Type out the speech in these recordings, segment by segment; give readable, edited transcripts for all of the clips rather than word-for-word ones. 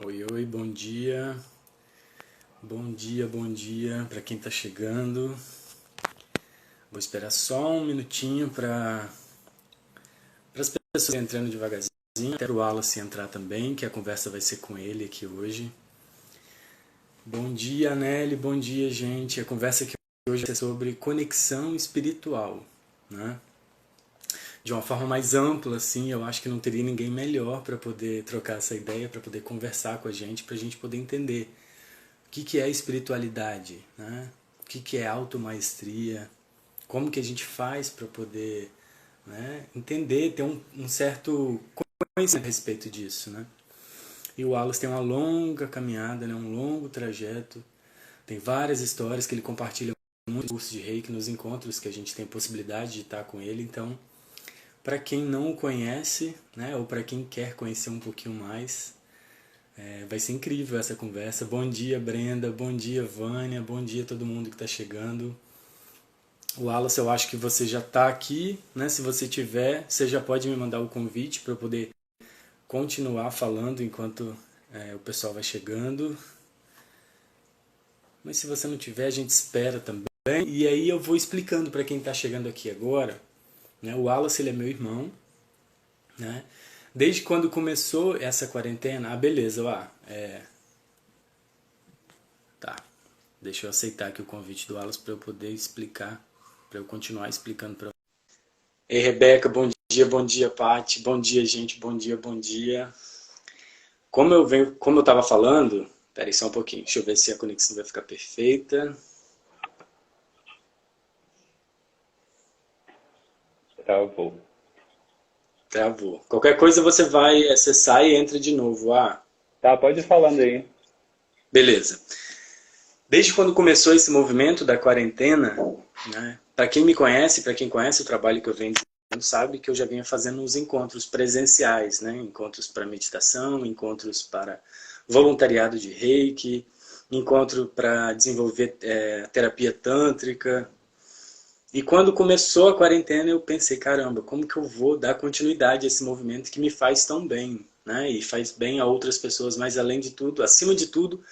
Oi, oi, bom dia. Bom dia para quem está chegando. Vou esperar só um minutinho para as pessoas entrando devagarzinho, até o Wallace entrar também, que a conversa vai ser com ele aqui hoje. Bom dia, Nelly, bom dia, gente. A conversa aqui hoje vai ser sobre conexão espiritual, né? De uma forma mais ampla, assim, eu acho que não teria ninguém melhor para poder trocar essa ideia, para poder conversar com a gente, para a gente poder entender o que é espiritualidade, né? O que é automaestria, como que a gente faz para poder, né, entender, ter um certo conhecimento a respeito disso, né? E o Wallace tem uma longa caminhada, né, um longo trajeto, tem várias histórias que ele compartilha muito no curso de Reiki, nos encontros que a gente tem a possibilidade de estar com ele. Então, para quem não o conhece, né, ou para quem quer conhecer um pouquinho mais, vai ser incrível essa conversa. Bom dia, Brenda. Bom dia, Vânia. Bom dia a todo mundo que está chegando. O Wallace, eu acho que você já está aqui, né? Se você tiver, você já pode me mandar o convite para eu poder continuar falando enquanto o pessoal vai chegando. Mas se você não tiver, a gente espera também. E aí eu vou explicando para quem está chegando aqui agora. Né? O Wallace, ele é meu irmão, né? Desde quando começou essa quarentena, beleza, tá. Deixa eu aceitar aqui o convite do Wallace para eu poder explicar, para eu continuar explicando para. Ei, Rebeca, bom dia, Paty, bom dia, gente, bom dia, bom dia. Como eu estava falando, peraí só um pouquinho, deixa eu ver se a conexão vai ficar perfeita. Travou. Travou. Qualquer coisa você vai, você sai e entra de novo. Tá, pode ir falando aí. Beleza. Desde quando começou esse movimento da quarentena, né? Para quem me conhece, para quem conhece o trabalho que eu venho desenvolvendo, sabe que eu já vinha fazendo uns encontros presenciais, né? Encontros para meditação, encontros para voluntariado de Reiki, encontro para desenvolver terapia tântrica. E quando começou a quarentena, eu pensei, caramba, como que eu vou dar continuidade a esse movimento que me faz tão bem, né? E faz bem a outras pessoas, mas além de tudo, acima de tudo,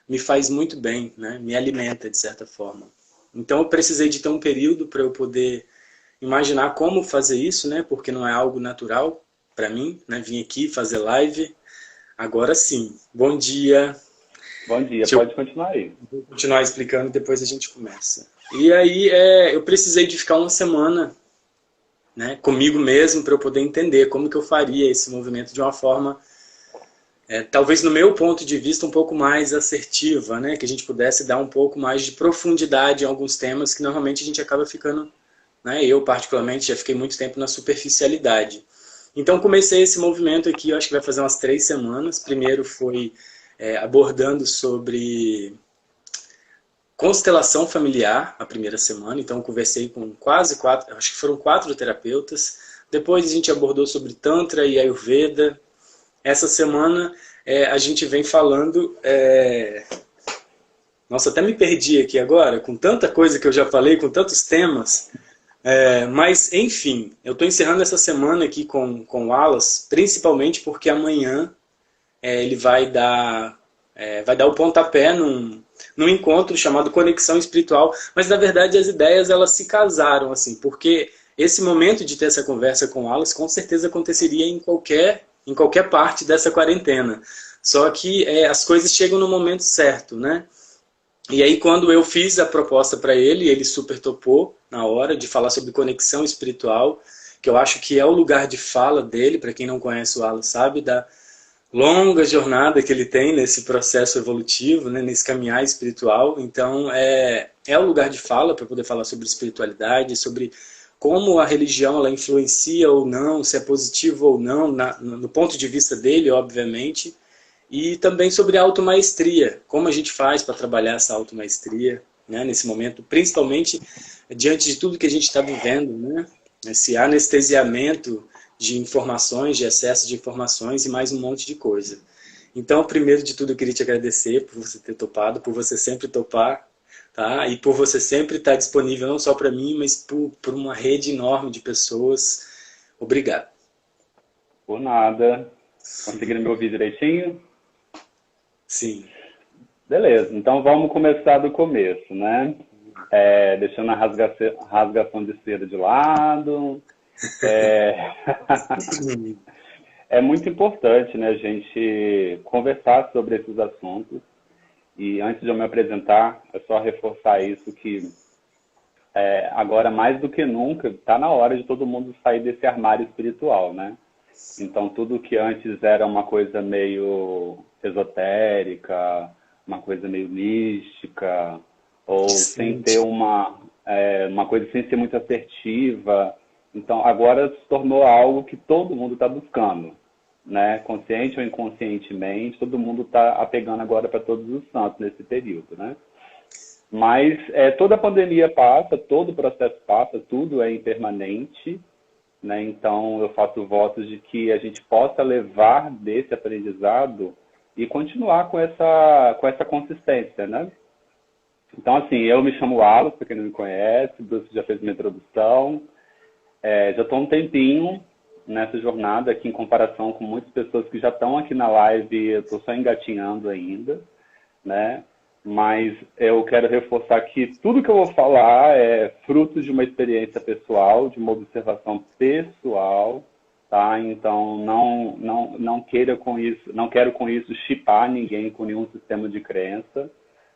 me faz muito bem, né? Me alimenta de certa forma. Então eu precisei de ter um período para eu poder imaginar como fazer isso, né? Porque não é algo natural para mim, né? Vim aqui fazer live. Agora sim. Bom dia. Bom dia, Deixa eu pode continuar aí. continuar explicando e depois a gente começa. E aí eu precisei de ficar uma semana, né, comigo mesmo para eu poder entender como que eu faria esse movimento de uma forma talvez no meu ponto de vista um pouco mais assertiva, né, que a gente pudesse dar um pouco mais de profundidade em alguns temas que normalmente a gente acaba ficando, né, eu particularmente já fiquei muito tempo na superficialidade. Então comecei esse movimento aqui, eu acho que vai fazer umas 3 semanas. Primeiro foi abordando sobre constelação familiar a primeira semana, então eu conversei com quase quatro, acho que foram 4 terapeutas. Depois a gente abordou sobre Tantra e Ayurveda. Essa semana a gente vem falando. Nossa, até me perdi aqui agora, com tanta coisa que eu já falei, com tantos temas. Mas, enfim, eu estou encerrando essa semana aqui com o Wallace, principalmente porque amanhã ele vai dar o pontapé num encontro chamado Conexão Espiritual, mas na verdade as ideias elas se casaram, assim, porque esse momento de ter essa conversa com o Wallace com certeza aconteceria em qualquer parte dessa quarentena. Só que as coisas chegam no momento certo, né? E aí quando eu fiz a proposta para ele super topou na hora de falar sobre conexão espiritual, que eu acho que é o lugar de fala dele, para quem não conhece o Wallace sabe, da longa jornada que ele tem nesse processo evolutivo, né, nesse caminhar espiritual. Então, é o lugar de fala para poder falar sobre espiritualidade, sobre como a religião ela influencia ou não, se é positivo ou não, no ponto de vista dele, obviamente, e também sobre a automaestria, como a gente faz para trabalhar essa automaestria, né, nesse momento, principalmente diante de tudo que a gente está vivendo, né, esse anestesiamento de informações, de excesso de informações e mais um monte de coisa. Então, primeiro de tudo, eu queria te agradecer por você ter topado, por você sempre topar, tá? E por você sempre estar disponível não só para mim, mas por uma rede enorme de pessoas. Obrigado. Por nada. Conseguiram me ouvir direitinho? Sim. Beleza, então vamos começar do começo, né? Deixando a rasgação de seda de lado. É, é muito importante, né, a gente conversar sobre esses assuntos. E antes de eu me apresentar, é só reforçar isso que agora mais do que nunca está na hora de todo mundo sair desse armário espiritual, né? Então tudo que antes era uma coisa meio esotérica, uma coisa meio mística, ou sem ter uma coisa sem ser muito assertiva, então agora se tornou algo que todo mundo está buscando, né? Consciente ou inconscientemente, todo mundo está apegando agora para todos os santos nesse período, né? Mas toda a pandemia passa, todo o processo passa, tudo é impermanente, né? Então eu faço votos de que a gente possa levar desse aprendizado e continuar com essa consistência, né? Então, assim, eu me chamo Alas, para quem não me conhece, o Bruce já fez minha introdução, já estou um tempinho nessa jornada aqui em comparação com muitas pessoas que já estão aqui na live, eu estou só engatinhando ainda, né? Mas eu quero reforçar que tudo que eu vou falar é fruto de uma experiência pessoal, de uma observação pessoal, tá? Então não queira com isso, não quero com isso chipar ninguém com nenhum sistema de crença,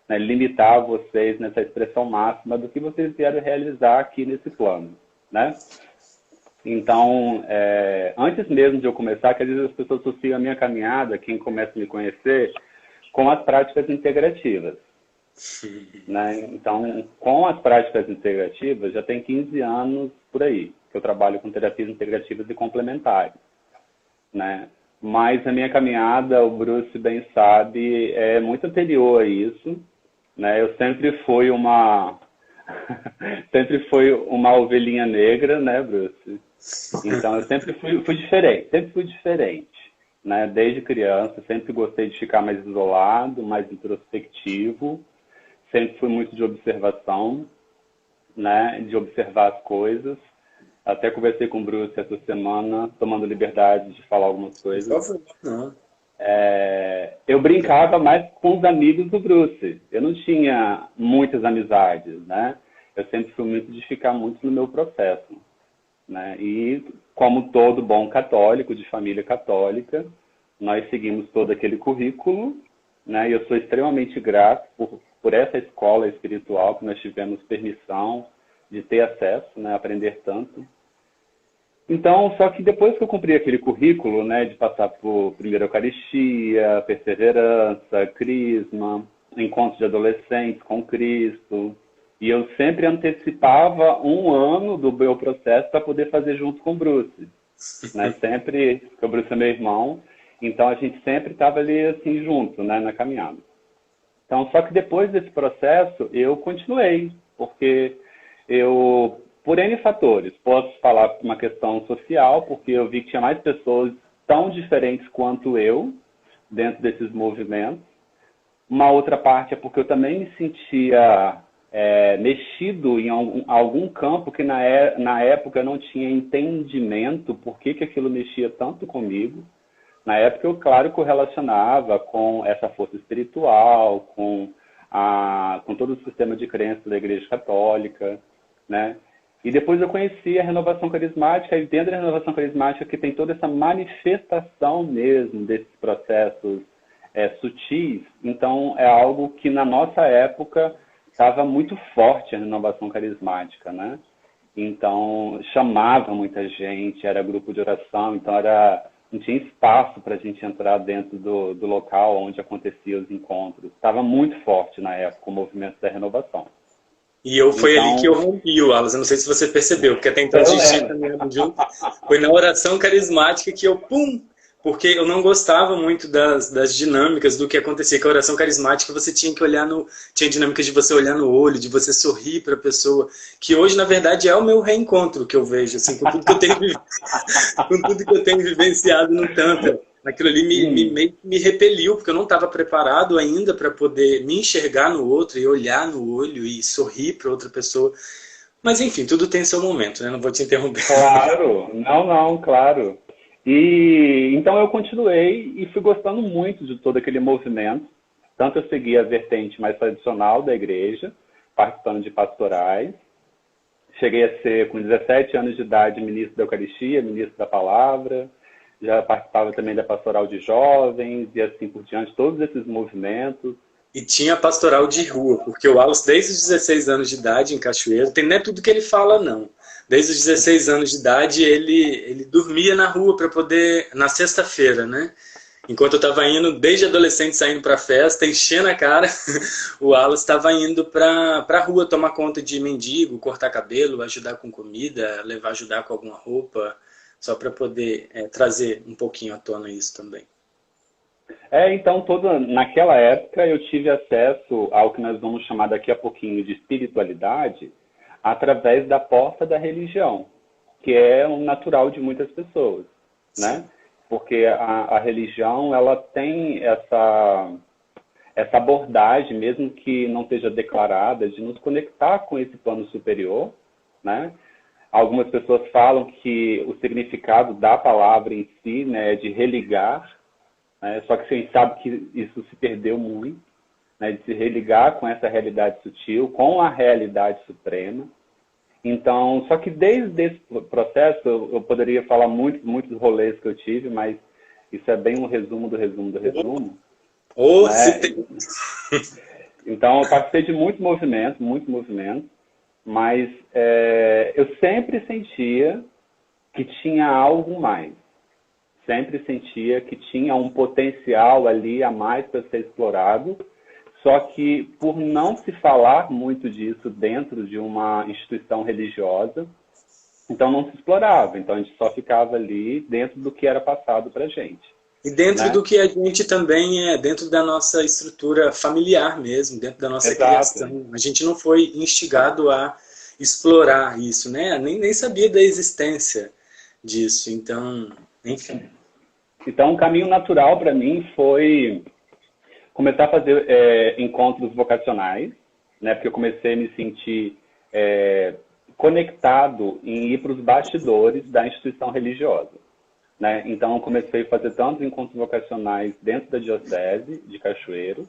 né? Limitar vocês nessa expressão máxima do que vocês vieram realizar aqui nesse plano, né? Então, antes mesmo de eu começar, que às vezes as pessoas associam a minha caminhada, quem começa a me conhecer, com as práticas integrativas, né? Então, com as práticas integrativas, já tem 15 anos por aí, que eu trabalho com terapias integrativas e complementares, né? Mas a minha caminhada, o Bruce bem sabe, é muito anterior a isso, né? Eu sempre fui sempre fui uma ovelhinha negra, né, Bruce? Então, eu sempre fui diferente. Né? Desde criança, sempre gostei de ficar mais isolado, mais introspectivo, sempre fui muito de observação, né? De observar as coisas. Até conversei com o Bruce essa semana, tomando liberdade de falar algumas coisas. Por favor, não. Eu brincava mais com os amigos do Bruce. Eu não tinha muitas amizades, né? Eu sempre fui muito de ficar muito no meu processo, né? E como todo bom católico, de família católica, nós seguimos todo aquele currículo, né? E eu sou extremamente grato por essa escola espiritual que nós tivemos permissão de ter acesso, né? Aprender tanto. Então, só que depois que eu cumpri aquele currículo, né? De passar por primeira Eucaristia, perseverança, crisma, encontros de adolescentes com Cristo, e eu sempre antecipava um ano do meu processo para poder fazer junto com o Bruce, né? Sempre, porque o Bruce é meu irmão, então a gente sempre estava ali assim junto, né, na caminhada. Então, só que depois desse processo eu continuei, porque eu, por N fatores, posso falar por uma questão social, porque eu vi que tinha mais pessoas tão diferentes quanto eu dentro desses movimentos. Uma outra parte é porque eu também me sentia mexido em algum campo que na época eu não tinha entendimento por que aquilo mexia tanto comigo. Na época eu, claro, correlacionava com essa força espiritual, com todo o sistema de crença da Igreja Católica, né? E depois eu conheci a renovação carismática, e dentro da renovação carismática que tem toda essa manifestação mesmo desses processos sutis. Então é algo que na nossa época estava muito forte a renovação carismática, né? Então, chamava muita gente, era grupo de oração, então não tinha espaço para a gente entrar dentro do local onde aconteciam os encontros. Estava muito forte na época o movimento da renovação. E foi ali que eu rompi o Alas, eu não sei se você percebeu, porque até então a gente tinha caminhado junto. Foi na oração carismática que eu, porque eu não gostava muito das dinâmicas do que acontecia com a oração carismática. Você tinha que olhar tinha dinâmicas de você olhar no olho, de você sorrir para a pessoa, que hoje na verdade é o meu reencontro que eu vejo, assim, com tudo que eu tenho vivenciado no Tantra. Aquilo ali me repeliu, porque eu não estava preparado ainda para poder me enxergar no outro e olhar no olho e sorrir para outra pessoa. Mas enfim, tudo tem seu momento, né? Não vou te interromper. Claro, não, claro. E então eu continuei e fui gostando muito de todo aquele movimento, Tanto eu segui a vertente mais tradicional da igreja, participando de pastorais. Cheguei a ser, com 17 anos de idade, ministro da Eucaristia, ministro da Palavra. Já participava também da pastoral de jovens e assim por diante, todos esses movimentos. E tinha pastoral de rua, porque o Wallace, desde os 16 anos de idade, em Cachoeiro, não é tudo que ele fala, não. Desde os 16 anos de idade, ele dormia na rua para poder, na sexta-feira, né? Enquanto eu estava indo, desde adolescente, saindo para festa, enchendo a cara, o Wallace estava indo para a rua tomar conta de mendigo, cortar cabelo, ajudar com comida, ajudar com alguma roupa, só para poder trazer um pouquinho à tona isso também. Então, naquela época eu tive acesso ao que nós vamos chamar daqui a pouquinho de espiritualidade, através da porta da religião, que é um natural de muitas pessoas, né? Porque a religião, ela tem essa abordagem, mesmo que não seja declarada, de nos conectar com esse plano superior, né? Algumas pessoas falam que o significado da palavra em si, né, é de religar, né? Só que a gente sabe que isso se perdeu muito, né, de se religar com essa realidade sutil, com a realidade suprema. Então, só que desde esse processo, eu poderia falar muitos rolês que eu tive, mas isso é bem um resumo do resumo do resumo. Né? Então, eu participei de muitos movimentos, mas eu sempre sentia que tinha algo mais. Sempre sentia que tinha um potencial ali a mais para ser explorado. Só que, por não se falar muito disso dentro de uma instituição religiosa, então não se explorava. Então a gente só ficava ali dentro do que era passado para a gente. E dentro do que a gente também dentro da nossa estrutura familiar mesmo, dentro da nossa criação. A gente não foi instigado a explorar isso, né? Nem sabia da existência disso. Então, enfim. Então, o caminho natural para mim foi começar a fazer encontros vocacionais, né? Porque eu comecei a me sentir conectado em ir para os bastidores da instituição religiosa, né? Então, eu comecei a fazer tantos encontros vocacionais dentro da Diocese de Cachoeiro,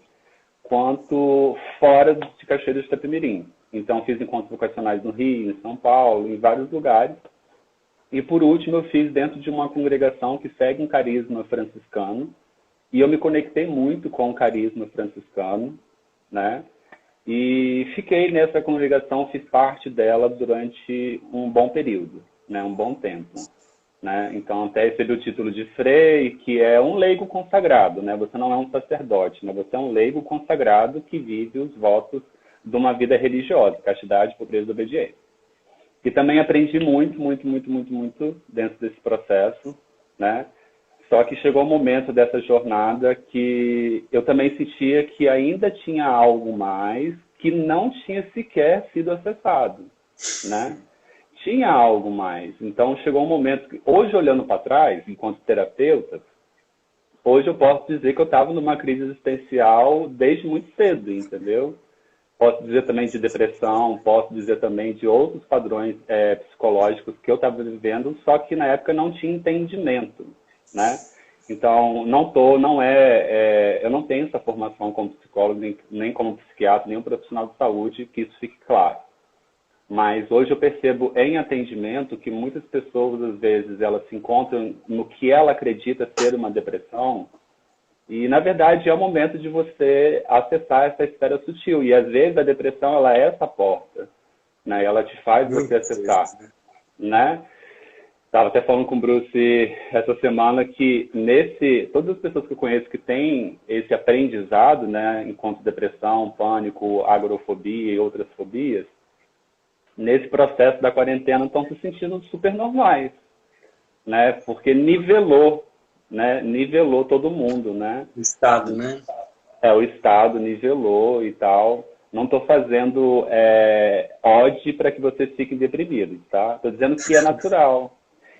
quanto fora de Cachoeiro de Itapemirim. Então, fiz encontros vocacionais no Rio, em São Paulo, em vários lugares. E, por último, eu fiz dentro de uma congregação que segue um carisma franciscano, e eu me conectei muito com o carisma franciscano, né? E fiquei nessa congregação, fiz parte dela durante um bom período, né? Um bom tempo, né? Então, até recebi o título de frei, que é um leigo consagrado, né? Você não é um sacerdote, né? Você é um leigo consagrado que vive os votos de uma vida religiosa, castidade, pobreza e obediência. E também aprendi muito dentro desse processo, né? Só que chegou um momento dessa jornada que eu também sentia que ainda tinha algo mais que não tinha sequer sido acessado, né? Tinha algo mais. Então chegou um momento que, hoje olhando para trás, enquanto terapeuta, hoje eu posso dizer que eu estava numa crise existencial desde muito cedo, entendeu? Posso dizer também de depressão, posso dizer também de outros padrões psicológicos que eu estava vivendo, só que na época não tinha entendimento, né? Então, eu não tenho essa formação como psicólogo, nem como psiquiatra, nem um profissional de saúde, que isso fique claro. Mas hoje eu percebo em atendimento que muitas pessoas, às vezes, elas se encontram no que ela acredita ser uma depressão, e, na verdade, é o momento de você acessar essa esfera sutil. E, às vezes, a depressão, ela é essa porta, né? Ela te faz você acessar, né? Estava até falando com o Bruce essa semana que todas as pessoas que eu conheço que têm esse aprendizado, né, enquanto depressão, pânico, agorafobia e outras fobias, nesse processo da quarentena estão se sentindo super normais, né? Porque nivelou todo mundo, né? O Estado, né? O Estado nivelou e tal. Não estou fazendo ode para que vocês fiquem deprimidos, tá? Estou dizendo que é natural.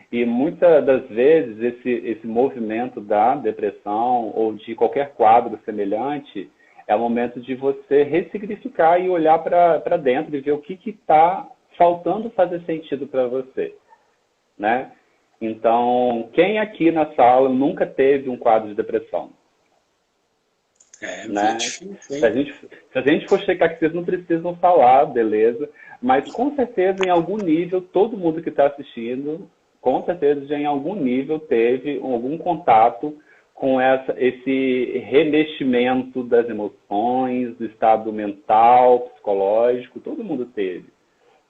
E muitas das vezes esse movimento da depressão ou de qualquer quadro semelhante é o momento de você ressignificar e olhar para dentro e ver o que está faltando fazer sentido para você, né? Então, quem aqui na sala nunca teve um quadro de depressão? É, muito né? difícil, Se a hein? gente, se a gente for checar que vocês não precisam falar, beleza, mas com certeza em algum nível, todo mundo que está assistindo, com certeza já em algum nível teve algum contato com esse remeximento das emoções, do estado mental, psicológico, todo mundo teve,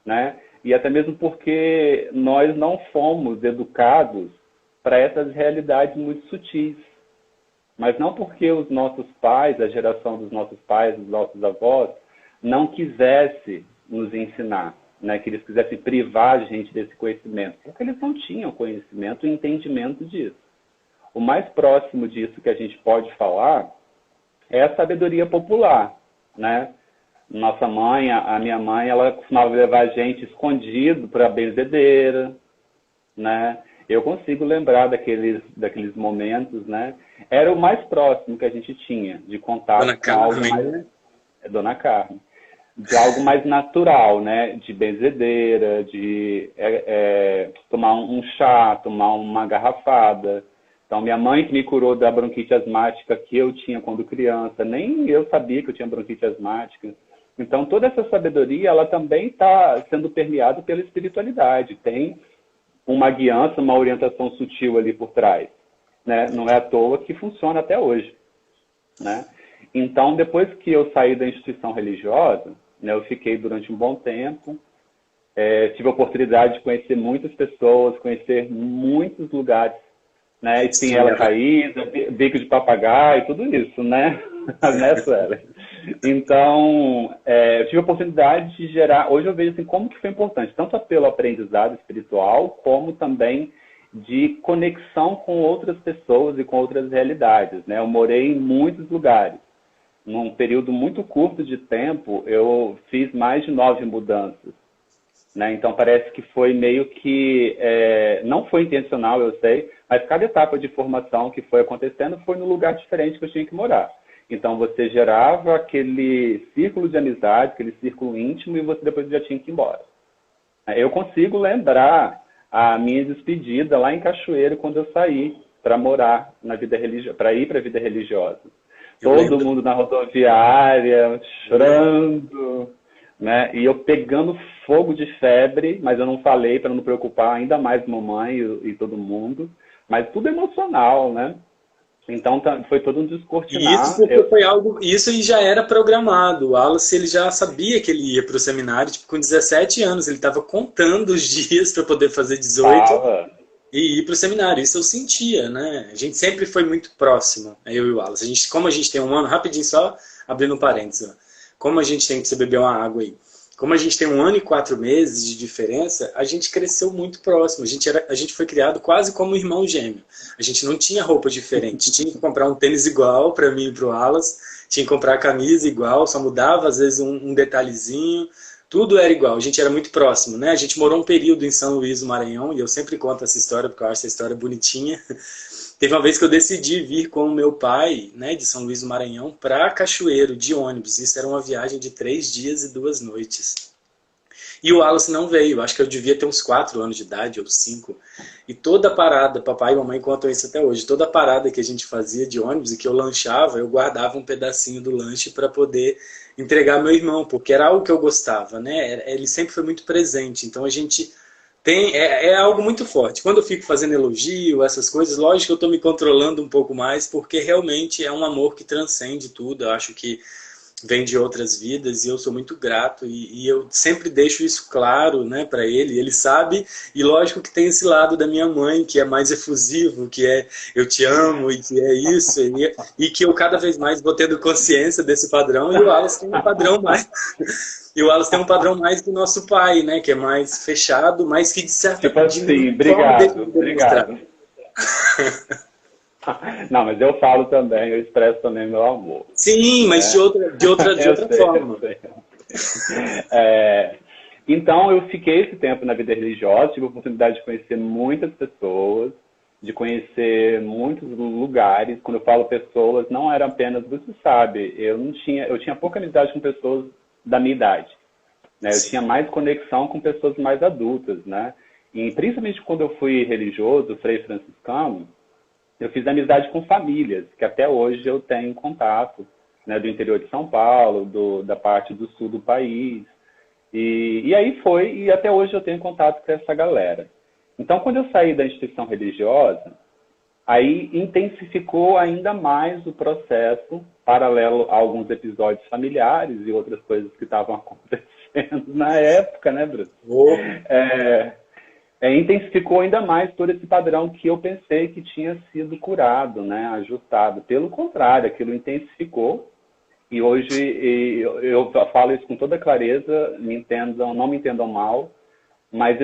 né? E até mesmo porque nós não fomos educados para essas realidades muito sutis. Mas não porque os nossos pais, a geração dos nossos pais, dos nossos avós, não quisesse nos ensinar, né? Que eles quisessem privar a gente desse conhecimento. Porque eles não tinham conhecimento e entendimento disso. O mais próximo disso que a gente pode falar é a sabedoria popular, né? Nossa mãe, a minha mãe, ela costumava levar a gente escondido para a benzedeira, né? Eu consigo lembrar daqueles momentos, né? Era o mais próximo que a gente tinha de Dona contato com algo Carmen, mais, né? Dona Carmen, de algo mais natural, né? De benzedeira, de tomar um chá, tomar uma garrafada. Então, minha mãe que me curou da bronquite asmática que eu tinha quando criança, nem eu sabia que eu tinha bronquite asmática. Então, toda essa sabedoria, ela também está sendo permeada pela espiritualidade. Tem uma guiança, uma orientação sutil ali por trás, né? Não é à toa que funciona até hoje, né? Então, depois que eu saí da instituição religiosa, né, eu fiquei durante um bom tempo, tive a oportunidade de conhecer muitas pessoas, conhecer muitos lugares, né? Espinhela caída, bico de papagaio, tudo isso, né? Nessa era. Então, eu tive a oportunidade de gerar... Hoje eu vejo assim, como que foi importante, tanto pelo aprendizado espiritual, como também de conexão com outras pessoas e com outras realidades, né? Eu morei em muitos lugares. Num período muito curto de tempo, eu fiz mais de 9 mudanças, né? Então, parece que foi meio que... não foi intencional, eu sei, mas cada etapa de formação que foi acontecendo foi num lugar diferente que eu tinha que morar. Então, você gerava aquele círculo de amizade, aquele círculo íntimo, e você depois já tinha que ir embora. Eu consigo lembrar a minha despedida lá em Cachoeiro, quando eu saí para morar na vida religiosa, para ir para a vida religiosa. Eu Todo lembro. mundo na rodoviária, chorando, né? E eu pegando fogo de febre, mas eu não falei para não preocupar ainda mais mamãe e todo mundo. Mas tudo emocional, né? Então foi todo um E isso descortinar. porque foi algo, isso ele já era programado. O Wallace ele já sabia que ele ia para o seminário, tipo, com 17 anos, ele estava contando os dias para poder fazer 18 Tava. e ir para o seminário. Isso eu sentia, né? A gente sempre foi muito próximo, eu e o Wallace. Como a gente tem um ano, rapidinho só abrindo um parênteses, ó. Como a gente tem que você beber uma água aí. Como a gente tem um ano e 4 meses de diferença, a gente cresceu muito próximo. A gente foi criado quase como irmão gêmeo. A gente não tinha roupa diferente. Tinha que comprar um tênis igual para mim e para o Alas. Tinha que comprar a camisa igual, só mudava às vezes um detalhezinho. Tudo era igual. A gente era muito próximo, né? A gente morou um período em São Luís do Maranhão e eu sempre conto essa história porque eu acho essa história bonitinha. Teve uma vez que eu decidi vir com o meu pai, né, de São Luís do Maranhão, para Cachoeiro, de ônibus. Isso era uma viagem de 3 dias e 2 noites. E o Wallace não veio, acho que eu devia ter uns 4 anos de idade, ou 5. E toda parada, papai e mamãe contam isso até hoje, toda parada que a gente fazia de ônibus e que eu lanchava, eu guardava um pedacinho do lanche para poder entregar ao meu irmão, porque era algo que eu gostava, né? Ele sempre foi muito presente, então a gente é algo muito forte. Quando eu fico fazendo elogio, essas coisas, lógico que eu estou me controlando um pouco mais, porque realmente é um amor que transcende tudo. Eu acho que vem de outras vidas e eu sou muito grato e eu sempre deixo isso claro, né, para ele. Ele sabe e lógico que tem esse lado da minha mãe que é mais efusivo, que é eu te amo e que é isso e que eu cada vez mais vou tendo consciência desse padrão e o Wallace tem um padrão mais e o Wallace tem um padrão mais do nosso pai, né, que é mais fechado, mas que de certa Tipo assim, forma deixa obrigado, de demonstrar. obrigado. Não, mas eu falo também, eu expresso também meu amor, Sim, mas de né? outra, de outra, de Eu outra sei, eu forma. sei. Então, eu fiquei esse tempo na vida religiosa, tive a oportunidade de conhecer muitas pessoas, de conhecer muitos lugares. Quando eu falo pessoas, não era apenas, você sabe, eu tinha pouca amizade com pessoas da minha idade, né? Eu tinha mais conexão com pessoas mais adultas, né? E principalmente quando eu fui religioso, frei franciscano, eu fiz amizade com famílias, que até hoje eu tenho contato, né, do interior de São Paulo, da parte do sul do país. E aí foi, e até hoje eu tenho contato com essa galera. Então, quando eu saí da instituição religiosa, aí intensificou ainda mais o processo, paralelo a alguns episódios familiares e outras coisas que estavam acontecendo na época, né, Bruno? Oh. Intensificou ainda mais todo esse padrão que eu pensei que tinha sido curado, né, ajustado. Pelo contrário, aquilo intensificou. E hoje eu falo isso com toda clareza, não me entendam mal, mas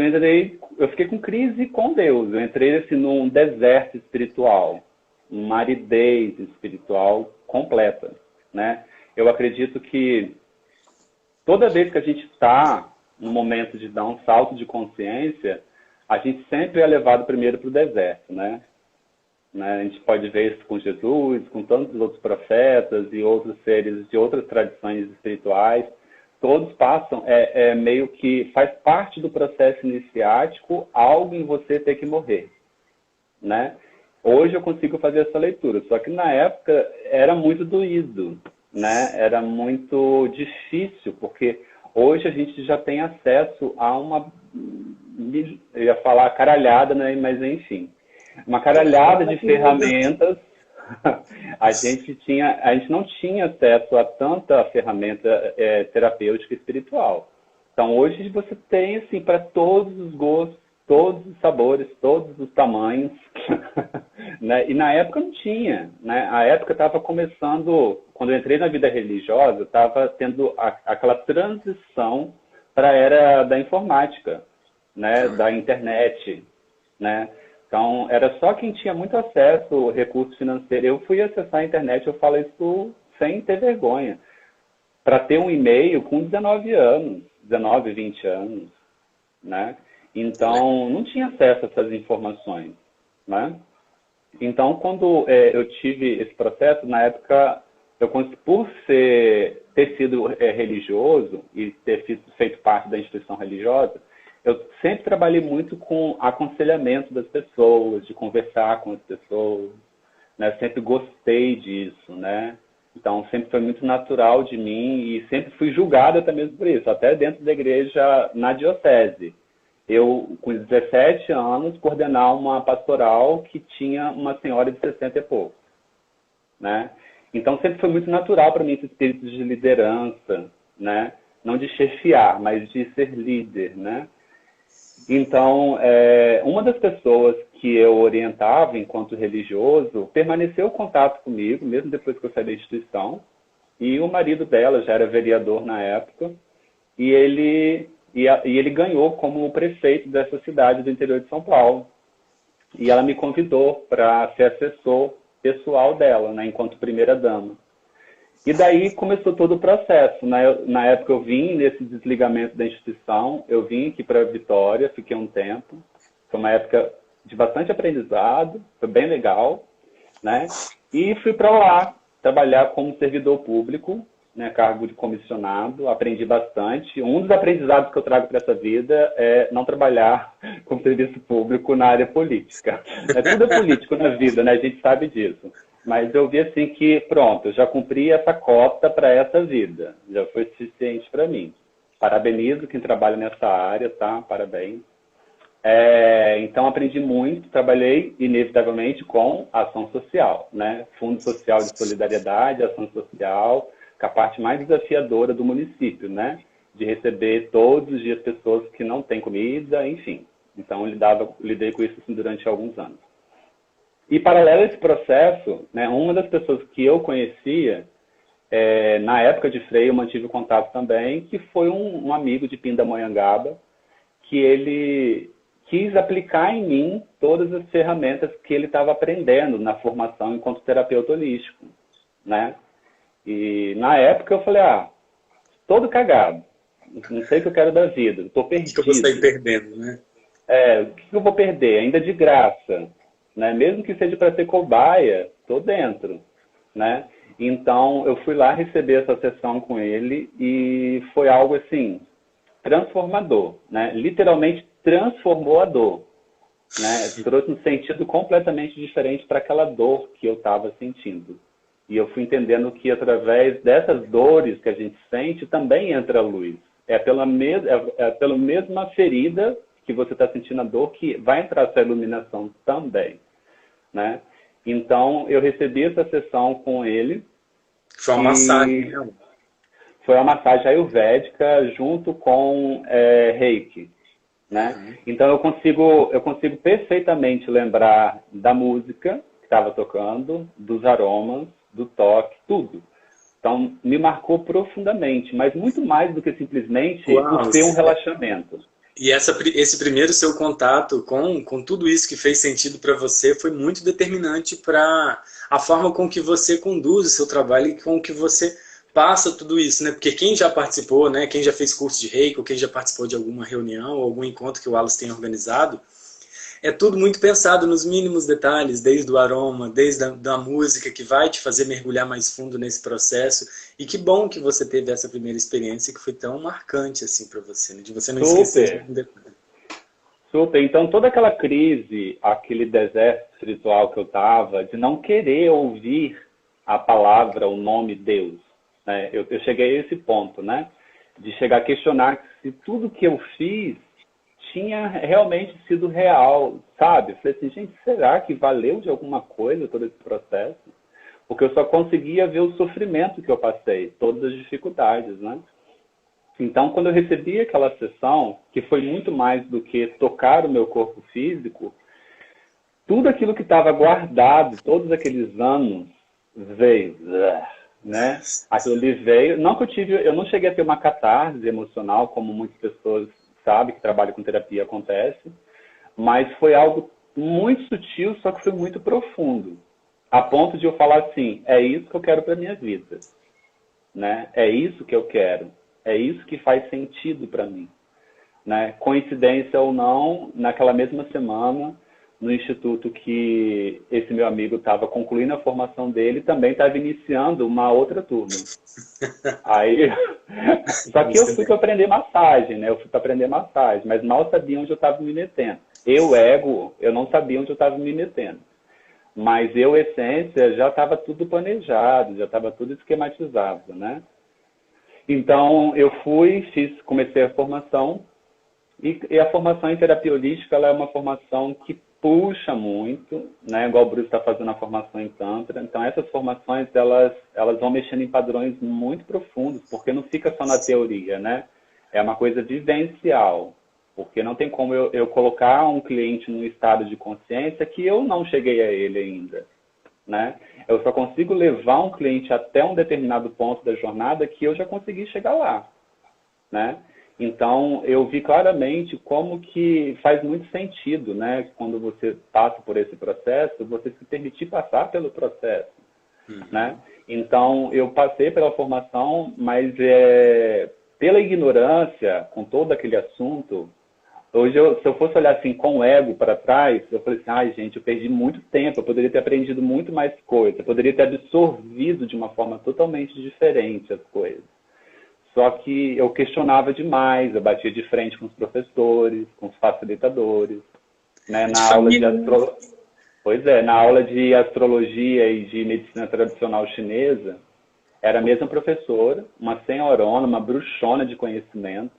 eu fiquei com crise com Deus. Eu entrei assim, num deserto espiritual, uma aridez espiritual completa, né? Eu acredito que toda vez que a gente está no momento de dar um salto de consciência, a gente sempre é levado primeiro para o deserto, né? A gente pode ver isso com Jesus, com tantos outros profetas e outros seres de outras tradições espirituais. Todos passam, meio que faz parte do processo iniciático algo em você ter que morrer, né? Hoje eu consigo fazer essa leitura, só que na época era muito doído, né? Era muito difícil, porque hoje a gente já tem acesso a eu ia falar caralhada, né? Mas enfim, uma caralhada de ferramentas. A gente não tinha acesso a tanta ferramenta terapêutica e espiritual. Então hoje você tem assim para todos os gostos, todos os sabores, todos os tamanhos, né? E na época não tinha, né? A época estava começando, quando eu entrei na vida religiosa, estava tendo aquela transição para a era da informática, né? Da internet, né? Então, era só quem tinha muito acesso, recurso financeiro. Eu fui acessar a internet, eu falo isso sem ter vergonha, para ter um e-mail com 19 anos, 19, 20 anos, né? Então, não tinha acesso a essas informações, né? Então, quando eu tive esse processo, na época, por ter sido religioso e ter feito parte da instituição religiosa, eu sempre trabalhei muito com aconselhamento das pessoas, de conversar com as pessoas, né? Sempre gostei disso, né? Então, sempre foi muito natural de mim e sempre fui julgado até mesmo por isso, até dentro da igreja, na diocese. Eu, com 17 anos, coordenar uma pastoral que tinha uma senhora de 60 e pouco, né? Então, sempre foi muito natural para mim esse espírito de liderança, né? Não de chefiar, mas de ser líder, né? Então, uma das pessoas que eu orientava enquanto religioso permaneceu em contato comigo, mesmo depois que eu saí da instituição, e o marido dela já era vereador na época, e ele ganhou como prefeito dessa cidade do interior de São Paulo. E ela me convidou para ser assessor pessoal dela, né, enquanto primeira-dama. E daí começou todo o processo. Na época eu vim nesse desligamento da instituição, eu vim aqui para Vitória, fiquei um tempo. Foi uma época de bastante aprendizado, foi bem legal, né? E fui para lá trabalhar como servidor público, né, cargo de comissionado, aprendi bastante. Um dos aprendizados que eu trago para essa vida é não trabalhar como serviço público na área política. Tudo é político na vida, né? A gente sabe disso. Mas eu vi assim que, pronto, eu já cumpri essa cota para essa vida. Já foi suficiente para mim. Parabenizo quem trabalha nessa área, tá? Parabéns. Então, aprendi muito. Trabalhei, inevitavelmente, com ação social, né? Fundo Social de Solidariedade, ação social, com a parte mais desafiadora do município, né? De receber todos os dias pessoas que não têm comida, enfim. Então, lidei com isso assim, durante alguns anos. E, paralelo a esse processo, né, uma das pessoas que eu conhecia, na época de freio, eu mantive contato também, que foi um amigo de Pindamonhangaba, que ele quis aplicar em mim todas as ferramentas que ele estava aprendendo na formação enquanto terapeuta holístico, né? E, na época, eu falei, todo cagado, não sei o que eu quero da vida, estou perdido. O que eu vou sair perdendo, né? O que eu vou perder? Ainda de graça. Né? Mesmo que seja para ser cobaia, estou dentro, né? Então, eu fui lá receber essa sessão com ele e foi algo, assim, transformador, né? Literalmente transformou a dor, né? Trouxe um sentido completamente diferente para aquela dor que eu estava sentindo, E eu fui entendendo que através dessas dores que a gente sente, também entra a luz. Pela mesma ferida que você está sentindo a dor que vai entrar essa iluminação também, né? Então, eu recebi essa sessão com ele. Foi uma massagem, né? Foi uma massagem ayurvédica junto com Reiki, né? Então, eu consigo perfeitamente lembrar da música que estava tocando, dos aromas, do toque, tudo. Então, me marcou profundamente, mas muito mais do que simplesmente por ser um relaxamento. E esse primeiro seu contato com tudo isso que fez sentido para você foi muito determinante para a forma com que você conduz o seu trabalho e com que você passa tudo isso, né? Porque quem já participou, né? Quem já fez curso de Reiki, ou quem já participou de alguma reunião, ou algum encontro que o Wallace tenha organizado, é tudo muito pensado nos mínimos detalhes, desde o aroma, desde da música, que vai te fazer mergulhar mais fundo nesse processo. E que bom que você teve essa primeira experiência que foi tão marcante assim para você, né? De você não esquecer de nenhum detalhe. Super. Então, toda aquela crise, aquele deserto espiritual que eu estava, de não querer ouvir a palavra, o nome Deus, né? Eu cheguei a esse ponto, né? De chegar a questionar se tudo que eu fiz tinha realmente sido real, sabe? Eu falei assim, gente, será que valeu de alguma coisa todo esse processo? Porque eu só conseguia ver o sofrimento que eu passei, todas as dificuldades, né? Então, quando eu recebi aquela sessão, que foi muito mais do que tocar o meu corpo físico, tudo aquilo que estava guardado, todos aqueles anos, veio, né? Aquilo ali veio. Não que eu não cheguei a ter uma catarse emocional, como muitas pessoas sabem que trabalham com terapia acontece, mas foi algo muito sutil, só que foi muito profundo, a ponto de eu falar assim, é isso que eu quero para minha vida, né? É isso que eu quero, é isso que faz sentido para mim, né? Coincidência ou não, naquela mesma semana, no instituto que esse meu amigo estava concluindo a formação dele, também estava iniciando uma outra turma. Aí, só que eu fui para aprender massagem, né? Eu fui para aprender massagem, mas mal sabia onde eu estava me metendo. Eu não sabia onde eu estava me metendo. Mas essência, já estava tudo planejado, já estava tudo esquematizado, né? Então, eu comecei a formação, e a formação em terapia holística, ela é uma formação que puxa muito, né? Igual o Bruce está fazendo a formação em Tantra. Então, essas formações, elas vão mexendo em padrões muito profundos, porque não fica só na teoria, né? É uma coisa vivencial, porque não tem como eu colocar um cliente num estado de consciência que eu não cheguei a ele ainda, né? Eu só consigo levar um cliente até um determinado ponto da jornada que eu já consegui chegar lá, né? Então, eu vi claramente como que faz muito sentido, né? Quando você passa por esse processo, você se permitir passar pelo processo, né? Então, eu passei pela formação, mas pela ignorância, com todo aquele assunto, hoje, se eu fosse olhar assim com o ego para trás, eu falei assim, ai gente, eu perdi muito tempo, eu poderia ter aprendido muito mais coisa, eu poderia ter absorvido de uma forma totalmente diferente as coisas. Só que eu questionava demais, eu batia de frente com os professores, com os facilitadores, né? Na aula de astrologia e de medicina tradicional chinesa, era a mesma professora, uma senhorona, uma bruxona de conhecimento,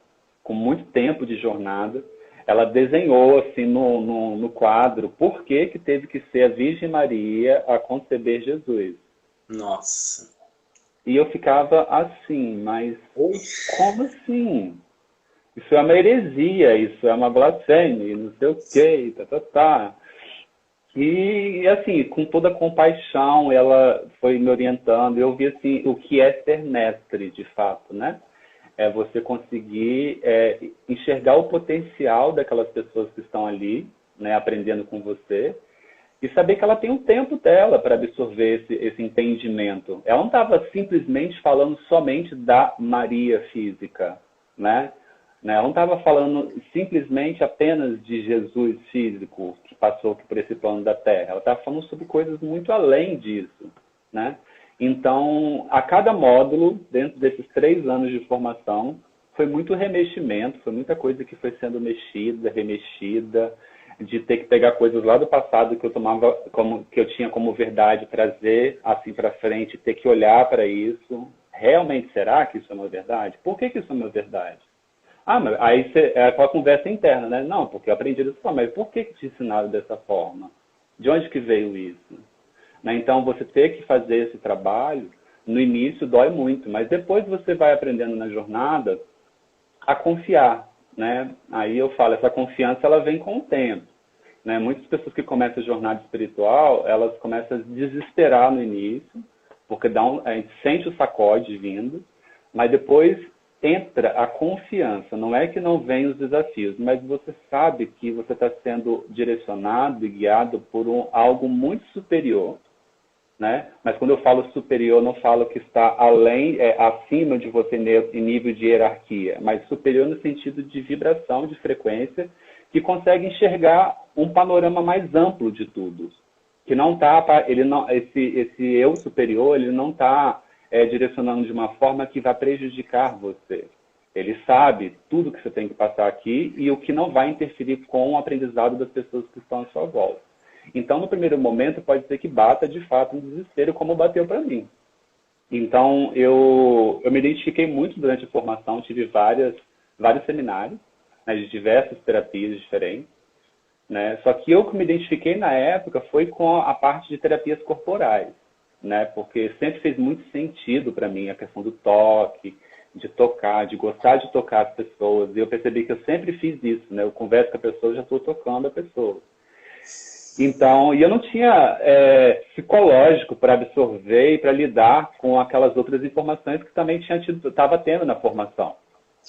com muito tempo de jornada. Ela desenhou assim no quadro por que teve que ser a Virgem Maria a conceber Jesus. Nossa! E eu ficava assim, mas como assim? Isso é uma heresia, isso é uma blasfêmia, não sei o quê, tá. E assim, com toda a compaixão, ela foi me orientando. Eu vi assim, o que é ser mestre, de fato, né? É você conseguir enxergar o potencial daquelas pessoas que estão ali, né, aprendendo com você, e saber que ela tem o tempo dela para absorver esse entendimento. Ela não estava simplesmente falando somente da Maria física, né? Ela não estava falando simplesmente apenas de Jesus físico, que passou aqui por esse plano da Terra. Ela estava falando sobre coisas muito além disso, né? Então, a cada módulo, dentro desses 3 anos de formação, foi muito remeximento, foi muita coisa que foi sendo mexida, remexida. de ter que pegar coisas lá do passado que eu tomava que eu tinha como verdade, trazer assim para frente, ter que olhar para isso. Realmente será que isso é uma verdade? Por que isso é uma verdade? Ah, mas aí é aquela conversa interna, né? Não, porque eu aprendi dessa forma. Mas por que te ensinaram dessa forma? De onde que veio isso? Né? Então, você ter que fazer esse trabalho, no início dói muito, mas depois você vai aprendendo na jornada a confiar, né? Aí eu falo, essa confiança ela vem com o tempo, né? Muitas pessoas que começam a jornada espiritual, elas começam a desesperar no início, porque a gente sente o sacode vindo, mas depois entra a confiança. Não é que não vem os desafios, mas você sabe que você está sendo direcionado e guiado por algo muito superior, né? Mas quando eu falo superior, não falo que está além, acima de você em nível de hierarquia, mas superior no sentido de vibração, de frequência, que consegue enxergar um panorama mais amplo de tudo. Que não tá, esse eu superior, ele não está direcionando de uma forma que vai prejudicar você. Ele sabe tudo que você tem que passar aqui e o que não vai interferir com o aprendizado das pessoas que estão à sua volta. Então, no primeiro momento, pode ser que bata, de fato, um desespero, como bateu para mim. Então, eu me identifiquei muito durante a formação, tive vários seminários, né, de diversas terapias diferentes, né? Só que eu que me identifiquei na época foi com a parte de terapias corporais, né? Porque sempre fez muito sentido para mim a questão do toque, de tocar, de gostar de tocar as pessoas. E eu percebi que eu sempre fiz isso, né? Eu converso com a pessoa, já estou tocando a pessoa. Então, e eu não tinha psicológico para absorver e para lidar com aquelas outras informações que também estava tendo na formação.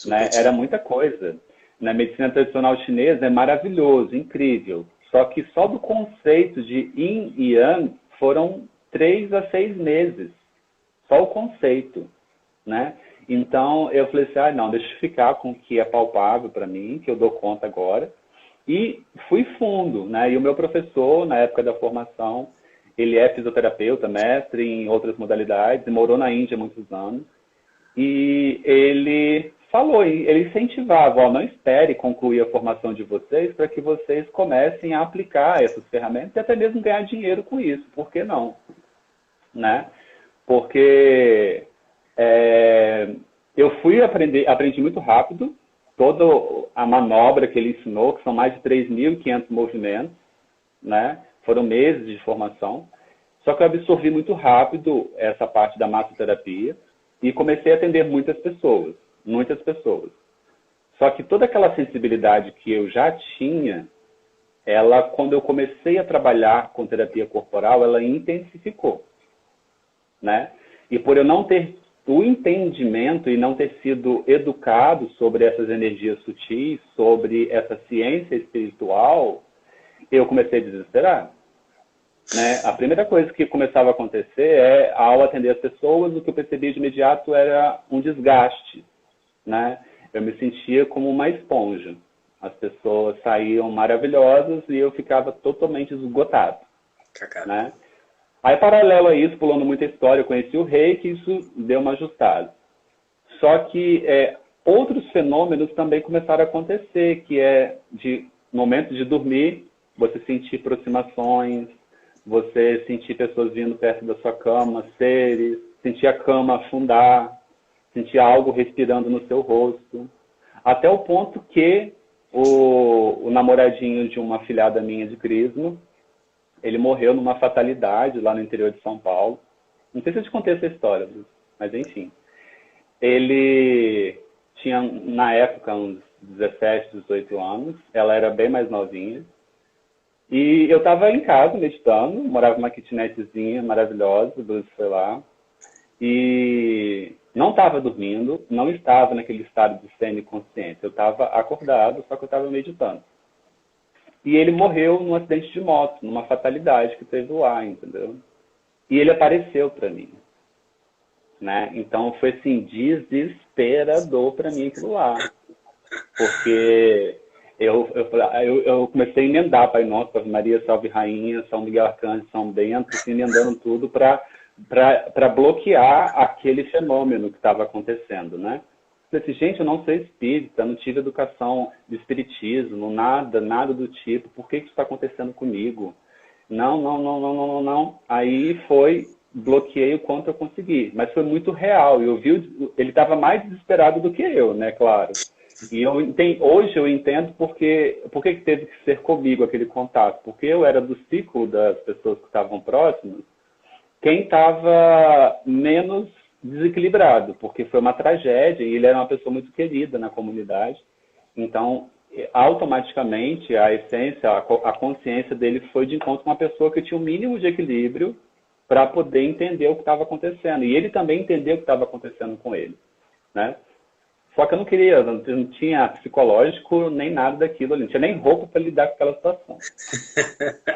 Né? Era muita coisa. Na medicina tradicional chinesa é maravilhoso, incrível. Só que só do conceito de Yin e Yang foram 3 a 6 meses. Só o conceito. Né? Então, eu falei assim, não, deixa eu ficar com o que é palpável para mim, que eu dou conta agora. E fui fundo, né? E o meu professor, na época da formação, ele é fisioterapeuta, mestre em outras modalidades, morou na Índia há muitos anos. E ele falou, ele incentivava, não espere concluir a formação de vocês para que vocês comecem a aplicar essas ferramentas e até mesmo ganhar dinheiro com isso. Por que não? Né? Porque eu aprendi muito rápido, toda a manobra que ele ensinou, que são mais de 3.500 movimentos, né? Foram meses de formação. Só que eu absorvi muito rápido essa parte da massoterapia e comecei a atender muitas pessoas. Só que toda aquela sensibilidade que eu já tinha, quando eu comecei a trabalhar com terapia corporal, ela intensificou, né? E por eu não ter o entendimento e não ter sido educado sobre essas energias sutis, sobre essa ciência espiritual, eu comecei a desesperar. Né? A primeira coisa que começava a acontecer ao atender as pessoas, o que eu percebi de imediato era um desgaste. Né? Eu me sentia como uma esponja. As pessoas saíam maravilhosas e eu ficava totalmente esgotado. Né? Aí, paralelo a isso, pulando muita história, eu conheci o Reiki, isso deu uma ajustada. Só que outros fenômenos também começaram a acontecer, que é de momentos de dormir, você sentir aproximações, você sentir pessoas vindo perto da sua cama, seres, sentir a cama afundar, sentir algo respirando no seu rosto. Até o ponto que o namoradinho de uma afilhada minha de Crisma, ele morreu numa fatalidade lá no interior de São Paulo. Não sei se eu te contei essa história, mas enfim. Ele tinha, na época, uns 17, 18 anos. Ela era bem mais novinha. E eu estava em casa, meditando. Morava numa kitnetzinha maravilhosa, o Bruce foi lá. E não estava dormindo, não estava naquele estado de semi-consciência. Eu estava acordado, só que eu estava meditando. E ele morreu num acidente de moto, numa fatalidade que teve lá, entendeu? E ele apareceu para mim. Né? Então foi assim, desesperador para mim aquilo lá. Porque eu comecei a emendar Pai Nosso, Ave Maria, Salve Rainha, São Miguel Arcanjo, São Bento, assim, emendando tudo para bloquear aquele fenômeno que estava acontecendo, né? Falei assim, gente, eu não sou espírita, não tive educação de espiritismo, nada, nada do tipo. Por que isso está acontecendo comigo? Não, não, não, não, não, não, não. Aí bloqueei o quanto eu consegui. Mas foi muito real. Eu vi, ele estava mais desesperado do que eu, né, claro. E hoje eu entendo por que teve que ser comigo aquele contato. Porque eu era do ciclo das pessoas que estavam próximas, quem estava menos desequilibrado, porque foi uma tragédia e ele era uma pessoa muito querida na comunidade. Então, automaticamente, a essência, a consciência dele foi de encontro com uma pessoa que tinha um mínimo de equilíbrio para poder entender o que estava acontecendo. E ele também entendeu o que estava acontecendo com ele, né? Só que eu não queria, não tinha psicológico nem nada daquilo ali, não tinha nem roupa para lidar com aquela situação.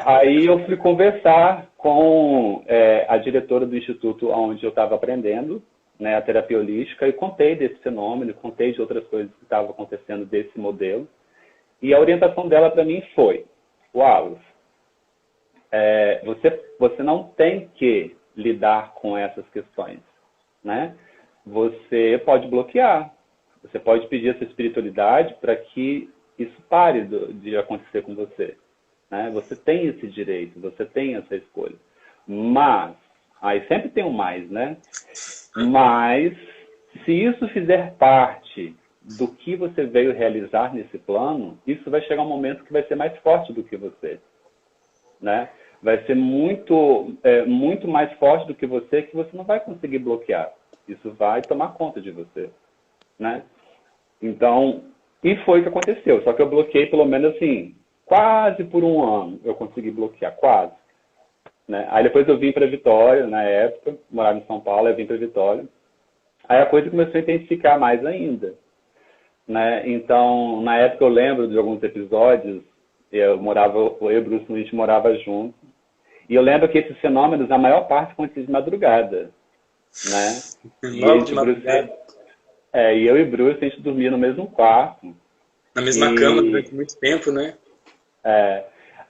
Aí eu fui conversar com a diretora do instituto onde eu estava aprendendo, né, a terapia holística, e contei desse fenômeno, contei de outras coisas que estavam acontecendo desse modelo. E a orientação dela para mim foi, Wallace, você não tem que lidar com essas questões, né? Você pode bloquear. Você pode pedir a sua espiritualidade para que isso pare de acontecer com você, né? Você tem esse direito, você tem essa escolha. Mas, aí sempre tem um mais, né? Mas, se isso fizer parte do que você veio realizar nesse plano, isso vai chegar um momento que vai ser mais forte do que você, né? Vai ser muito mais forte do que você não vai conseguir bloquear. Isso vai tomar conta de você, né? Então, e foi o que aconteceu. Só que eu bloqueei pelo menos assim, quase por um ano eu consegui bloquear, quase, né? Aí depois eu vim para Vitória, na época, morava em São Paulo, eu vim para Vitória. Aí a coisa começou a intensificar mais ainda, né? Então, na época eu lembro de alguns episódios, eu e o Bruce, a gente morava junto, e eu lembro que esses fenômenos, a maior parte aconteciam de madrugada, né? Logo de madrugada. E eu e Bruce, a gente dormia no mesmo quarto. Na mesma cama durante muito tempo, né?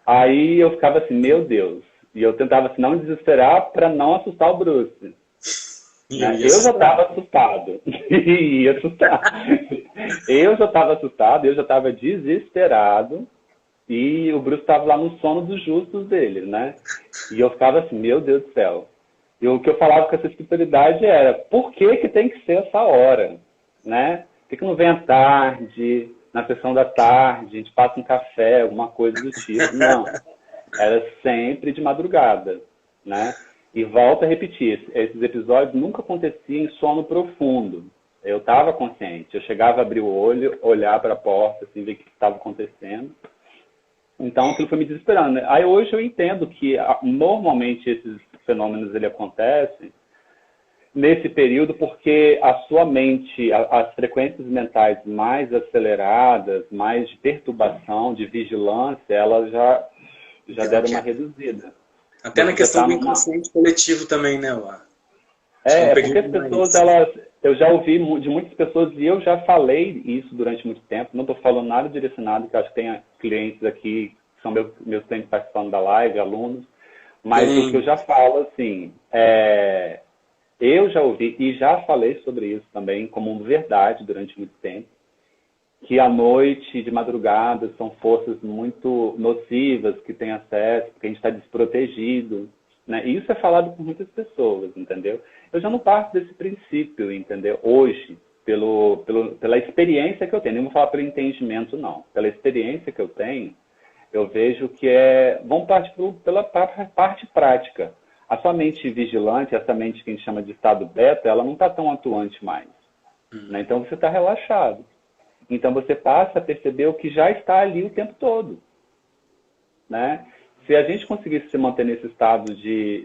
Aí eu ficava assim, meu Deus. E eu tentava assim, não desesperar para não assustar o Bruce. Né? Eu já estava assustado. Ia assustar. Eu já estava assustado, eu já estava desesperado. E o Bruce estava lá no sono dos justos dele, né? E eu ficava assim, meu Deus do céu. E o que eu falava com essa espiritualidade era, por que tem que ser essa hora? Né? Por que não vem à tarde, na sessão da tarde, a gente passa um café, alguma coisa do tipo? Não. Era sempre de madrugada, né? E volto a repetir, esses episódios nunca aconteciam em sono profundo. Eu estava consciente, eu chegava a abrir o olho, olhar para a porta, assim, ver o que estava acontecendo. Então, aquilo foi me desesperando, né? Aí hoje eu entendo que normalmente esses fenômenos ele acontecem nesse período porque a sua mente, as frequências mentais mais aceleradas, mais de perturbação, de vigilância, elas já deram uma reduzida. Até na questão do inconsciente coletivo também, né, Lá? Porque as pessoas, eu já ouvi de muitas pessoas e eu já falei isso durante muito tempo, não estou falando nada direcionado, que acho que tem clientes aqui, que são meus clientes participando da live, alunos, mas o que eu já falo, assim, eu já ouvi e já falei sobre isso também como verdade durante muito tempo, que à noite, de madrugada, são forças muito nocivas que têm acesso, porque a gente está desprotegido, né? E isso é falado por muitas pessoas, entendeu? Eu já não parto desse princípio, entendeu? Hoje, pela experiência que eu tenho, não vou falar pelo entendimento, não. Pela experiência que eu tenho, eu vejo que vamos partir pela parte prática. A sua mente vigilante, essa mente que a gente chama de estado beta, ela não está tão atuante mais, né? Então você está relaxado. Então você passa a perceber o que já está ali o tempo todo, né? Se a gente conseguisse se manter nesse estado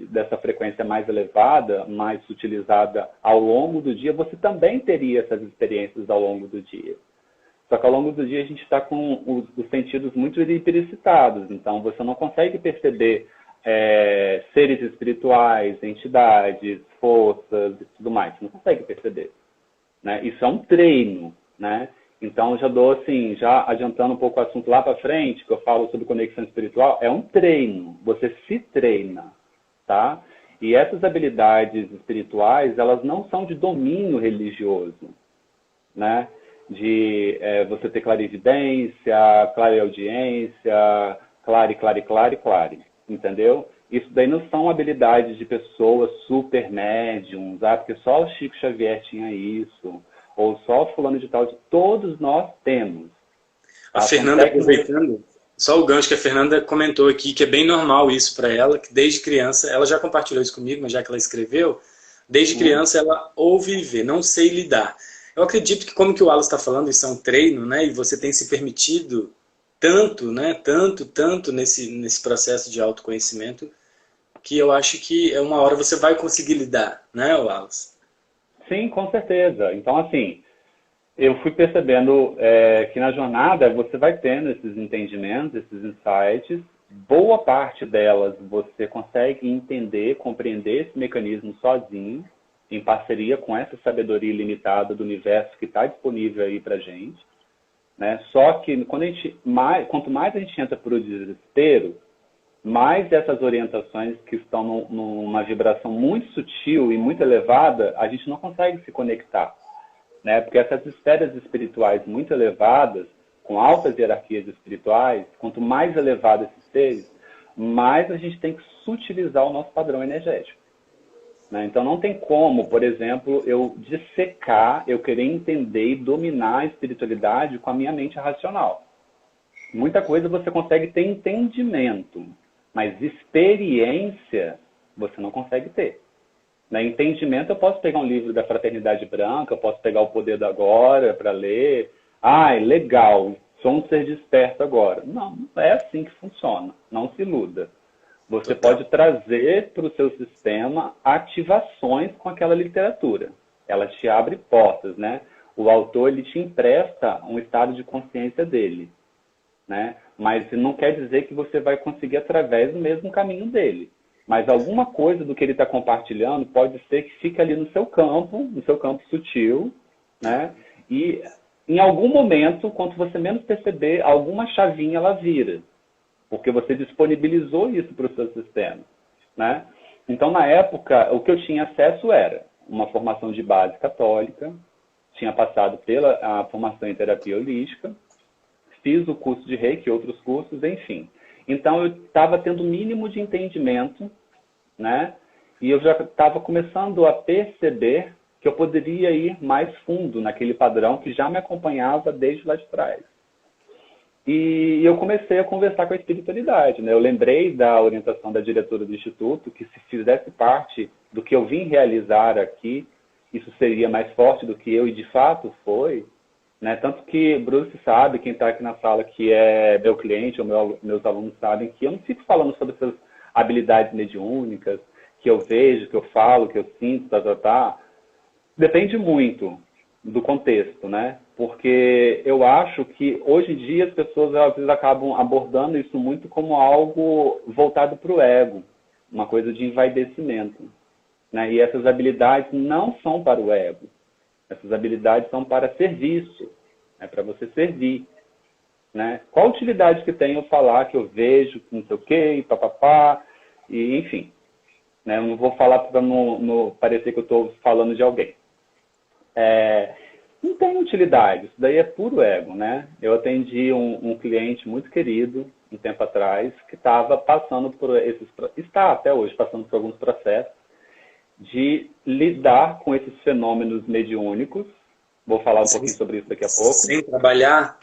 dessa frequência mais elevada, mais utilizada ao longo do dia, você também teria essas experiências ao longo do dia. Só que ao longo do dia a gente está com os sentidos muito hiperexcitados, então você não consegue perceber seres espirituais, entidades, forças e tudo mais. Você não consegue perceber, né? Isso é um treino, né? Então, já dou assim, já adiantando um pouco o assunto lá para frente, que eu falo sobre conexão espiritual, é um treino, você se treina, tá? E essas habilidades espirituais, elas não são de domínio religioso, né? De você ter clarividência, clareaudiência, clare, entendeu? Isso daí não são habilidades de pessoas super médiums, porque só o Chico Xavier tinha isso, ou só o fulano de tal, todos nós temos. A Fernanda, aproveitando, só o gancho que a Fernanda comentou aqui, que é bem normal isso para ela, que desde criança, ela já compartilhou isso comigo, mas já que ela escreveu, desde criança ela ouve e vê, não sei lidar. Eu acredito que, como que o Wallace está falando, isso é um treino, né? E você tem se permitido tanto, né? Tanto nesse processo de autoconhecimento, que eu acho que é uma hora você vai conseguir lidar, né, Wallace? Sim, com certeza. Então, assim, eu fui percebendo que na jornada você vai tendo esses entendimentos, esses insights. Boa parte delas você consegue entender, compreender esse mecanismo sozinho, em parceria com essa sabedoria ilimitada do universo que está disponível aí para gente, né? Só que quanto mais a gente entra para o desespero, mais essas orientações que estão numa vibração muito sutil e muito elevada, a gente não consegue se conectar, né? Porque essas esferas espirituais muito elevadas, com altas hierarquias espirituais, quanto mais elevados esses seres, mais a gente tem que sutilizar o nosso padrão energético, né? Então não tem como, por exemplo, eu dissecar, eu querer entender e dominar a espiritualidade com a minha mente racional. Muita coisa você consegue ter entendimento, mas experiência você não consegue ter. Na entendimento, eu posso pegar um livro da Fraternidade Branca, eu posso pegar O Poder do Agora para ler. Legal, sou um ser desperto agora. Não, não é assim que funciona. Não se iluda. Você pode trazer para o seu sistema ativações com aquela literatura. Ela te abre portas, né? O autor, ele te empresta um estado de consciência dele, né? Mas não quer dizer que você vai conseguir através do mesmo caminho dele. Mas alguma coisa do que ele está compartilhando pode ser que fique ali no seu campo sutil, né? E em algum momento, quando você menos perceber, alguma chavinha ela vira. Porque você disponibilizou isso para o seu sistema, né? Então, na época, o que eu tinha acesso era uma formação de base católica, tinha passado pela formação em terapia holística, fiz o curso de Reiki, outros cursos, enfim. Então, eu estava tendo o mínimo de entendimento, né? E eu já estava começando a perceber que eu poderia ir mais fundo naquele padrão que já me acompanhava desde lá de trás. E eu comecei a conversar com a espiritualidade, né? Eu lembrei da orientação da diretora do Instituto, que se fizesse parte do que eu vim realizar aqui, isso seria mais forte do que eu, e de fato foi, né? Tanto que Bruce sabe, quem está aqui na sala que é meu cliente, ou meus alunos sabem, que eu não fico falando sobre essas habilidades mediúnicas, que eu vejo, que eu falo, que eu sinto, Depende muito do contexto, né? Porque eu acho que hoje em dia as pessoas às vezes acabam abordando isso muito como algo voltado para o ego, uma coisa de envaidecimento, né? E essas habilidades não são para o ego. Essas habilidades são para serviço, é para você servir, né? Qual utilidade que tem eu falar que eu vejo, que não sei o quê, e enfim, né? Eu não vou falar para não parecer que eu estou falando de alguém. Não tem utilidade, isso daí é puro ego, né? Eu atendi um cliente muito querido, um tempo atrás, que estava passando por está até hoje passando por alguns processos de lidar com esses fenômenos mediúnicos. Vou falar um pouquinho sobre isso daqui a pouco. Sem trabalhar?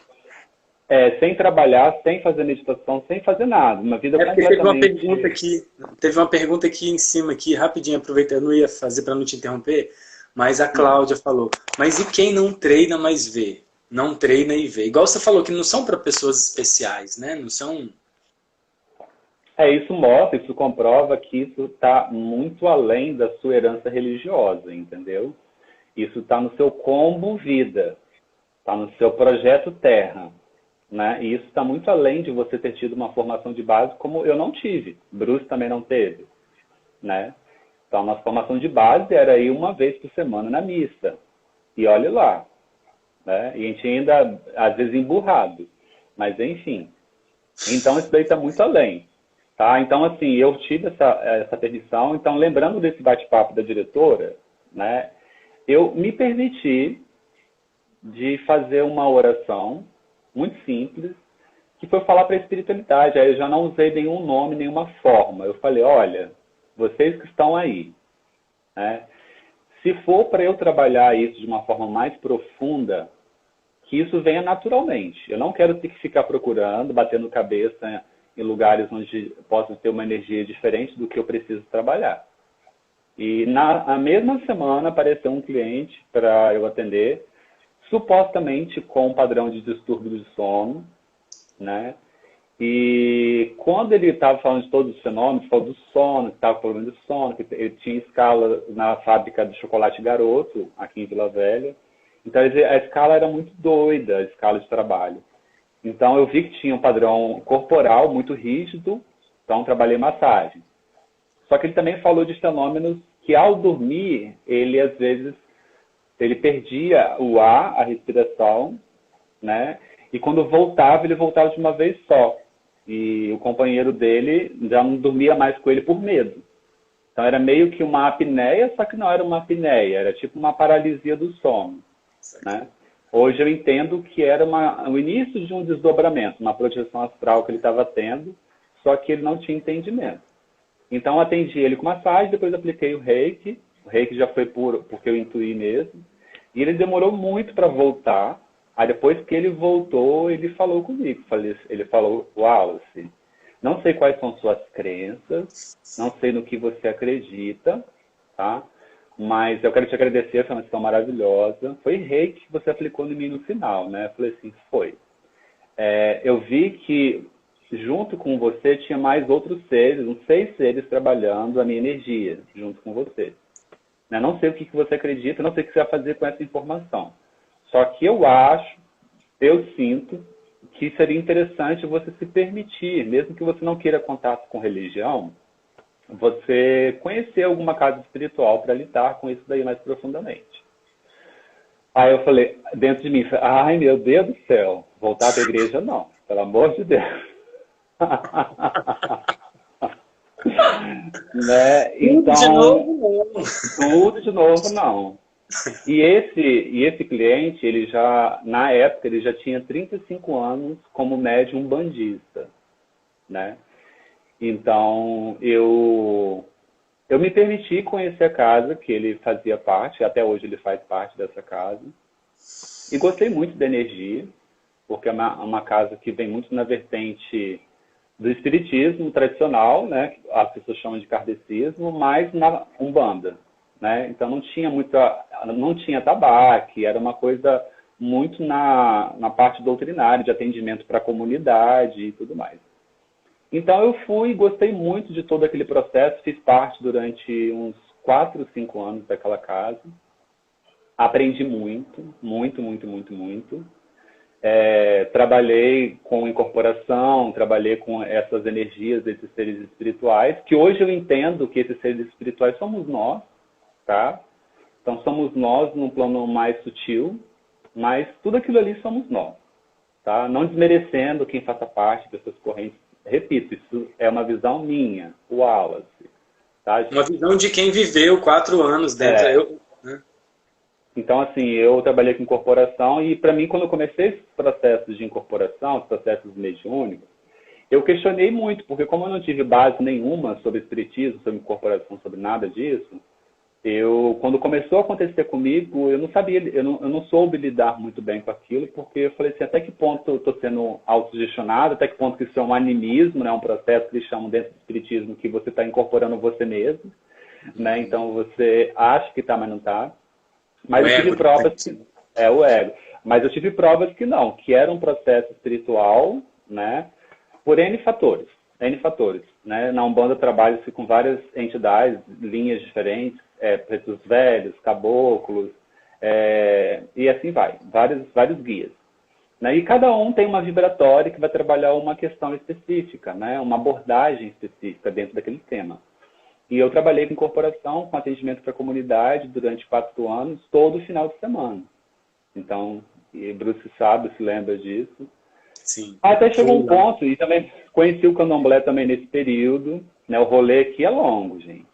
Sem trabalhar, sem fazer meditação, sem fazer nada. Uma vida completamente... Teve uma pergunta aqui em cima, aqui, rapidinho, aproveitando, eu não ia fazer para não te interromper, mas a Cláudia falou, mas e quem não treina, mas vê? Não treina e vê. Igual você falou, que não são para pessoas especiais, né? Não são... Isso mostra, isso comprova que isso está muito além da sua herança religiosa, entendeu? Isso está no seu combo vida, está no seu projeto terra, né? E isso está muito além de você ter tido uma formação de base como eu não tive. Bruce também não teve, né? Então, a nossa formação de base era ir uma vez por semana na missa. E olhe lá, né? E a gente ainda, às vezes, emburrado. Mas, enfim. Então, isso daí está muito além. Tá? Então, assim, eu tive essa permissão. Então, lembrando desse bate-papo da diretora, né? Eu me permiti de fazer uma oração muito simples, que foi falar para a espiritualidade. Aí eu já não usei nenhum nome, nenhuma forma. Eu falei, olha, vocês que estão aí, né? Se for para eu trabalhar isso de uma forma mais profunda, que isso venha naturalmente. Eu não quero ter que ficar procurando, batendo cabeça em lugares onde possa ter uma energia diferente do que eu preciso trabalhar. E na mesma semana apareceu um cliente para eu atender, supostamente com um padrão de distúrbio de sono, né? E quando ele estava falando de todos os fenômenos, falou do sono, que estava com problema de sono, que ele tinha escala na fábrica de chocolate Garoto, aqui em Vila Velha. Então a escala era muito doida, a escala de trabalho. Então eu vi que tinha um padrão corporal muito rígido, então trabalhei massagem. Só que ele também falou de fenômenos que ao dormir, ele às vezes ele perdia o ar, a respiração, né? E quando voltava, ele voltava de uma vez só. E o companheiro dele já não dormia mais com ele por medo. Então era meio que uma apneia, só que não era uma apneia, era tipo uma paralisia do sono, né? Hoje eu entendo que era o início de um desdobramento, uma projeção astral que ele estava tendo, só que ele não tinha entendimento. Então, eu atendi ele com massagem, depois apliquei o reiki. O reiki já foi porque eu intuí mesmo. E ele demorou muito para voltar. Aí, depois que ele voltou, ele falou comigo. Ele falou, Wallace, não sei quais são suas crenças, não sei no que você acredita, tá? Mas eu quero te agradecer, foi uma missão maravilhosa. Foi reiki que você aplicou em mim no final, né? Eu falei assim, foi. Eu vi que junto com você tinha mais outros seres, uns 6 seres trabalhando a minha energia junto com você. Não sei o que você acredita, não sei o que você vai fazer com essa informação. Só que eu sinto que seria interessante você se permitir, mesmo que você não queira contato com religião, você conhecer alguma casa espiritual para lidar com isso daí mais profundamente. Aí eu falei, dentro de mim, ai meu Deus do céu, voltar para a igreja não, pelo amor de Deus. Né? Então, de novo, não. tudo de novo não. E esse cliente, ele já, na época, ele já tinha 35 anos como médium umbandista, né? Então, eu me permiti conhecer a casa que ele fazia parte, até hoje ele faz parte dessa casa, e gostei muito da energia, porque é uma casa que vem muito na vertente do espiritismo tradicional, né, que as pessoas chamam de kardecismo, mas na Umbanda, né? Então não tinha tabaque, era uma coisa muito na parte doutrinária, de atendimento para a comunidade e tudo mais. Então eu gostei muito de todo aquele processo, fiz parte durante uns 4, 5 anos daquela casa, aprendi muito, muito, muito, muito, muito. Trabalhei com incorporação, trabalhei com essas energias desses seres espirituais, que hoje eu entendo que esses seres espirituais somos nós, tá? Então somos nós num plano mais sutil, mas tudo aquilo ali somos nós, tá? Não desmerecendo quem faça parte dessas correntes. Repito, isso é uma visão minha, o Wallace. Tá, uma visão de quem viveu 4 anos dentro. Então, assim, eu trabalhei com incorporação e, para mim, quando eu comecei esses processos de incorporação, os processos mediúnicos, eu questionei muito, porque como eu não tive base nenhuma sobre espiritismo, sobre incorporação, sobre nada disso, quando começou a acontecer comigo, eu não sabia, eu não soube lidar muito bem com aquilo, porque eu falei assim, até que ponto eu estou sendo autossugestionado, até que ponto que isso é um animismo, né, um processo que eles chamam dentro do espiritismo, que você está incorporando você mesmo, né, então você acha que está, mas não está. Mas eu tive provas que... o ego. Mas eu tive provas que não, que era um processo espiritual, né? Por N fatores. N fatores, né? Na Umbanda trabalha-se com várias entidades, linhas diferentes, pretos velhos, caboclos, e assim vai. Vários guias. Né? E cada um tem uma vibratória que vai trabalhar uma questão específica, né? Uma abordagem específica dentro daquele tema. E eu trabalhei com incorporação, com atendimento para a comunidade durante 4 anos, todo final de semana. Então, e Bruce sabe, se lembra disso. Sim. Até chegou um ponto, e também conheci o candomblé também nesse período. Né? O rolê aqui é longo, gente.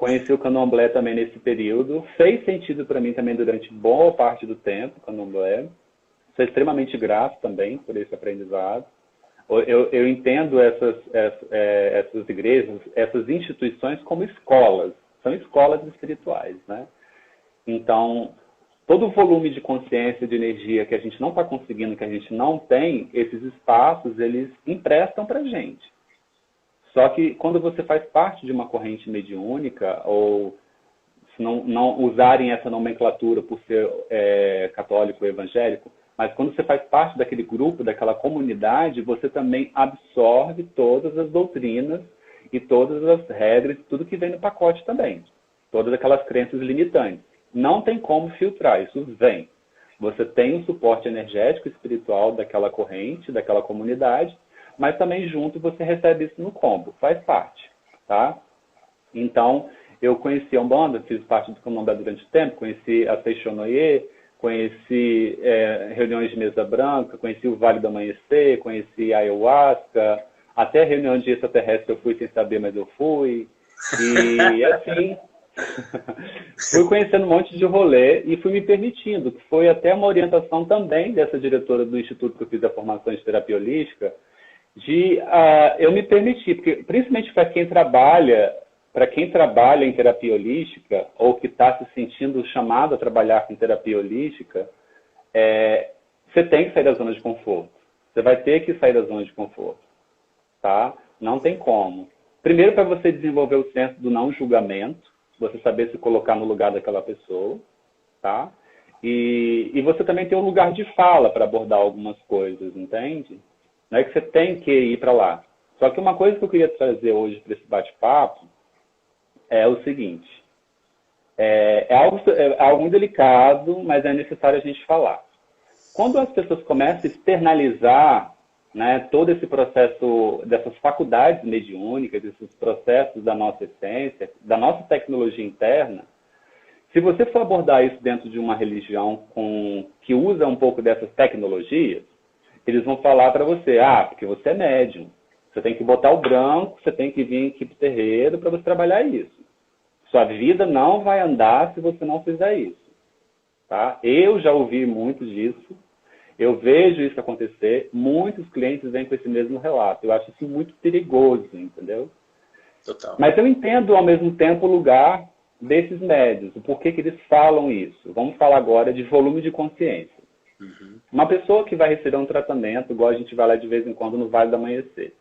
Conheci o candomblé também nesse período. Fez sentido para mim também durante boa parte do tempo, o candomblé. Sou extremamente grato também por esse aprendizado. Eu entendo essas igrejas, essas instituições como escolas. São escolas espirituais, né? Então, todo o volume de consciência, de energia que a gente não está conseguindo, que a gente não tem, esses espaços, eles emprestam para a gente. Só que quando você faz parte de uma corrente mediúnica, ou se não usarem essa nomenclatura por ser católico ou evangélico, mas quando você faz parte daquele grupo, daquela comunidade, você também absorve todas as doutrinas e todas as regras, tudo que vem no pacote também. Todas aquelas crenças limitantes. Não tem como filtrar, isso vem. Você tem um suporte energético e espiritual daquela corrente, daquela comunidade, mas também junto você recebe isso no combo, faz parte, tá? Então, eu conheci a Umbanda, fiz parte do Candomblé durante o tempo, conheci a Seixonoye, conheci reuniões de mesa branca, conheci o Vale do Amanhecer, conheci a Ayahuasca, até reunião de extraterrestre eu fui sem saber, mas eu fui. E assim, fui conhecendo um monte de rolê e fui me permitindo, que foi até uma orientação também dessa diretora do instituto que eu fiz a formação de terapia holística, de eu me permitir, porque principalmente para quem trabalha em terapia holística, ou que está se sentindo chamado a trabalhar com terapia holística, você tem que sair da zona de conforto. Você vai ter que sair da zona de conforto, tá? Não tem como. Primeiro, para você desenvolver o senso do não julgamento, você saber se colocar no lugar daquela pessoa, tá? E você também tem um lugar de fala para abordar algumas coisas, entende? Não é que você tem que ir para lá. Só que uma coisa que eu queria trazer hoje para esse bate-papo é o seguinte. É algo muito delicado, mas é necessário a gente falar. Quando as pessoas começam a externalizar, né, todo esse processo dessas faculdades mediúnicas, desses processos da nossa essência, da nossa tecnologia interna, se você for abordar isso dentro de uma religião que usa um pouco dessas tecnologias, eles vão falar para você, porque você é médium. Você tem que botar o branco, você tem que vir aqui para o terreiro para você trabalhar isso. Sua vida não vai andar se você não fizer isso. Tá? Eu já ouvi muito disso. Eu vejo isso acontecer. Muitos clientes vêm com esse mesmo relato. Eu acho isso muito perigoso, entendeu? Total. Mas eu entendo, ao mesmo tempo, o lugar desses médios. O porquê que eles falam isso. Vamos falar agora de volume de consciência. Uhum. Uma pessoa que vai receber um tratamento, igual a gente vai lá de vez em quando no Vale do Amanhecer.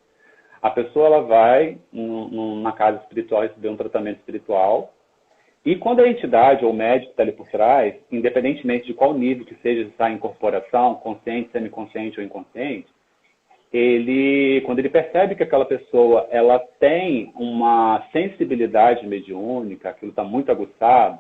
A pessoa ela vai numa casa espiritual receber um tratamento espiritual. E quando a entidade ou o médico está ali por trás, independentemente de qual nível que seja, se está em incorporação, consciente, semiconsciente ou inconsciente, quando ele percebe que aquela pessoa ela tem uma sensibilidade mediúnica, aquilo está muito aguçado,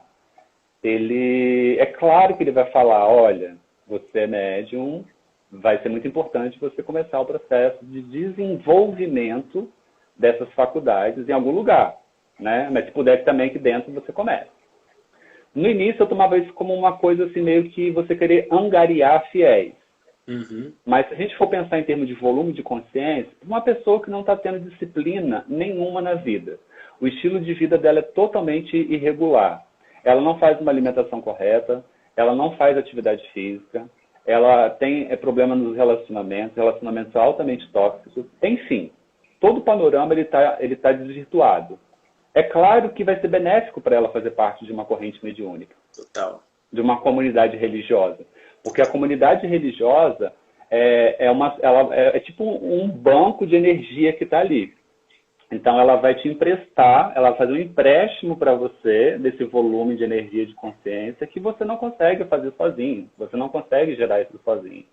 é claro que ele vai falar, olha, você é médium, vai ser muito importante você começar o processo de desenvolvimento dessas faculdades em algum lugar, né? Mas se puder também que dentro você comece. No início eu tomava isso como uma coisa assim, meio que você querer angariar fiéis. Uhum. Mas se a gente for pensar em termos de volume de consciência, uma pessoa que não está tendo disciplina nenhuma na vida, o estilo de vida dela é totalmente irregular. Ela não faz uma alimentação correta, ela não faz atividade física, ela tem problema nos relacionamentos altamente tóxicos, enfim, todo o panorama ele tá desvirtuado. É claro que vai ser benéfico para ela fazer parte de uma corrente mediúnica. Total. De uma comunidade religiosa. Porque a comunidade religiosa é tipo um banco de energia que está ali. Então, ela vai te emprestar, ela vai fazer um empréstimo para você desse volume de energia de consciência que você não consegue fazer sozinho. Você não consegue gerar isso sozinho,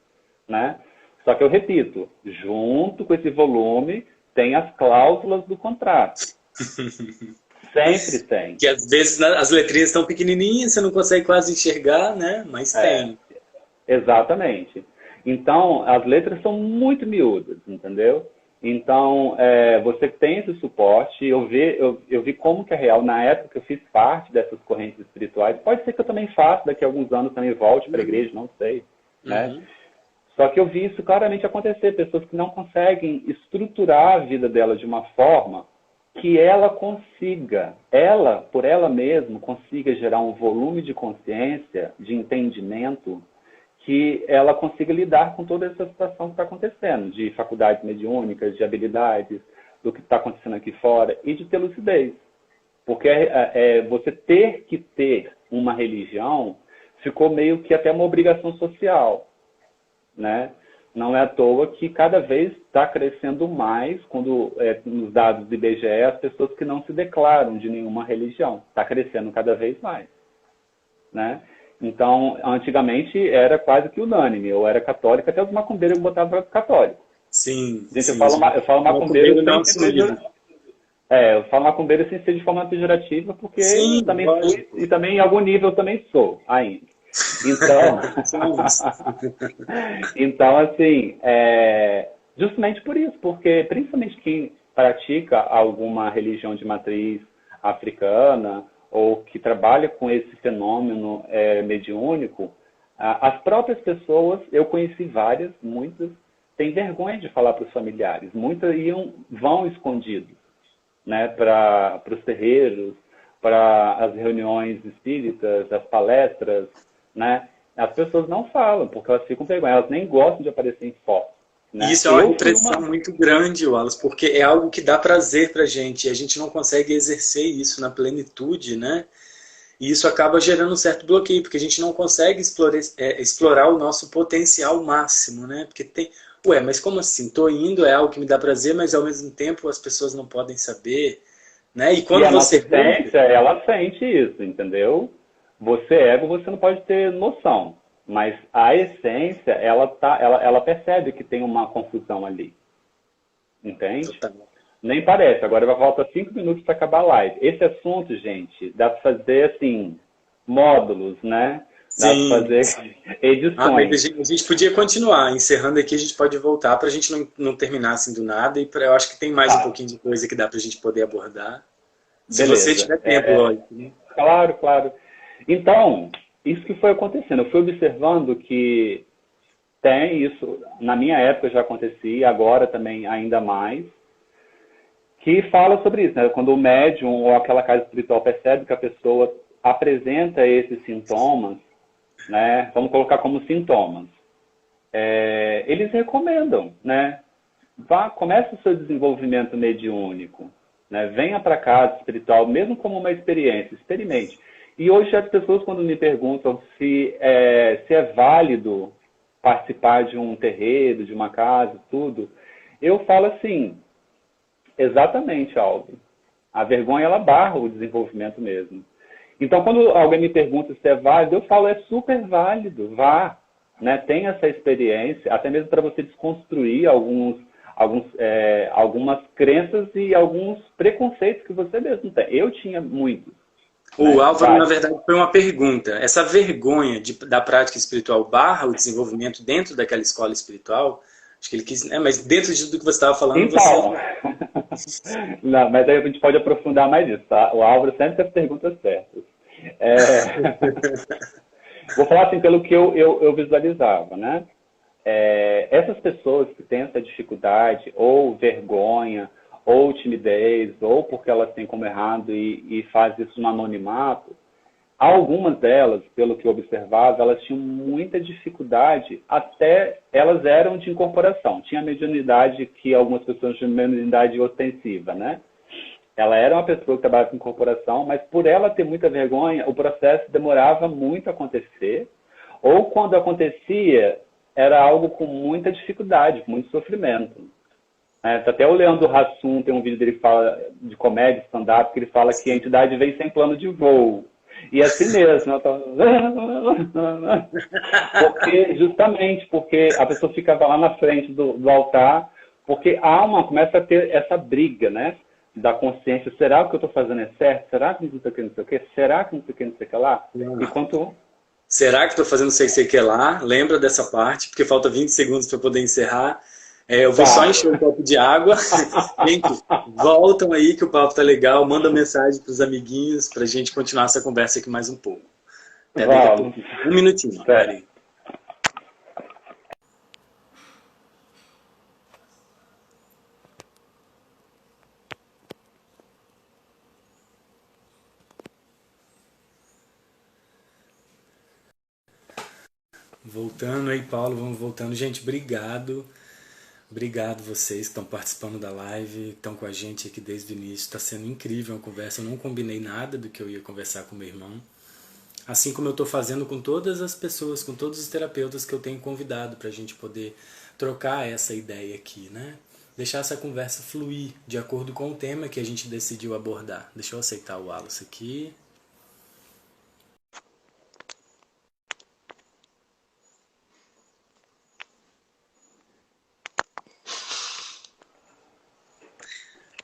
né? Só que eu repito, junto com esse volume, tem as cláusulas do contrato. Sempre tem. Que às vezes as letrinhas estão pequenininhas, você não consegue quase enxergar, né? Mas tem. Exatamente. Então, as letras são muito miúdas, entendeu? Então, você tem esse suporte. Eu vi como que é real. Na época que eu fiz parte dessas correntes espirituais, pode ser que eu também faça, daqui a alguns anos também volte para a igreja, não sei. Né? Só que eu vi isso claramente acontecer. Pessoas que não conseguem estruturar a vida delas de uma forma que ela consiga, ela, por ela mesma, consiga gerar um volume de consciência, de entendimento, que ela consiga lidar com toda essa situação que está acontecendo, de faculdades mediúnicas, de habilidades, do que está acontecendo aqui fora, e de ter lucidez. Porque você ter que ter uma religião ficou meio que até uma obrigação social, né? Não é à toa que cada vez está crescendo mais, quando nos dados do IBGE, as pessoas que não se declaram de nenhuma religião. Está crescendo cada vez mais, né? Então, antigamente era quase que unânime. Eu era católico, até os macumbeiros botavam para católico. Sim, Gente, sim. eu falo macumbeiro não sem ser eu falo macumbeiro sem ser de forma pejorativa, porque sim, eu também lógico. fui, e também em algum nível eu também sou ainda. Então, então assim, justamente por isso, porque principalmente quem pratica alguma religião de matriz africana ou que trabalha com esse fenômeno mediúnico, as próprias pessoas, eu conheci várias, muitas, têm vergonha de falar para os familiares, muitas vão escondidos, né, para os terreiros, para as reuniões espíritas, as palestras, né? As pessoas não falam, porque elas ficam vergonha, elas nem gostam de aparecer em foto. Né? Isso é uma impressão muito grande, Wallace, porque é algo que dá prazer pra gente, e a gente não consegue exercer isso na plenitude, né? E isso acaba gerando um certo bloqueio, porque a gente não consegue explorar o nosso potencial máximo, né? Porque tem, mas como assim? Tô indo, é algo que me dá prazer, mas ao mesmo tempo as pessoas não podem saber, né? E quando a nossa você essência, ela sente isso, entendeu? Você ego, você não pode ter noção, mas a essência, ela percebe que tem uma confusão ali, entende? Total. Nem parece. Agora vai faltar 5 minutos para acabar a live. Esse assunto, gente, dá para fazer assim módulos, né? Dá para fazer edições. Mas a gente podia continuar. Encerrando aqui, a gente pode voltar para a gente não terminar assim do nada. E eu acho que tem mais um pouquinho de coisa que dá para a gente poder abordar. Se você tiver tempo, lógico. Né? Claro, claro. Então, isso que foi acontecendo. Eu fui observando que tem isso, na minha época já acontecia, agora também ainda mais, que fala sobre isso, né? Quando o médium ou aquela casa espiritual percebe que a pessoa apresenta esses sintomas, né? Vamos colocar como sintomas. Eles recomendam, né? Comece o seu desenvolvimento mediúnico, né? Venha para a casa espiritual, mesmo como uma experiência, experimente. E hoje as pessoas, quando me perguntam se é válido participar de um terreiro, de uma casa, tudo, eu falo assim, exatamente, Aldo. A vergonha, ela barra o desenvolvimento mesmo. Então, quando alguém me pergunta se é válido, eu falo, é super válido, vá. Né? Tenha essa experiência, até mesmo para você desconstruir algumas crenças e alguns preconceitos que você mesmo tem. Eu tinha muitos. O Álvaro, na verdade, foi uma pergunta. Essa vergonha da prática espiritual barra o desenvolvimento dentro daquela escola espiritual, acho que ele quis, mas dentro do que você estava falando, então, não, mas aí a gente pode aprofundar mais isso, tá? O Álvaro sempre tem as perguntas certas. Vou falar assim pelo que eu visualizava, né? Essas pessoas que têm essa dificuldade, ou vergonha, ou timidez, ou porque elas têm como errado e fazem isso no anonimato, algumas delas, pelo que eu observava, elas tinham muita dificuldade, até elas eram de incorporação. Tinha a mediunidade que algumas pessoas chamam de mediunidade ostensiva, né? Ela era uma pessoa que trabalhava com incorporação, mas por ela ter muita vergonha, o processo demorava muito a acontecer, ou quando acontecia, era algo com muita dificuldade, com muito sofrimento. Até o Leandro Hassum tem um vídeo dele que fala de comédia, stand-up, que ele fala que a entidade vem sem plano de voo. E assim mesmo, justamente porque a pessoa ficava lá na frente do altar, porque começa a ter essa briga, né? Da consciência, será que o que eu estou fazendo é certo? Será que não sei o que, não sei o que? Será que não sei o que, não sei o que lá? Enquanto... Será que estou fazendo sei o que lá? Lembra dessa parte, porque falta 20 segundos para poder encerrar. Eu vou só encher um copo de água. Gente, voltam aí que o papo tá legal. Manda mensagem para os amiguinhos para a gente continuar essa conversa aqui mais um pouco. Até daqui a pouco. Um minutinho. Peraí. Voltando aí, Paulo, vamos voltando. Gente, obrigado. Obrigado vocês que estão participando da live, que estão com a gente aqui desde o início. Está sendo incrível a conversa. Eu não combinei nada do que eu ia conversar com meu irmão. Assim como eu estou fazendo com todas as pessoas, com todos os terapeutas que eu tenho convidado para a gente poder trocar essa ideia aqui, né? Deixar essa conversa fluir de acordo com o tema que a gente decidiu abordar. Deixa eu aceitar o Wallace aqui.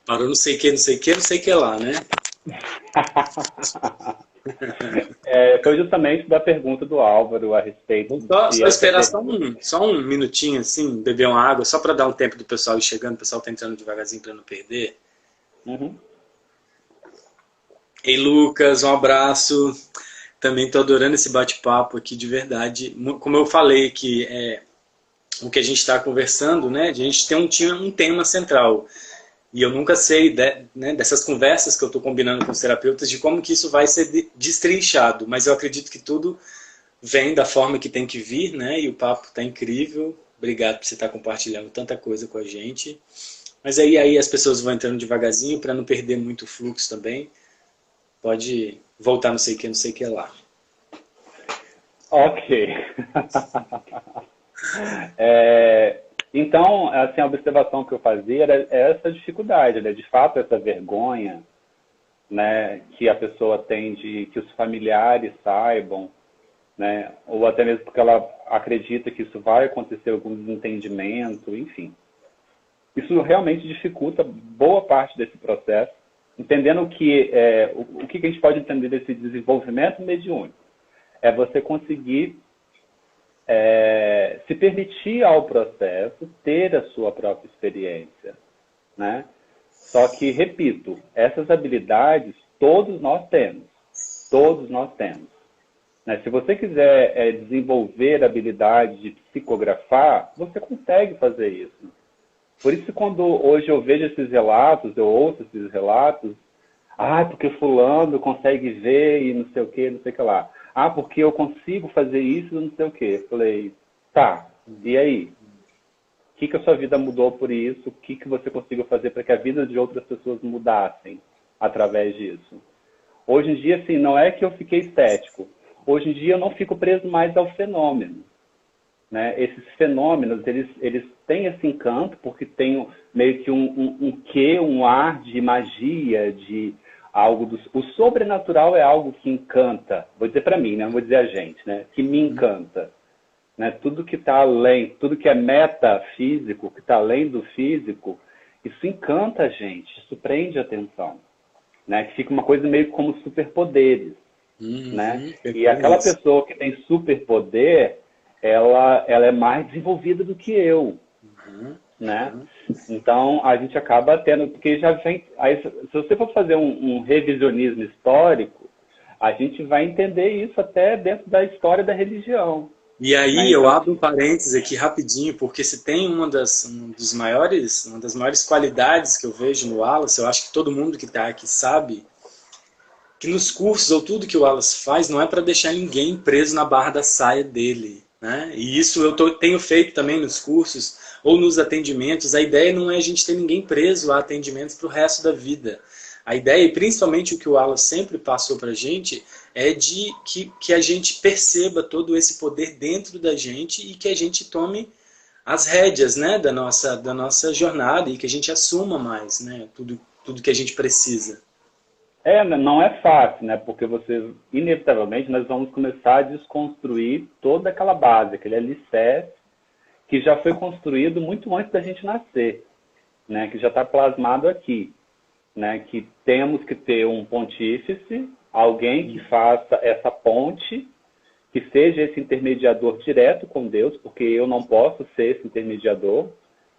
Parou não sei o que, não sei o que, não sei o que lá, né? Foi justamente da pergunta do Álvaro a respeito Só esperar só um minutinho, assim, beber uma água, só para dar um tempo do pessoal ir chegando, o pessoal tá entrando devagarzinho para não perder. Uhum. Ei, Lucas, um abraço. Também tô adorando esse bate-papo aqui, de verdade. Como eu falei, que o que a gente está conversando, né? A gente tem um tema central. E eu nunca sei, né, dessas conversas que eu estou combinando com os terapeutas, de como que isso vai ser destrinchado. Mas eu acredito que tudo vem da forma que tem que vir, né? E o papo está incrível. Obrigado por você estar compartilhando tanta coisa com a gente. Mas aí as pessoas vão entrando devagarzinho para não perder muito o fluxo também. Pode voltar não sei o que lá. Ok. Então, assim, a observação que eu fazia era essa dificuldade, né? De fato, essa vergonha, né, que a pessoa tem de que os familiares saibam, né, ou até mesmo porque ela acredita que isso vai acontecer algum desentendimento, enfim. Isso realmente dificulta boa parte desse processo, entendendo que o que a gente pode entender desse desenvolvimento mediúnico. É você conseguir se permitir ao processo ter a sua própria experiência, né? Só que, repito, essas habilidades todos nós temos. Todos nós temos. Né? Se você quiser desenvolver a habilidade de psicografar, você consegue fazer isso. Por isso, quando hoje eu vejo esses relatos, eu ouço esses relatos, porque fulano consegue ver e não sei o que, não sei o que lá. Porque eu consigo fazer isso e não sei o que. Eu falei, tá, e aí? O que a sua vida mudou por isso? O que você conseguiu fazer para que a vida de outras pessoas mudassem através disso? Hoje em dia, assim, não é que eu fiquei cético. Hoje em dia eu não fico preso mais ao fenômeno. Né? Esses fenômenos, eles têm esse encanto, porque tem meio que um ar de magia, de algo o sobrenatural é algo que encanta. Vou dizer para mim, né? Não vou dizer a gente, né? Que me encanta. Né? Tudo que está além, tudo que é metafísico, que está além do físico, isso encanta a gente, isso prende a atenção. Né? Que fica uma coisa meio como superpoderes. Né? E aquela pessoa que tem superpoder, ela é mais desenvolvida do que eu. Né? Então, a gente acaba tendo... Porque já vem... Aí, se você for fazer um revisionismo histórico, a gente vai entender isso até dentro da história da religião. E aí, né? Eu abro um parênteses aqui rapidinho, porque se tem uma das maiores qualidades que eu vejo no Wallace, eu acho que todo mundo que está aqui sabe, que nos cursos ou tudo que o Wallace faz não é para deixar ninguém preso na barra da saia dele. Né? E isso eu tenho feito também nos cursos ou nos atendimentos. A ideia não é a gente ter ninguém preso a atendimentos para o resto da vida. A ideia, e principalmente o que o Wallace sempre passou para a gente, é de que a gente perceba todo esse poder dentro da gente e que a gente tome as rédeas, né, da nossa jornada e que a gente assuma mais, né, tudo que a gente precisa. Não é fácil, né? Porque inevitavelmente, nós vamos começar a desconstruir toda aquela base, aquele alicerce que já foi construído muito antes da gente nascer, né? Que já está plasmado aqui, né? Que temos que ter um pontífice, alguém que faça essa ponte, que seja esse intermediador direto com Deus, porque eu não posso ser esse intermediador.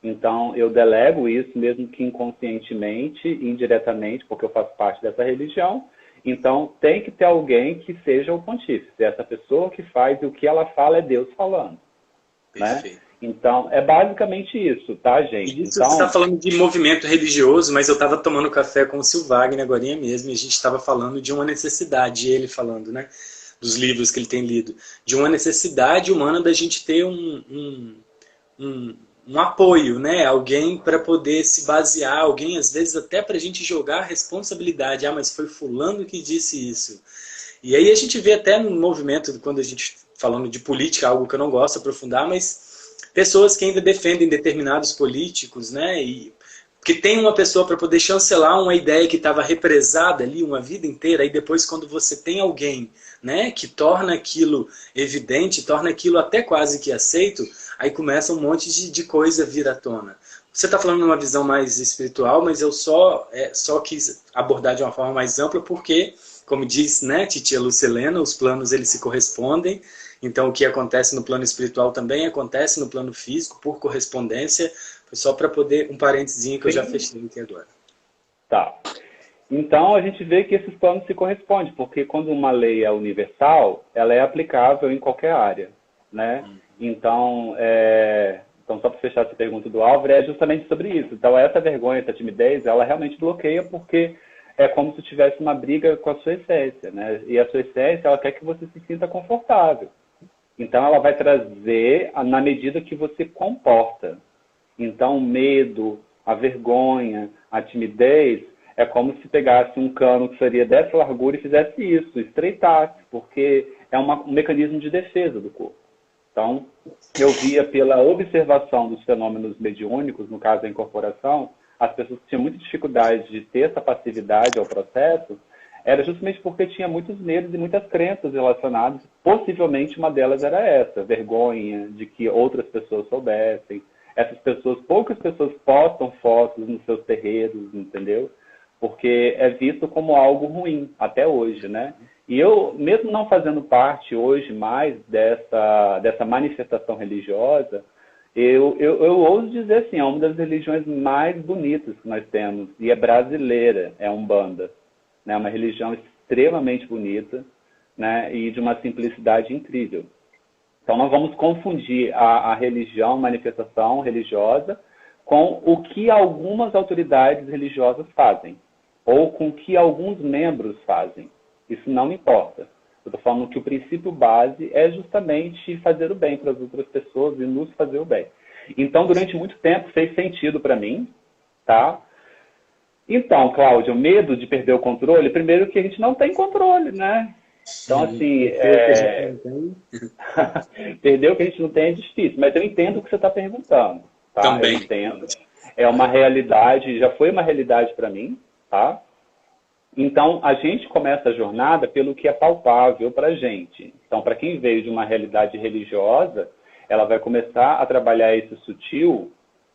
Então, eu delego isso, mesmo que inconscientemente, indiretamente, porque eu faço parte dessa religião. Então, tem que ter alguém que seja o pontífice. Essa pessoa que faz e o que ela fala é Deus falando. Né? Então, é basicamente isso, tá, gente? Isso então, você está falando de movimento religioso, mas eu estava tomando café com o Sil Wagner agora mesmo, e a gente estava falando de uma necessidade, ele falando, né? dos livros que ele tem lido, de uma necessidade humana da gente ter um apoio, né? Alguém para poder se basear, alguém às vezes até para a gente jogar a responsabilidade. Ah, mas foi fulano que disse isso. E aí a gente vê até no movimento, quando a gente falando de política, algo que eu não gosto de aprofundar, mas pessoas que ainda defendem determinados políticos, né? E que tem uma pessoa para poder chancelar uma ideia que estava represada ali uma vida inteira, e depois quando você tem alguém, né, que torna aquilo evidente, torna aquilo até quase que aceito, aí começa um monte de coisa vir à tona. Você está falando numa visão mais espiritual, mas eu só quis abordar de uma forma mais ampla porque, como diz, né, Titia Lucilena, os planos eles se correspondem. Então o que acontece no plano espiritual também acontece no plano físico, por correspondência. Foi só para poder, um parentezinho que eu já fechei aqui agora. Tá. Então a gente vê que esses planos se correspondem, porque quando uma lei é universal, ela é aplicável em qualquer área, né? Então, então só para fechar essa pergunta do Álvaro, é justamente sobre isso. Então essa vergonha, essa timidez, ela realmente bloqueia porque é como se tivesse uma briga com a sua essência, né? E a sua essência, ela quer que você se sinta confortável. Então ela vai trazer na medida que você comporta. Então o medo, a vergonha, a timidez, é como se pegasse um cano que seria dessa largura e fizesse isso, estreitasse, porque é um mecanismo de defesa do corpo. Então, eu via pela observação dos fenômenos mediúnicos, no caso da incorporação, as pessoas que tinham muita dificuldade de ter essa passividade ao processo, era justamente porque tinha muitos medos e muitas crenças relacionadas, possivelmente uma delas era essa, vergonha de que outras pessoas soubessem. Essas pessoas, poucas pessoas postam fotos nos seus terreiros, entendeu? Porque é visto como algo ruim, até hoje, né? E eu, mesmo não fazendo parte hoje mais dessa manifestação religiosa, eu ouso dizer assim, é uma das religiões mais bonitas que nós temos, e é brasileira, é a Umbanda, né? Uma religião extremamente bonita, né? E de uma simplicidade incrível. Então, nós vamos confundir a religião, manifestação religiosa, com o que algumas autoridades religiosas fazem, ou com o que alguns membros fazem. Isso não importa. Eu estou falando que o princípio base é justamente fazer o bem para as outras pessoas e nos fazer o bem. Então, durante muito tempo, fez sentido para mim, tá? Então, Cláudio, o medo de perder o controle, primeiro que a gente não tem controle, né? Então, assim, perder o que a gente não tem é difícil, mas eu entendo o que você está perguntando, tá? Também. Eu entendo. É uma realidade, já foi uma realidade para mim, tá? Então, a gente começa a jornada pelo que é palpável para a gente. Então, para quem veio de uma realidade religiosa, ela vai começar a trabalhar esse sutil,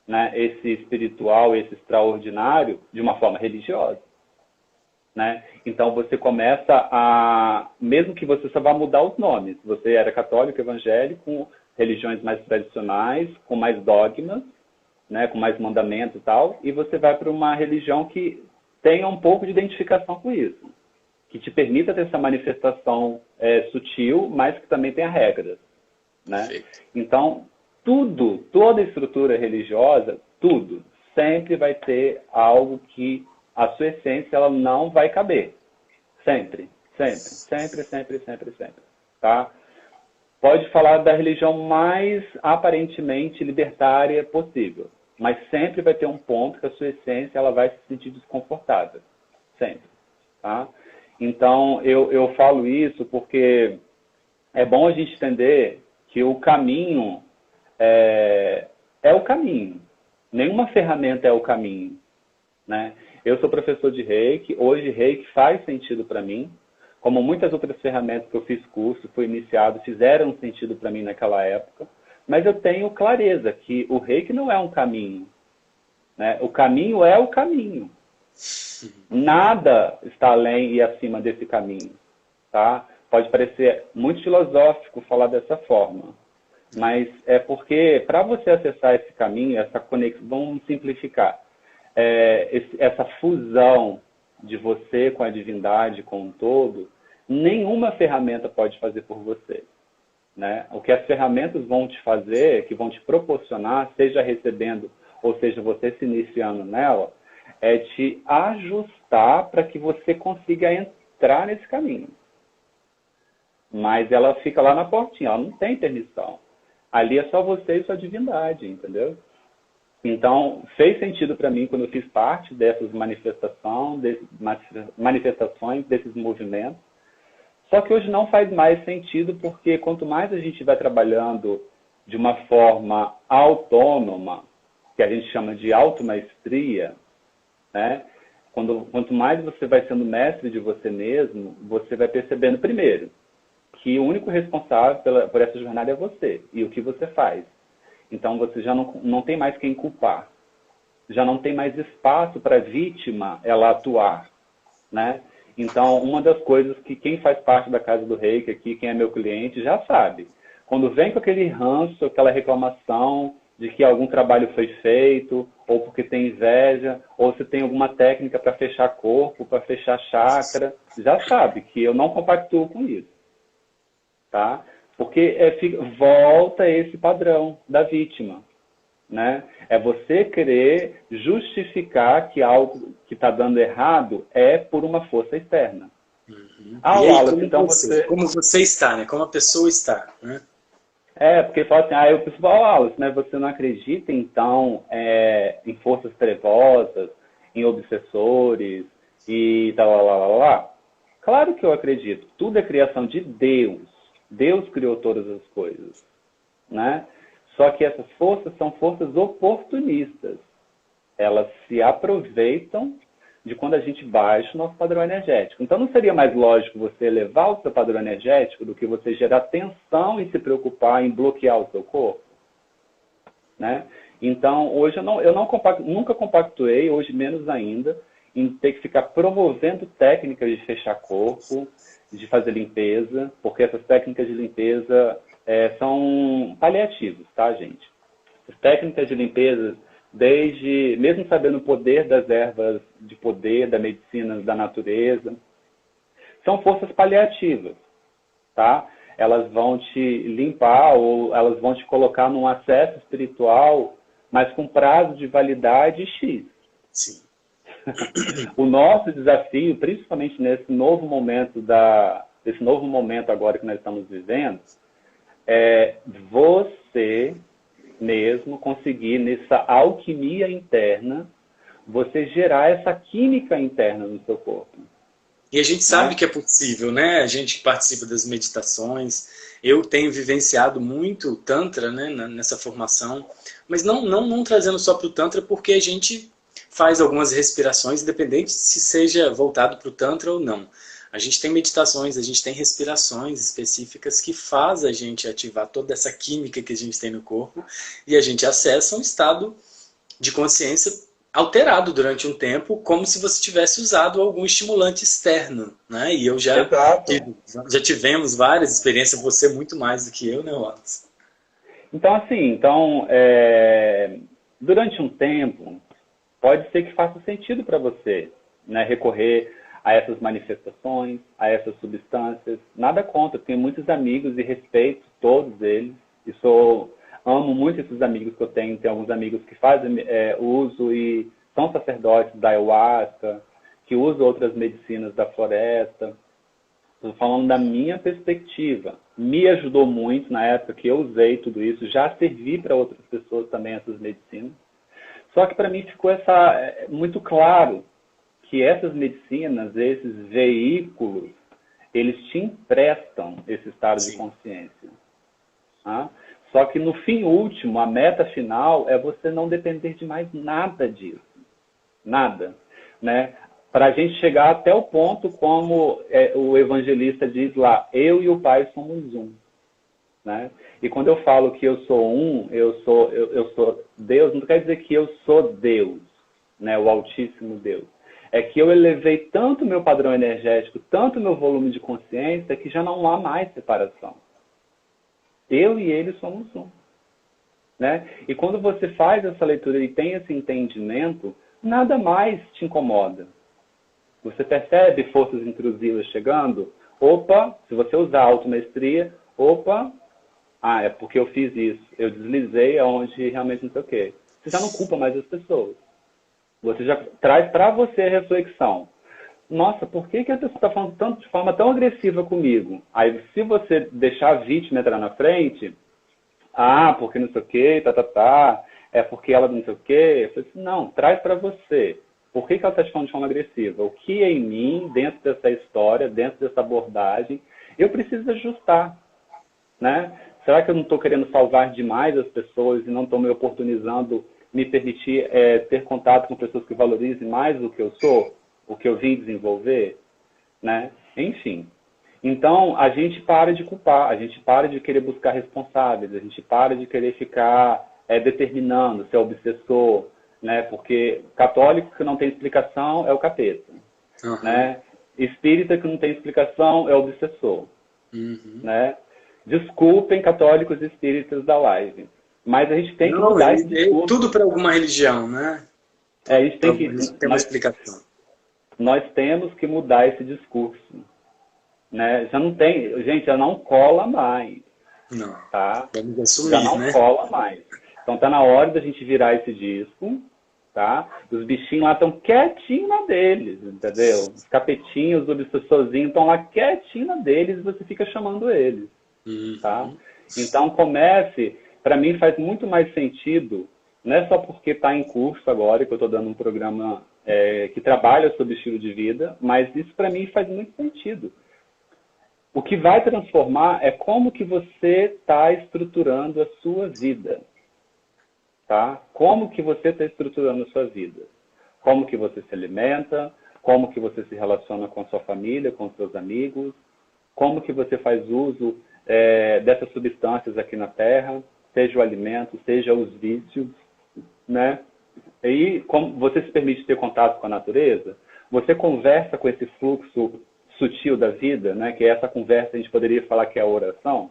né, esse espiritual, esse extraordinário, de uma forma religiosa. Né? Então você começa a, mesmo que você só vá mudar os nomes, você era católico, evangélico, com religiões mais tradicionais, com mais dogmas, né, com mais mandamentos e tal, e você vai para uma religião que tenha um pouco de identificação com isso, que te permita ter essa manifestação sutil, mas que também tenha regras. Né? Então, toda estrutura religiosa, tudo, sempre vai ter algo que a sua essência ela não vai caber. Sempre. Tá? Pode falar da religião mais aparentemente libertária possível, mas sempre vai ter um ponto que a sua essência ela vai se sentir desconfortável. Sempre. Tá? Então, eu falo isso porque é bom a gente entender que o caminho é o caminho. Nenhuma ferramenta é o caminho. Né? Eu sou professor de Reiki, hoje Reiki faz sentido para mim, como muitas outras ferramentas que eu fiz curso, fui iniciado, fizeram sentido para mim naquela época, mas eu tenho clareza que o Reiki não é um caminho. Né? O caminho é o caminho. Nada está além e acima desse caminho. Tá? Pode parecer muito filosófico falar dessa forma, mas é porque para você acessar esse caminho, essa conexão, vamos simplificar, essa fusão de você com a divindade, com o todo, nenhuma ferramenta pode fazer por você. Né? O que as ferramentas vão te fazer, que vão te proporcionar, seja recebendo ou seja você se iniciando nela, é te ajustar para que você consiga entrar nesse caminho. mas ela fica lá na portinha, ela não tem permissão. Ali é só você e sua divindade, entendeu? Então, fez sentido para mim quando eu fiz parte dessas manifestações, desses movimentos. Só que hoje não faz mais sentido porque quanto mais a gente vai trabalhando de uma forma autônoma, que a gente chama de automaestria, né? Quanto mais você vai sendo mestre de você mesmo, você vai percebendo, primeiro, que o único responsável por essa jornada é você e o que você faz. Então você já não tem mais quem culpar. Já não tem mais espaço para a vítima ela atuar, né? Então, uma das coisas que quem faz parte da Casa do Reiki aqui, quem é meu cliente, já sabe. Quando vem com aquele ranço, aquela reclamação de que algum trabalho foi feito, ou porque tem inveja, ou se tem alguma técnica para fechar corpo, para fechar chakra, já sabe que eu não compactuo com isso. Tá? Porque volta esse padrão da vítima. Né? É você querer justificar que algo que está dando errado é por uma força externa. Ah, e aí, então como você está, né? Como a pessoa está, né? Porque fala assim, eu preciso Wallace, né? Você não acredita, então, em forças trevosas, em obsessores e tal, lá. Claro que eu acredito. Tudo é criação de Deus. Deus criou todas as coisas, né? Só que essas forças são forças oportunistas. Elas se aproveitam de quando a gente baixa o nosso padrão energético. Então, não seria mais lógico você elevar o seu padrão energético do que você gerar tensão e se preocupar em bloquear o seu corpo? Né? Então, hoje eu nunca compactuei, hoje menos ainda, em ter que ficar promovendo técnicas de fechar corpo, de fazer limpeza, porque essas técnicas de limpeza são paliativos, tá, gente? As técnicas de limpeza, mesmo sabendo o poder das ervas de poder, da medicina, da natureza, são forças paliativas, tá? Elas vão te limpar ou elas vão te colocar num acesso espiritual, mas com prazo de validade X. Sim. O nosso desafio, principalmente nesse novo momento agora que nós estamos vivendo, é você mesmo conseguir, nessa alquimia interna, você gerar essa química interna no seu corpo. E a gente sabe que é possível, né? A gente participa das meditações. Eu tenho vivenciado muito o Tantra, né, nessa formação, mas não trazendo só para o Tantra, porque a gente faz algumas respirações, independente se seja voltado para o Tantra ou não. A gente tem meditações, a gente tem respirações específicas que faz a gente ativar toda essa química que a gente tem no corpo e a gente acessa um estado de consciência alterado durante um tempo, como se você tivesse usado algum estimulante externo, né? E eu já tivemos várias experiências, você muito mais do que eu, né, Wallace? Então, durante um tempo, pode ser que faça sentido para você, né, recorrer a essas manifestações, a essas substâncias. Nada contra, tenho muitos amigos e respeito todos eles. E amo muito esses amigos que eu tenho. Tenho alguns amigos que fazem uso e são sacerdotes da ayahuasca, que usam outras medicinas da floresta. Estou falando da minha perspectiva. Me ajudou muito na época que eu usei tudo isso. Já servi para outras pessoas também essas medicinas. Só que para mim ficou muito claro que essas medicinas, esses veículos, eles te emprestam esse estado de consciência. Tá? Só que no fim último, a meta final é você não depender de mais nada disso. Nada. Né? Para a gente chegar até o ponto como o evangelista diz lá, eu e o Pai somos um. Né? E quando eu falo que eu sou um, eu sou Deus, não quer dizer que eu sou Deus, né? O Altíssimo Deus. É que eu elevei tanto o meu padrão energético, tanto o meu volume de consciência, que já não há mais separação. Eu e ele somos um. Né? E quando você faz essa leitura e tem esse entendimento, nada mais te incomoda. Você percebe forças intrusivas chegando? Opa, se você usar a automestria, opa, é porque eu fiz isso. Eu deslizei aonde realmente não sei o quê. Você já não culpa mais as pessoas. Você já traz para você a reflexão. nossa, por que que a pessoa está falando tanto, de forma tão agressiva comigo? Aí, se você deixar a vítima entrar na frente, porque não sei o quê, é porque ela não sei o quê. Eu falei assim, não, traz para você. Por que que ela está te falando de forma agressiva? O que é em mim, dentro dessa história, dentro dessa abordagem, eu preciso ajustar, né? Será que eu não estou querendo salvar demais as pessoas e não estou me oportunizando, me permitir ter contato com pessoas que valorizem mais o que eu sou, o que eu vim desenvolver, né? Enfim. Então, a gente para de culpar, a gente para de querer buscar responsáveis, a gente para de querer ficar determinando, ser obsessor, né? Porque católico que não tem explicação é o capeta, né? Espírita que não tem explicação é o obsessor, né? Desculpem, católicos e espíritas da live, mas a gente tem que mudar esse discurso. Tudo para alguma religião, né? A gente tem que ter uma explicação. Nós temos que mudar esse discurso, né? Já não tem, gente, já não cola mais. Não. Tá? Vamos assumir, já não né? cola mais. Então tá na hora da gente virar esse disco, tá? Os bichinhos lá estão quietinhos na deles, entendeu? Os capetinhos, os obsessorzinhos estão lá quietinhos na deles e você fica chamando eles, tá? Então comece, para mim faz muito mais sentido, não é só porque está em curso agora, que eu estou dando um programa que trabalha sobre estilo de vida, mas isso para mim faz muito sentido. O que vai transformar é como que você está estruturando a sua vida. Tá? Como que você está estruturando a sua vida? Como que você se alimenta? Como que você se relaciona com a sua família, com seus amigos? Como que você faz uso dessas substâncias aqui na Terra? Seja o alimento, seja os vícios, né? E como você se permite ter contato com a natureza? Você conversa com esse fluxo sutil da vida, né? Que é essa conversa, a gente poderia falar que é a oração.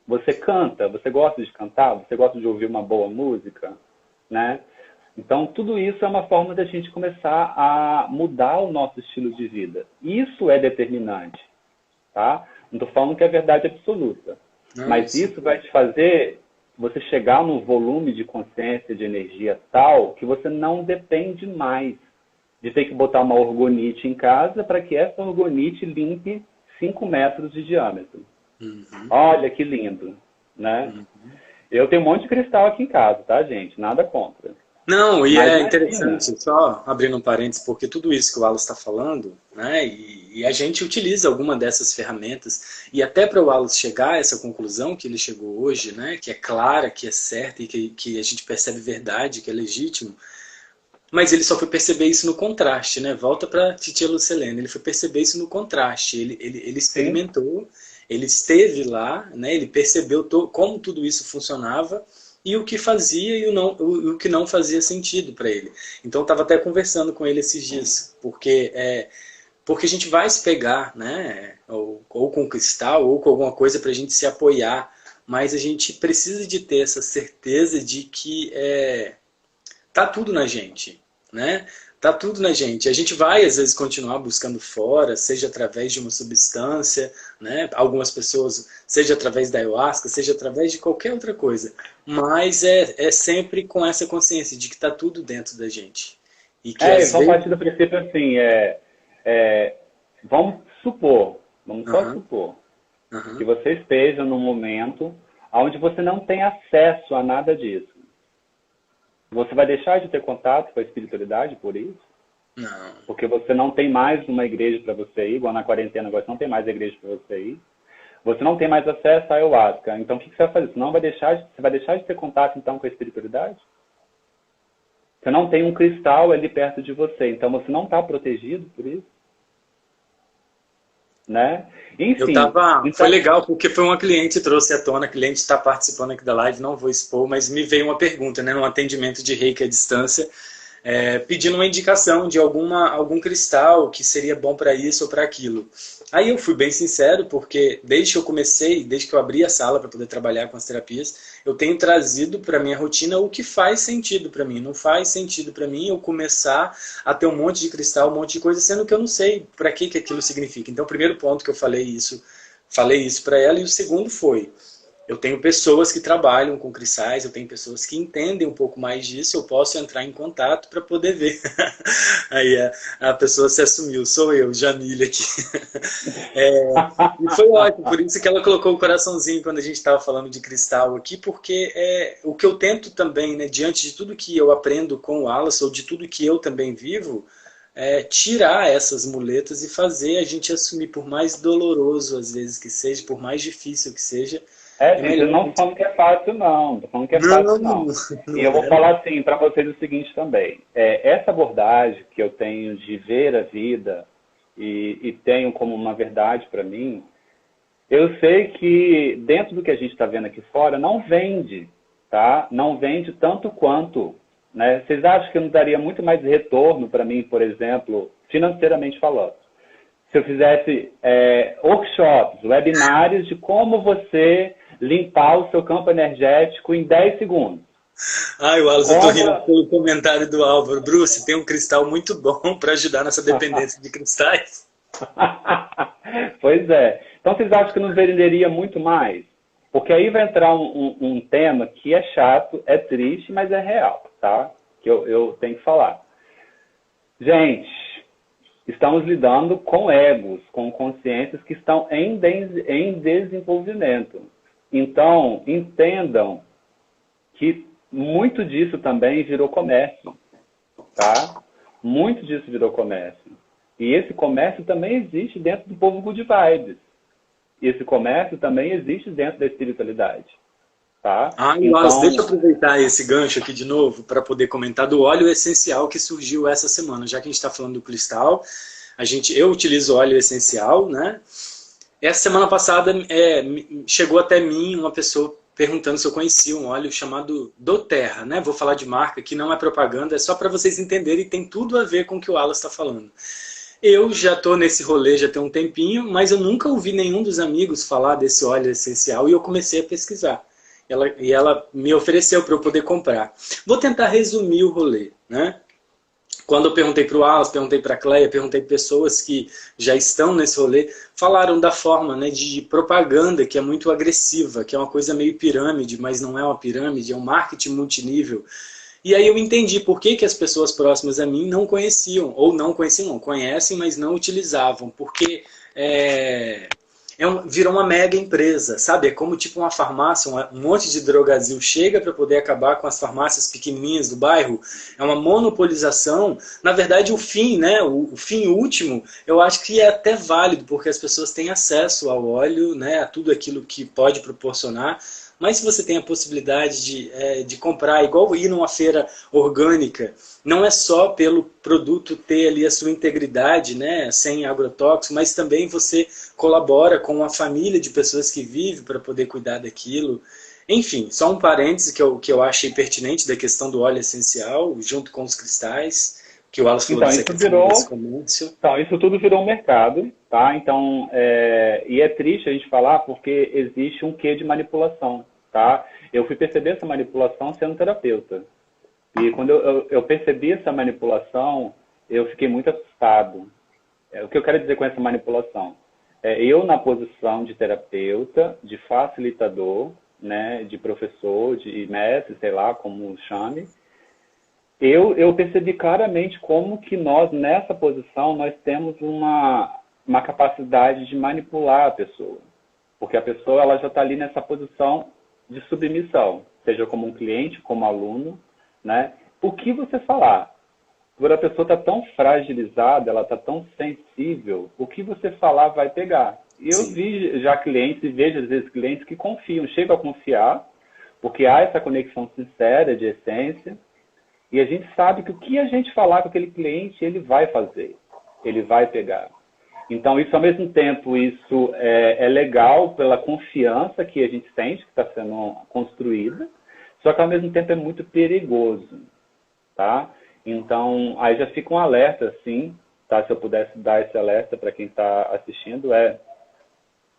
Você canta, você gosta de cantar, você gosta de ouvir uma boa música, né? Então, tudo isso é uma forma da gente começar a mudar o nosso estilo de vida. Isso é determinante, tá? Não estou falando que é verdade absoluta, mas isso vai te fazer você chegar num volume de consciência, de energia tal, que você não depende mais de ter que botar uma orgonite em casa para que essa orgonite limpe 5 metros de diâmetro. Olha que lindo, né? Eu tenho um monte de cristal aqui em casa, tá, gente? Nada contra. Não, e é interessante, só abrindo um parênteses, porque tudo isso que o Wallace está falando, né, e a gente utiliza alguma dessas ferramentas, e até para o Wallace chegar a essa conclusão que ele chegou hoje, né, que é clara, que é certa, e que a gente percebe verdade, que é legítimo, mas ele só foi perceber isso no contraste, né? Volta para Titia Lucilene, ele foi perceber isso no contraste, ele experimentou, ele esteve lá, né, ele percebeu como tudo isso funcionava, e o que fazia e o que não fazia sentido para ele. Então eu estava até conversando com ele esses dias, porque a gente vai se pegar, né, ou com cristal, ou com alguma coisa para a gente se apoiar, mas a gente precisa de ter essa certeza de que tá tudo na gente, né? Tá tudo na gente. A gente vai, às vezes, continuar buscando fora, seja através de uma substância, né? Algumas pessoas, seja através da ayahuasca, seja através de qualquer outra coisa. Mas é sempre com essa consciência de que tá tudo dentro da gente. E que vamos partir do princípio assim, vamos só supor que você esteja num momento onde você não tem acesso a nada disso. Você vai deixar de ter contato com a espiritualidade por isso? Não. Porque você não tem mais uma igreja para você ir, igual na quarentena agora, você não tem mais igreja para você ir. Você não tem mais acesso à ayahuasca. Então, o que você vai fazer? Você vai deixar de ter contato, então, com a espiritualidade? Você não tem um cristal ali perto de você. Então, você não está protegido por isso? Né? Enfim, foi legal porque foi uma cliente que trouxe à tona, a cliente está participando aqui da live, não vou expor, mas me veio uma pergunta, né, num atendimento de Reiki à distância, pedindo uma indicação de algum cristal que seria bom para isso ou para aquilo. Aí eu fui bem sincero, porque desde que eu abri a sala para poder trabalhar com as terapias, eu tenho trazido para minha rotina o que faz sentido para mim. Não faz sentido para mim eu começar a ter um monte de cristal, um monte de coisa, sendo que eu não sei para que aquilo significa. Então, o primeiro ponto que eu falei isso para ela, e o segundo foi, Eu tenho pessoas que trabalham com cristais, eu tenho pessoas que entendem um pouco mais disso, eu posso entrar em contato para poder ver. Aí a pessoa se assumiu, sou eu, Jamília aqui. E foi ótimo, por isso que ela colocou o coraçãozinho quando a gente estava falando de cristal aqui, porque o que eu tento também, né, diante de tudo que eu aprendo com o Wallace, ou de tudo que eu também vivo, tirar essas muletas e fazer a gente assumir, por mais doloroso às vezes que seja, por mais difícil que seja, é Gente, eu melhor a não tô gente... falando que é fácil, não. Não tô falando que é Não, fácil, não. E eu não vou é. falar assim para vocês o seguinte também. Essa abordagem que eu tenho de ver a vida e tenho como uma verdade para mim, eu sei que dentro do que a gente está vendo aqui fora não vende, tá? Não vende tanto quanto, né? Vocês acham que não daria muito mais retorno para mim, por exemplo, financeiramente falando? Se eu fizesse workshops, webinários de como você limpar o seu campo energético em 10 segundos. Ai, Wallace, eu tô rindo Como... pelo comentário do Álvaro. Bruce, tem um cristal muito bom para ajudar nessa dependência de cristais. Pois é. Então, vocês acham que nos venderia muito mais? Porque aí vai entrar um tema que é chato, é triste, mas é real, tá? Que eu tenho que falar. Gente, estamos lidando com egos, com consciências que estão em desenvolvimento. Então, entendam que muito disso também virou comércio, tá? Muito disso virou comércio. E esse comércio também existe dentro do povo Good Vibes. Esse comércio também existe dentro da espiritualidade, tá? Wallace, Então, deixa eu aproveitar esse gancho aqui de novo para poder comentar do óleo essencial que surgiu essa semana. Já que a gente está falando do cristal, eu utilizo óleo essencial, né? Essa semana passada chegou até mim uma pessoa perguntando se eu conhecia um óleo chamado doTERRA, né? Vou falar de marca que não é propaganda, é só para vocês entenderem e tem tudo a ver com o que o Wallace está falando. Eu já estou nesse rolê já tem um tempinho, mas eu nunca ouvi nenhum dos amigos falar desse óleo essencial e eu comecei a pesquisar. Ela me ofereceu para eu poder comprar. Vou tentar resumir o rolê, né? Quando eu perguntei para o Wallace, perguntei para a Cleia, perguntei pessoas que já estão nesse rolê, falaram da forma, né, de propaganda que é muito agressiva, que é uma coisa meio pirâmide, mas não é uma pirâmide, é um marketing multinível. E aí eu entendi por que, que as pessoas próximas a mim não conheciam, ou não conheciam, não, conhecem, mas não utilizavam, porque virou uma mega empresa, sabe? É como tipo uma farmácia, um monte de drogazil chega para poder acabar com as farmácias pequenininhas do bairro. É uma monopolização. Na verdade, o fim, né? O fim último, eu acho que é até válido, porque as pessoas têm acesso ao óleo, né? A tudo aquilo que pode proporcionar. Mas se você tem a possibilidade de comprar, igual ir numa feira orgânica, não é só pelo produto ter ali a sua integridade, né, sem agrotóxico, mas também você colabora com uma família de pessoas que vivem para poder cuidar daquilo. Enfim, só um parêntese que eu achei pertinente da questão do óleo essencial, junto com os cristais, que o Wallace falou então dessa isso questão desse virou, comércio. então, isso tudo virou um mercado, tá? Então, e é triste a gente falar porque existe um quê de manipulação, tá? Eu fui perceber essa manipulação sendo terapeuta. E quando eu percebi essa manipulação, eu fiquei muito assustado. O que eu quero dizer com essa manipulação? Eu, na posição de terapeuta, de facilitador, né, de professor, de mestre, sei lá como chame, eu percebi claramente como que nós, nessa posição, nós temos uma capacidade de manipular a pessoa. Porque a pessoa ela já está ali nessa posição de submissão, seja como um cliente, como aluno, né? O que você falar? Quando a pessoa está tão fragilizada, ela está tão sensível, o que você falar vai pegar. E eu Sim. vi já clientes, e vejo às vezes clientes que confiam, chegam a confiar, porque há essa conexão sincera de essência, e a gente sabe que o que a gente falar com aquele cliente, ele vai fazer, ele vai pegar. Então, isso ao mesmo tempo, isso é legal pela confiança que a gente sente que está sendo construída, só que ao mesmo tempo é muito perigoso, tá? Então, aí já fica um alerta, assim, tá? Se eu pudesse dar esse alerta para quem está assistindo,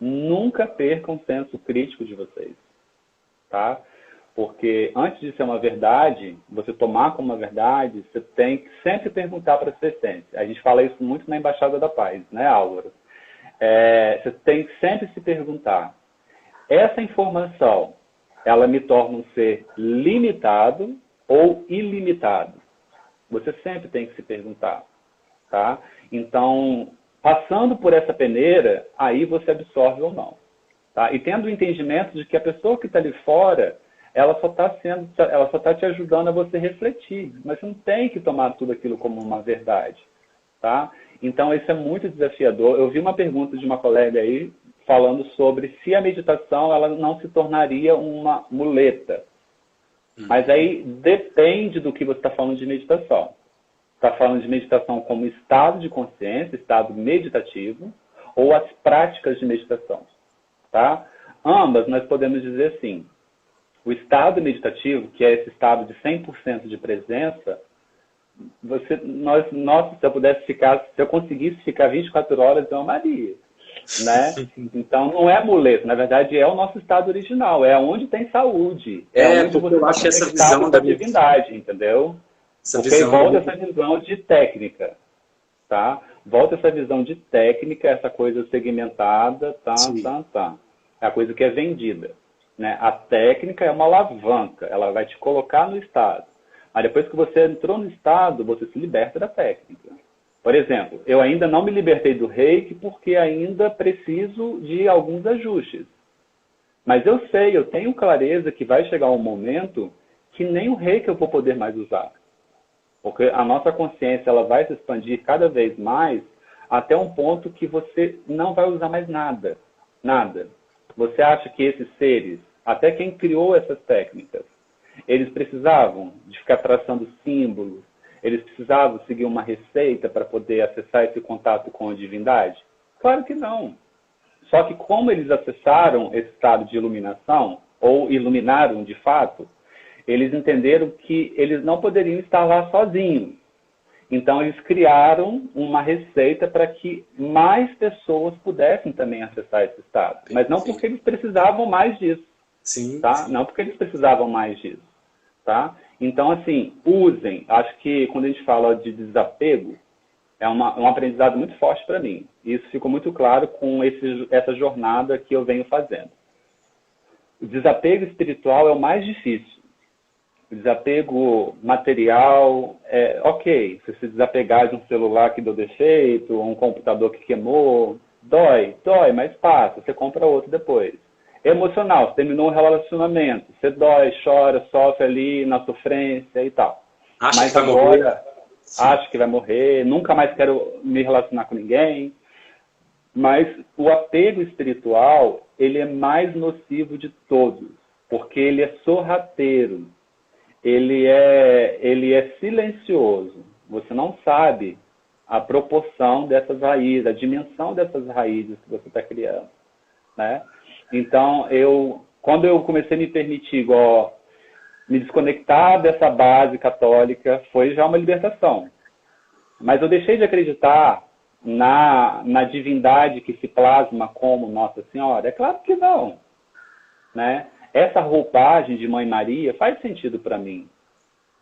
nunca percam o senso crítico de vocês, tá? Porque antes de ser uma verdade, você tomar como uma verdade, você tem que sempre perguntar para a sua essência. A gente fala isso muito na Embaixada da Paz, né, Álvaro? Você tem que sempre se perguntar, essa informação, ela me torna um ser limitado ou ilimitado? Você sempre tem que se perguntar, tá? Então, passando por essa peneira, aí você absorve ou não, tá? E tendo o entendimento de que a pessoa que está ali fora, ela só está te ajudando a você refletir, mas você não tem que tomar tudo aquilo como uma verdade, tá? Então, isso é muito desafiador. Eu vi uma pergunta de uma colega aí falando sobre se a meditação ela não se tornaria uma muleta. Mas aí depende do que você está falando de meditação. Está falando de meditação como estado de consciência, estado meditativo, ou as práticas de meditação, tá? Ambas nós podemos dizer assim, o estado meditativo, que é esse estado de 100% de presença, se eu conseguisse ficar 24 horas, eu amaria, né? Então não é muleta, na verdade é o nosso estado original, é onde tem saúde, onde porque você eu acho essa visão da divindade, entendeu? Porque volta essa visão de técnica, tá? Volta essa visão de técnica, essa coisa segmentada, é a coisa que é vendida, né? A técnica é uma alavanca, ela vai te colocar no estado. Mas depois que você entrou no estado, você se liberta da técnica. Por exemplo, eu ainda não me libertei do reiki porque ainda preciso de alguns ajustes. Mas eu sei, eu tenho clareza que vai chegar um momento que nem o reiki eu vou poder mais usar. Porque a nossa consciência ela vai se expandir cada vez mais até um ponto que você não vai usar mais nada. Nada. Você acha que esses seres, até quem criou essas técnicas, eles precisavam de ficar traçando símbolos, eles precisavam seguir uma receita para poder acessar esse contato com a divindade? Claro que não. Só que como eles acessaram esse estado de iluminação, ou iluminaram de fato, eles entenderam que eles não poderiam estar lá sozinhos. Então eles criaram uma receita para que mais pessoas pudessem também acessar esse estado. Mas não porque eles precisavam mais disso. Tá? Não porque eles precisavam mais disso, tá? Então, assim, usem. Acho que quando a gente fala de desapego, é um aprendizado muito forte para mim. Isso ficou muito claro com essa jornada que eu venho fazendo. O desapego espiritual é o mais difícil. O desapego material, ok, se desapegar de um celular que deu defeito, ou um computador que queimou, dói, mas passa, você compra outro depois. Emocional, você terminou um relacionamento, você dói, chora, sofre ali na sofrência e tal. Mas agora, acho que vai morrer, nunca mais quero me relacionar com ninguém. Mas o apego espiritual, ele é mais nocivo de todos, porque ele é sorrateiro, ele é silencioso. Você não sabe a proporção dessas raízes, a dimensão dessas raízes que você está criando, né? Então, quando eu comecei a me permitir, me desconectar dessa base católica, foi já uma libertação. Mas eu deixei de acreditar na divindade que se plasma como Nossa Senhora? É claro que não, né? Essa roupagem de Mãe Maria faz sentido para mim,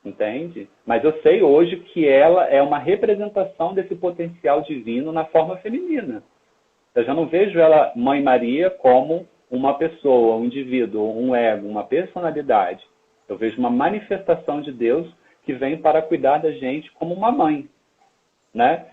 entende? Mas eu sei hoje que ela é uma representação desse potencial divino na forma feminina. Eu já não vejo ela, Mãe Maria, como uma pessoa, um indivíduo, um ego, uma personalidade. Eu vejo uma manifestação de Deus que vem para cuidar da gente como uma mãe, né?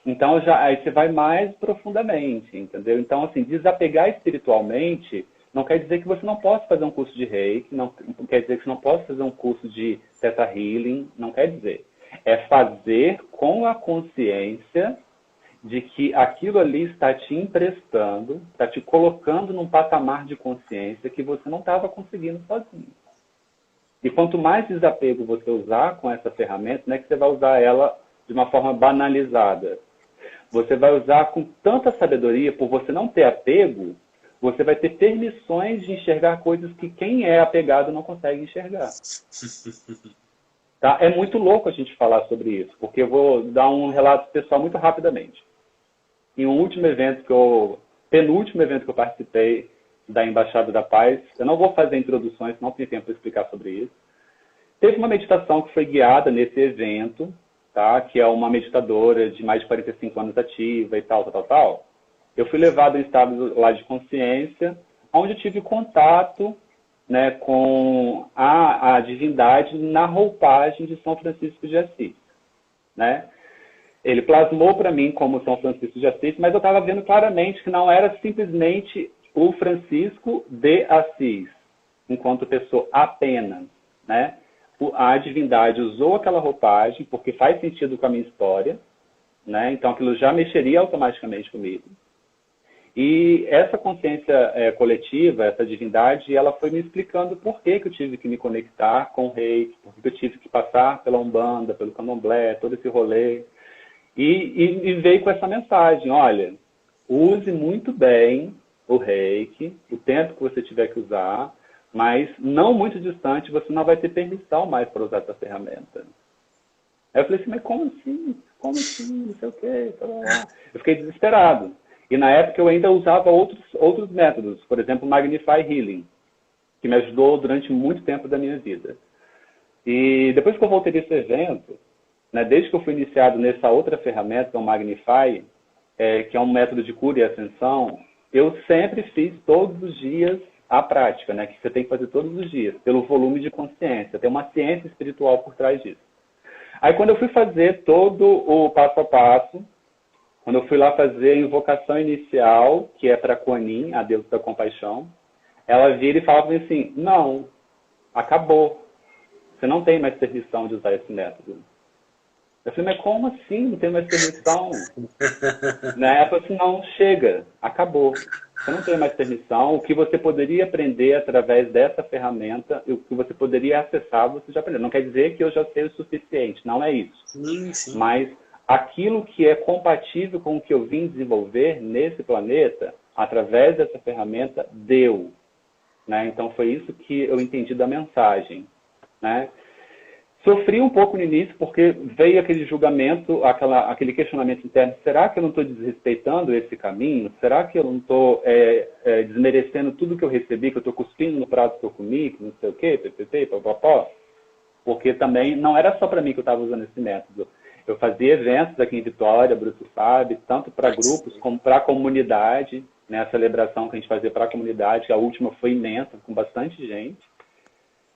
Então, aí você vai mais profundamente, entendeu? Então, assim, desapegar espiritualmente não quer dizer que você não possa fazer um curso de Reiki, não quer dizer que você não possa fazer um curso de Theta Healing, não quer dizer. É fazer com a consciência de que aquilo ali está te emprestando, está te colocando num patamar de consciência que você não estava conseguindo sozinho. E quanto mais desapego você usar com essa ferramenta, não é que você vai usar ela de uma forma banalizada. Você vai usar com tanta sabedoria, por você não ter apego, você vai ter permissões de enxergar coisas que quem é apegado não consegue enxergar. Tá? É muito louco a gente falar sobre isso, porque eu vou dar um relato pessoal muito rapidamente. Em um penúltimo evento que eu participei da Embaixada da Paz, eu não vou fazer introduções, não tenho tempo para explicar sobre isso. Teve uma meditação que foi guiada nesse evento, tá? Que é uma meditadora de mais de 45 anos ativa e tal. Eu fui levado em estado lá de consciência, onde eu tive contato, né, com a divindade na roupagem de São Francisco de Assis, né? Ele plasmou para mim como São Francisco de Assis, mas eu estava vendo claramente que não era simplesmente o Francisco de Assis, enquanto pessoa apenas, né? A divindade usou aquela roupagem porque faz sentido com a minha história, né? Então aquilo já mexeria automaticamente comigo. E essa consciência coletiva, essa divindade, ela foi me explicando por que eu tive que me conectar com o Reiki, por que eu tive que passar pela Umbanda, pelo Candomblé, todo esse rolê. E veio com essa mensagem, olha, use muito bem o Reiki, o tempo que você tiver que usar, mas não muito distante, você não vai ter permissão mais para usar essa ferramenta. Aí eu falei assim, mas como assim? Como assim? Não sei o quê. Eu fiquei desesperado. E na época eu ainda usava outros métodos, por exemplo, Magnify Healing, que me ajudou durante muito tempo da minha vida. E depois que eu voltei desse evento, né, desde que eu fui iniciado nessa outra ferramenta, que é o Magnify, que é um método de cura e ascensão, eu sempre fiz todos os dias a prática, né, que você tem que fazer todos os dias, pelo volume de consciência. Tem uma ciência espiritual por trás disso. Aí quando eu fui fazer todo o passo a passo, quando eu fui lá fazer a invocação inicial, que é para Kuan Yin, a deusa da compaixão, ela vira e fala para mim assim, não, acabou. Você não tem mais permissão de usar esse método. Eu falei, mas como assim? Não tem mais permissão? Né? Ela falou assim, não, chega, acabou. Você não tem mais permissão. O que você poderia aprender através dessa ferramenta, o que você poderia acessar, você já aprendeu. Não quer dizer que eu já sei o suficiente, não é isso. Sim. Mas aquilo que é compatível com o que eu vim desenvolver nesse planeta, através dessa ferramenta, deu. Né? Então foi isso que eu entendi da mensagem. Né? Sofri um pouco no início, porque veio aquele julgamento, aquele questionamento interno, será que eu não estou desrespeitando esse caminho? Será que eu não estou desmerecendo tudo que eu recebi, que eu estou cuspindo no prato que eu comi, que não sei o quê, papapó? Porque também não era só para mim que eu estava usando esse método. Eu fazia eventos aqui em Vitória, Bruto sabe, tanto para grupos como para a comunidade, né, a celebração que a gente fazia para a comunidade, que a última foi imensa, com bastante gente.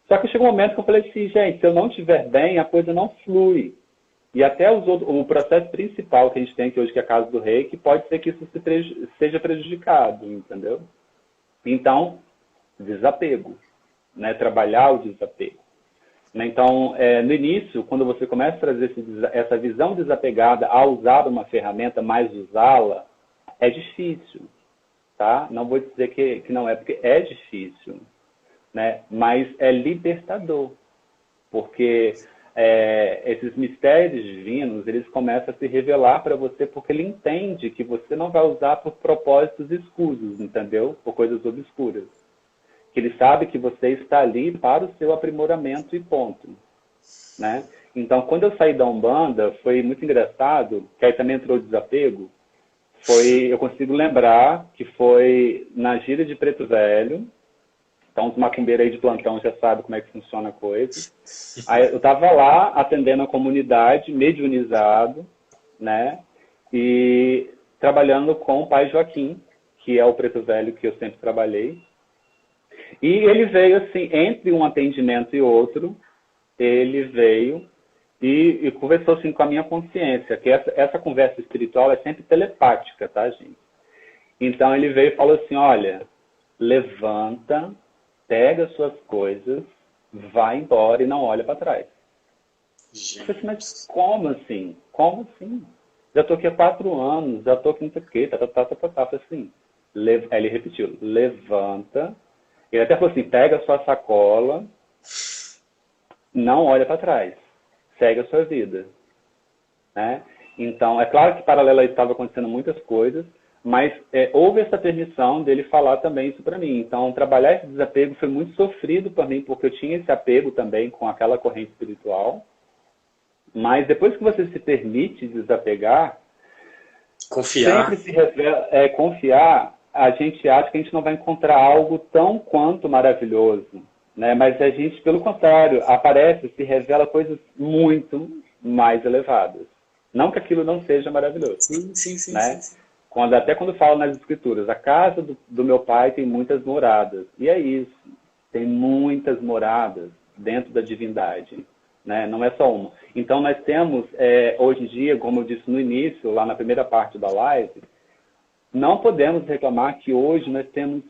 Só que chegou um momento que eu falei assim, gente, se eu não estiver bem, a coisa não flui. E até o processo principal que a gente tem aqui hoje, que é a Casa do Rei, que pode ser que isso seja prejudicado, entendeu? Então, desapego, né, trabalhar o desapego. Então, no início, quando você começa a trazer essa visão desapegada a usar uma ferramenta, mas usá-la, é difícil, tá? Não vou dizer que não é, porque é difícil, né? Mas é libertador, porque esses mistérios divinos, eles começam a se revelar para você, porque ele entende que você não vai usar por propósitos escusos, entendeu? Por coisas obscuras. Que ele sabe que você está ali para o seu aprimoramento e ponto. Né? Então, quando eu saí da Umbanda, foi muito engraçado, que aí também entrou o desapego, eu consigo lembrar que foi na gira de Preto Velho, então os macumbeiros aí de plantão já sabem como é que funciona a coisa. Aí eu estava lá atendendo a comunidade, mediunizado, né? E trabalhando com o pai Joaquim, que é o Preto Velho que eu sempre trabalhei. E ele veio assim, entre um atendimento e outro, ele veio e conversou assim com a minha consciência, que essa conversa espiritual é sempre telepática, tá, gente? Então ele veio e falou assim, olha, levanta, pega suas coisas, vai embora e não olha para trás. Eu falei assim, mas como assim? Como assim? Já estou aqui há 4 anos, já estou aqui não sei o quê, tá. Eu falei assim, aí ele repetiu, levanta. Ele até falou assim, pega a sua sacola, não olha para trás, segue a sua vida. Né? Então, é claro que paralelo a isso estava acontecendo muitas coisas, mas houve essa permissão dele falar também isso para mim. Então, trabalhar esse desapego foi muito sofrido para mim, porque eu tinha esse apego também com aquela corrente espiritual. Mas depois que você se permite desapegar, confiar. sempre se revela, confiar, a gente acha que a gente não vai encontrar algo tão quanto maravilhoso, né? Mas a gente, pelo contrário, se revela coisas muito mais elevadas. Não que aquilo não seja maravilhoso. Sim. Né? Até quando fala nas escrituras, a casa do meu pai tem muitas moradas. E é isso, tem muitas moradas dentro da divindade, né? Não é só uma. Então nós temos, hoje em dia, como eu disse no início, lá na primeira parte da live, não podemos reclamar que hoje nós temos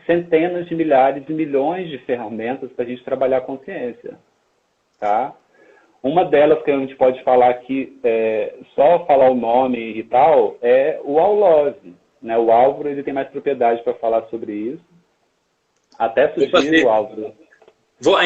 centenas de milhares e milhões de ferramentas para a gente trabalhar a consciência, tá? Uma delas que a gente pode falar aqui, só falar o nome e tal, é o Aulove, né? O Álvaro, ele tem mais propriedade para falar sobre isso. Até sugiro o Álvaro.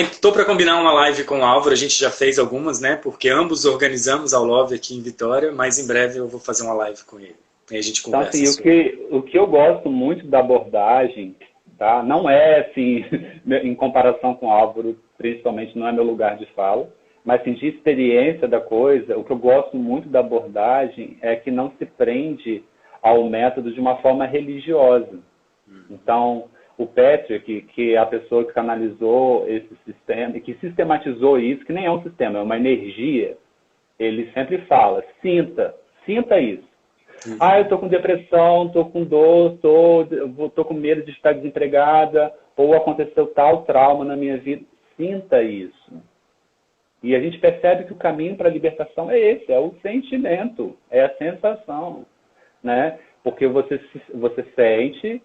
Estou para combinar uma live com o Álvaro, a gente já fez algumas, né? Porque ambos organizamos Aulove aqui em Vitória, mas em breve eu vou fazer uma live com ele. E a gente conversa. Então, assim, o que eu gosto muito da abordagem, tá? Não é, assim, em comparação com o Álvaro, principalmente não é meu lugar de fala, mas assim, de experiência da coisa, o que eu gosto muito da abordagem é que não se prende ao método de uma forma religiosa. Então, o Patrick, que é a pessoa que canalizou esse sistema e que sistematizou isso, que nem é um sistema, é uma energia, ele sempre fala, sinta isso. Eu estou com depressão, estou com dor, estou com medo de estar desempregada, ou aconteceu tal trauma na minha vida. Sinta isso. E a gente percebe que o caminho para a libertação é esse, é o sentimento, é a sensação, né? Porque você sente,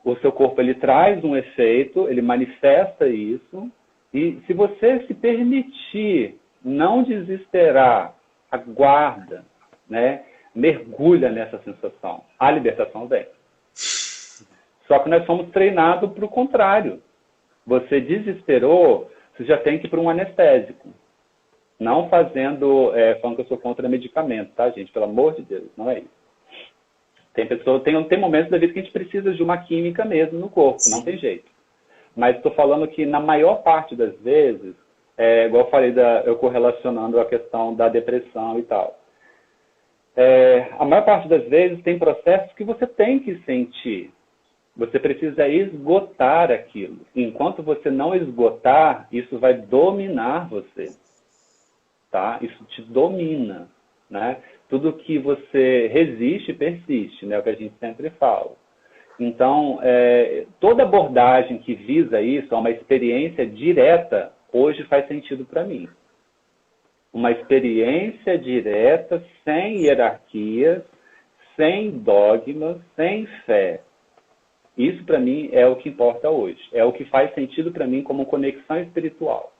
o seu corpo ele traz um efeito, ele manifesta isso, e se você se permitir não desesperar, aguarda, né? Mergulha nessa sensação, a libertação vem. Só que nós somos treinados para o contrário. Você desesperou, você já tem que ir para um anestésico. Não falando que eu sou contra medicamento, tá, gente? Pelo amor de Deus, não é isso. Tem momentos da vida que a gente precisa de uma química mesmo no corpo, não tem jeito. Mas estou falando que na maior parte das vezes, igual eu falei, eu correlacionando a questão da depressão e tal. A maior parte das vezes tem processos que você tem que sentir. Você precisa esgotar aquilo. Enquanto você não esgotar, isso vai dominar você. Tá? Isso te domina, né? Tudo que você resiste, persiste, né? É o que a gente sempre fala. Então, toda abordagem que visa isso, uma experiência direta, hoje faz sentido para mim. Uma experiência direta, sem hierarquias, sem dogmas, sem fé. Isso, para mim, é o que importa hoje. É o que faz sentido para mim como conexão espiritual,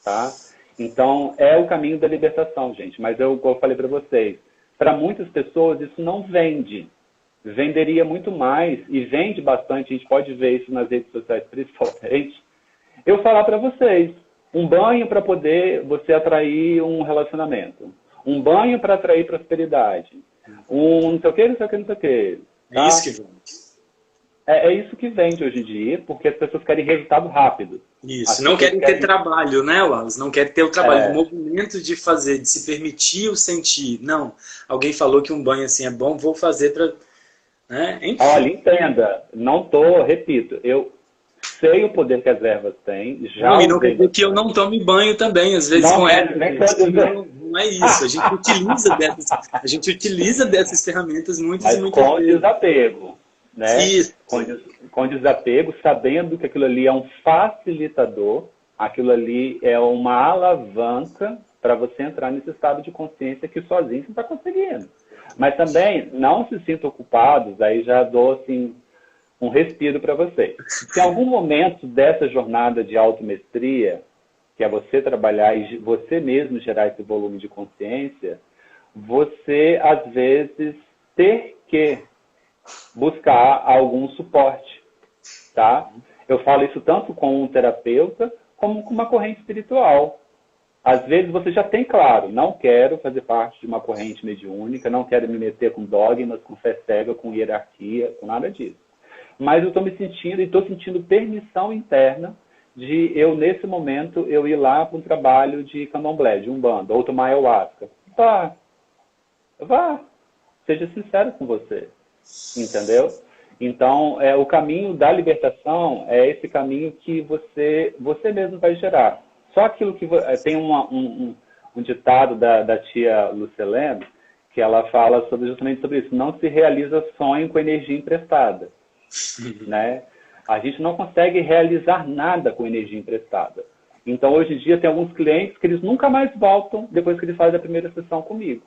tá? Então, é o caminho da libertação, gente. Mas como eu falei para vocês, para muitas pessoas isso não vende. Venderia muito mais, e vende bastante, a gente pode ver isso nas redes sociais principalmente. Eu falar para vocês, um banho para poder você atrair um relacionamento. Um banho para atrair prosperidade. Não sei o que, não sei o que, não sei o que. Tá? É isso que vende. É isso que vende hoje em dia, porque as pessoas querem resultado rápido. Isso, não querem ter trabalho, né, Wallace? Não querem ter o trabalho, o movimento de fazer, de se permitir o sentir. Não, alguém falou que um banho assim é bom, vou fazer para... Né? Olha, entenda, repito, eu sei o poder que as ervas têm. E não quer dizer que eu não tome banho também, às vezes com ervas. Não é isso, a gente utiliza dessas ferramentas muitas com desapego. Né? Com desapego, sabendo que aquilo ali é um facilitador, aquilo ali é uma alavanca para você entrar nesse estado de consciência que sozinho você está conseguindo. Mas também não se sintam ocupados, aí já dou assim, um respiro para vocês. Se em algum momento dessa jornada de automestria, que é você trabalhar e você mesmo gerar esse volume de consciência, você às vezes ter que buscar algum suporte, tá? Eu falo isso tanto com um terapeuta como com uma corrente espiritual. Às vezes você já tem claro, não quero fazer parte de uma corrente mediúnica, não quero me meter com dogmas, com fé cega, com hierarquia, com nada disso. Mas eu estou me sentindo e estou sentindo permissão interna de eu, nesse momento, eu ir lá para um trabalho de candomblé, de umbanda, ou tomar ayahuasca. Vá. Seja sincero com você. Entendeu? Então, o caminho da libertação é esse caminho que você mesmo vai gerar. Só aquilo que... Tem um ditado da tia Lucilene, que ela fala justamente sobre isso. Não se realiza sonho com energia emprestada, né? A gente não consegue realizar nada com energia emprestada. Então, hoje em dia, tem alguns clientes que eles nunca mais voltam depois que eles fazem a primeira sessão comigo.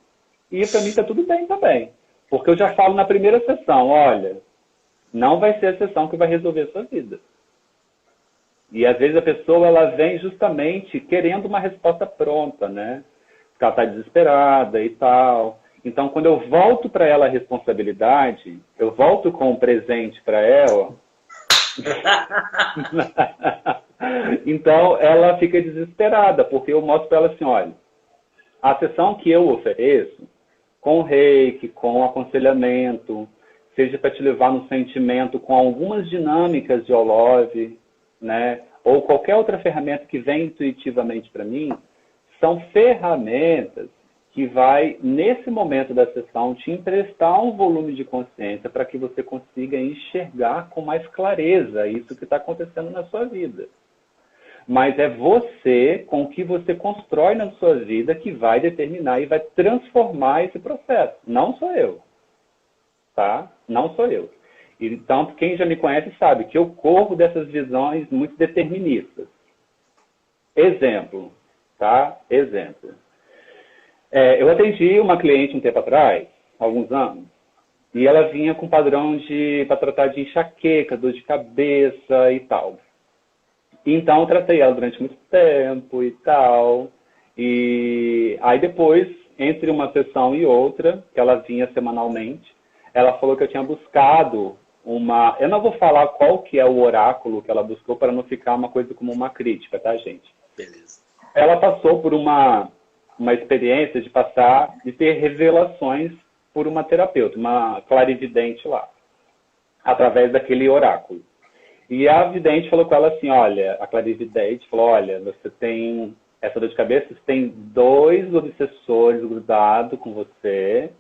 E para mim está tudo bem também. Porque eu já falo na primeira sessão, olha, não vai ser a sessão que vai resolver a sua vida. E às vezes a pessoa ela vem justamente querendo uma resposta pronta, né? Porque ela está desesperada e tal. Então, quando eu volto para ela a responsabilidade, eu volto com um presente para ela. Então, ela fica desesperada, porque eu mostro para ela assim, olha, a sessão que eu ofereço, com reiki, com aconselhamento, seja para te levar no sentimento, com algumas dinâmicas de Olove, né? Ou qualquer outra ferramenta que vem intuitivamente para mim, são ferramentas que vai, nesse momento da sessão, te emprestar um volume de consciência para que você consiga enxergar com mais clareza isso que está acontecendo na sua vida. Mas é você, com o que você constrói na sua vida, que vai determinar e vai transformar esse processo. Não sou eu. Tá? Não sou eu. Então, quem já me conhece sabe que eu corro dessas visões muito deterministas. Exemplo. Tá? Exemplo. Eu atendi uma cliente um tempo atrás, alguns anos, e ela vinha com padrão para tratar de enxaqueca, dor de cabeça e tal. Então, eu tratei ela durante muito tempo e tal. E aí depois, entre uma sessão e outra, que ela vinha semanalmente, ela falou que eu tinha buscado uma... Eu não vou falar qual que é o oráculo que ela buscou para não ficar uma coisa como uma crítica, tá, gente? Beleza. Ela passou por uma experiência de ter revelações por uma terapeuta, uma clarividente lá, através daquele oráculo. E a vidente falou com ela assim, olha, a clarividente falou, olha, você tem essa dor de cabeça, você tem 2 obsessores grudados com você,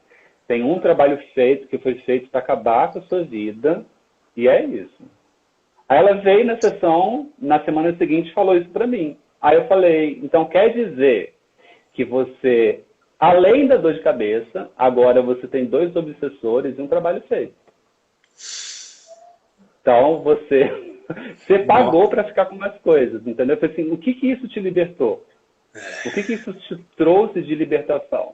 tem um trabalho feito que foi feito para acabar com a sua vida, e é isso. Aí ela veio na sessão, na semana seguinte, falou isso para mim. Aí eu falei, então quer dizer que você, além da dor de cabeça, agora você tem 2 obsessores e um trabalho feito. Então, você pagou para ficar com mais coisas, entendeu? Eu falei assim, o que isso te libertou? O que isso te trouxe de libertação?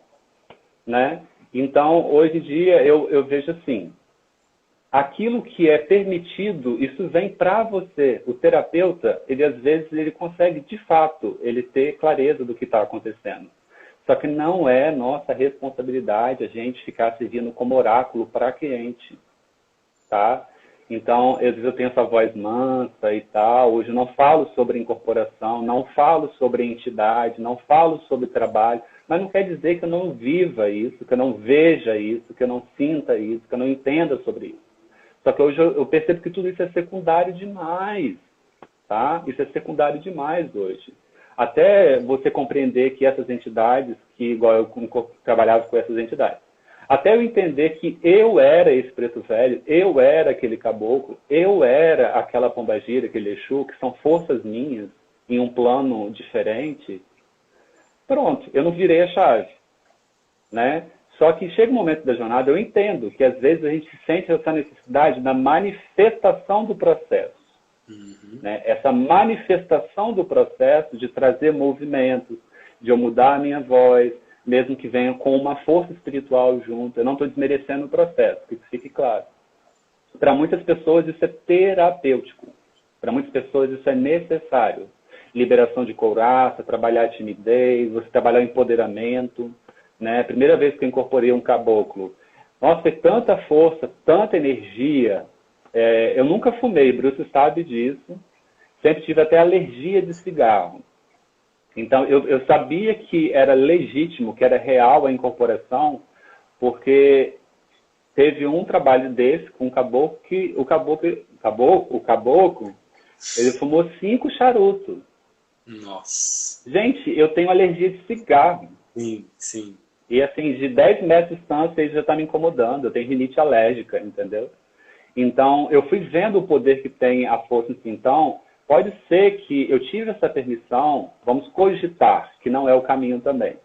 Né? Então, hoje em dia, eu vejo assim, aquilo que é permitido, isso vem para você. O terapeuta, ele às vezes, ele consegue, de fato, ele ter clareza do que está acontecendo. Só que não é nossa responsabilidade a gente ficar servindo como oráculo para cliente, tá? Então, às vezes eu tenho essa voz mansa e tal. Hoje eu não falo sobre incorporação, não falo sobre entidade, não falo sobre trabalho. Mas não quer dizer que eu não viva isso, que eu não veja isso, que eu não sinta isso, que eu não entenda sobre isso. Só que hoje eu percebo que tudo isso é secundário demais. Tá? Isso é secundário demais hoje. Até você compreender que essas entidades, que igual eu trabalhava com essas entidades, até eu entender que eu era esse preto velho, eu era aquele caboclo, eu era aquela pombagira, aquele Exu, que são forças minhas em um plano diferente, pronto, eu não virei a chave. Né? Só que chega um momento da jornada, eu entendo que às vezes a gente sente essa necessidade da manifestação do processo. Né? Essa manifestação do processo de trazer movimentos, de eu mudar a minha voz, mesmo que venha com uma força espiritual junto. Eu não estou desmerecendo o processo, que fique claro. Para muitas pessoas isso é terapêutico. Para muitas pessoas isso é necessário. Liberação de couraça, trabalhar a timidez, você trabalhar o empoderamento. Né? A primeira vez que eu incorporei um caboclo, nossa, foi tanta força, tanta energia. Eu nunca fumei, Bruce sabe disso. Sempre tive até alergia de cigarro. Então, eu sabia que era legítimo, que era real a incorporação, porque teve um trabalho desse com um caboclo que o caboclo, ele fumou 5 charutos. Nossa. Gente, eu tenho alergia de cigarro. Sim, sim. E assim, de 10 metros de distância, ele já está me incomodando. Eu tenho rinite alérgica, entendeu? Então, eu fui vendo o poder que tem a força em si. Então, pode ser que eu tive essa permissão, vamos cogitar, que não é o caminho também.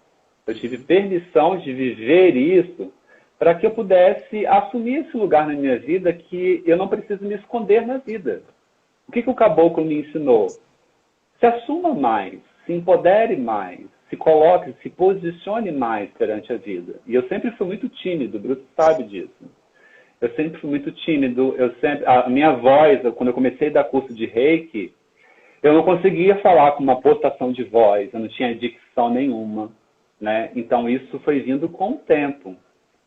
Eu tive permissão de viver isso para que eu pudesse assumir esse lugar na minha vida que eu não preciso me esconder na vida. O que o caboclo me ensinou? Se assuma mais, se empodere mais, se coloque, se posicione mais perante a vida. E eu sempre fui muito tímido, o Bruto sabe disso. Eu sempre fui muito tímido, a minha voz, quando eu comecei a dar curso de Reiki, eu não conseguia falar com uma postação de voz, eu não tinha dicção nenhuma, né? Então isso foi vindo com o tempo,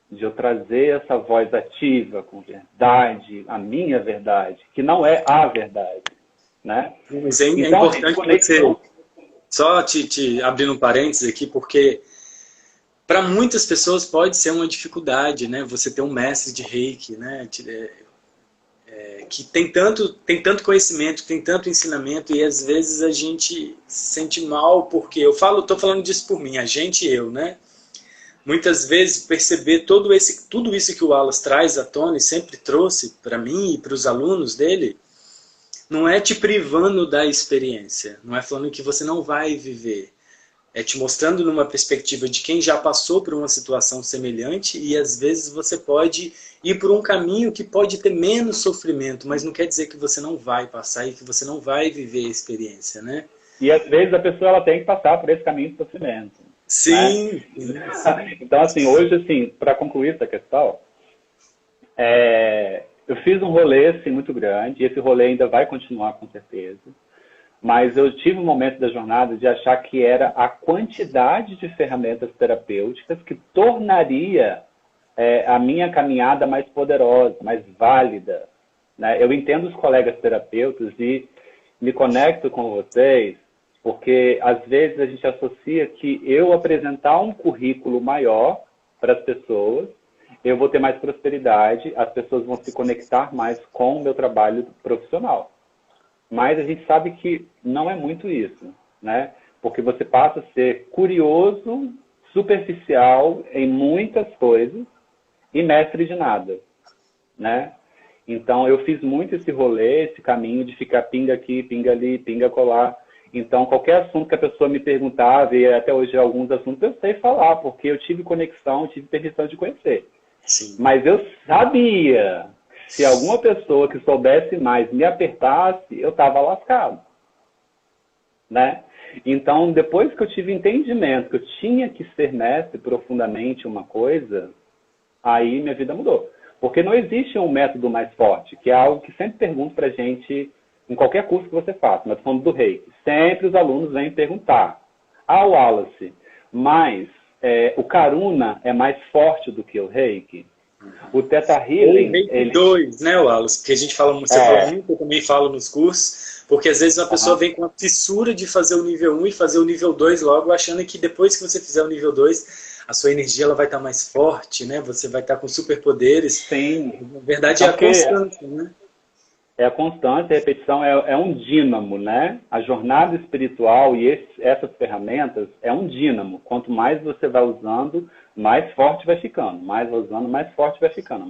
de eu trazer essa voz ativa, com verdade, a minha verdade, que não é a verdade, né? Mas é então, importante você, só te abrindo um parênteses aqui, porque para muitas pessoas pode ser uma dificuldade, né? Você ter um mestre de Reiki, né? Que tem tanto conhecimento, tem tanto ensinamento, e às vezes a gente se sente mal, porque estou falando disso por mim, a gente e eu, né? Muitas vezes perceber tudo isso que o Wallace traz à tona e sempre trouxe para mim e para os alunos dele, não é te privando da experiência, não é falando que você não vai viver, é te mostrando numa perspectiva de quem já passou por uma situação semelhante, e às vezes você pode ir por um caminho que pode ter menos sofrimento, mas não quer dizer que você não vai passar e que você não vai viver a experiência, né? E às vezes a pessoa ela tem que passar por esse caminho de sofrimento. Sim. Né? Então, assim, hoje, assim, para concluir essa questão, eu fiz um rolê assim, muito grande, e esse rolê ainda vai continuar com certeza. Mas eu tive um momento da jornada de achar que era a quantidade de ferramentas terapêuticas que tornaria a minha caminhada mais poderosa, mais válida. Né? Eu entendo os colegas terapeutas e me conecto com vocês, porque às vezes a gente associa que eu apresentar um currículo maior para as pessoas, eu vou ter mais prosperidade, as pessoas vão se conectar mais com o meu trabalho profissional. Mas a gente sabe que não é muito isso, né? Porque você passa a ser curioso, superficial em muitas coisas e mestre de nada, né? Então, eu fiz muito esse rolê, esse caminho de ficar pinga aqui, pinga ali, pinga colar. Então, qualquer assunto que a pessoa me perguntava, e até hoje alguns assuntos eu sei falar, porque eu tive conexão, tive permissão de conhecer. Sim. Mas eu sabia, se alguma pessoa que soubesse mais me apertasse, eu estava lascado, né? Então, depois que eu tive entendimento que eu tinha que ser mestre profundamente uma coisa, aí minha vida mudou. Porque não existe um método mais forte, que é algo que sempre pergunto pra gente em qualquer curso que você faça, mas falando do Reiki. Sempre os alunos vêm perguntar: Wallace, mas o Karuna é mais forte do que o Reiki? O Theta Healing... O Reiki 2, né, Wallace? Porque a gente fala, você fala muito, eu também falo nos cursos, porque às vezes uma pessoa vem com a fissura de fazer o nível 1 e fazer o nível 2 logo, achando que depois que você fizer o nível 2, a sua energia ela vai estar mais forte, né? Você vai estar com superpoderes. Sim. Na verdade, é a constância, né? É a constância, a repetição, é um dínamo, né? A jornada espiritual e essas ferramentas é um dínamo. Quanto mais você vai usando, mais forte vai ficando. Mais vai usando, mais forte vai ficando.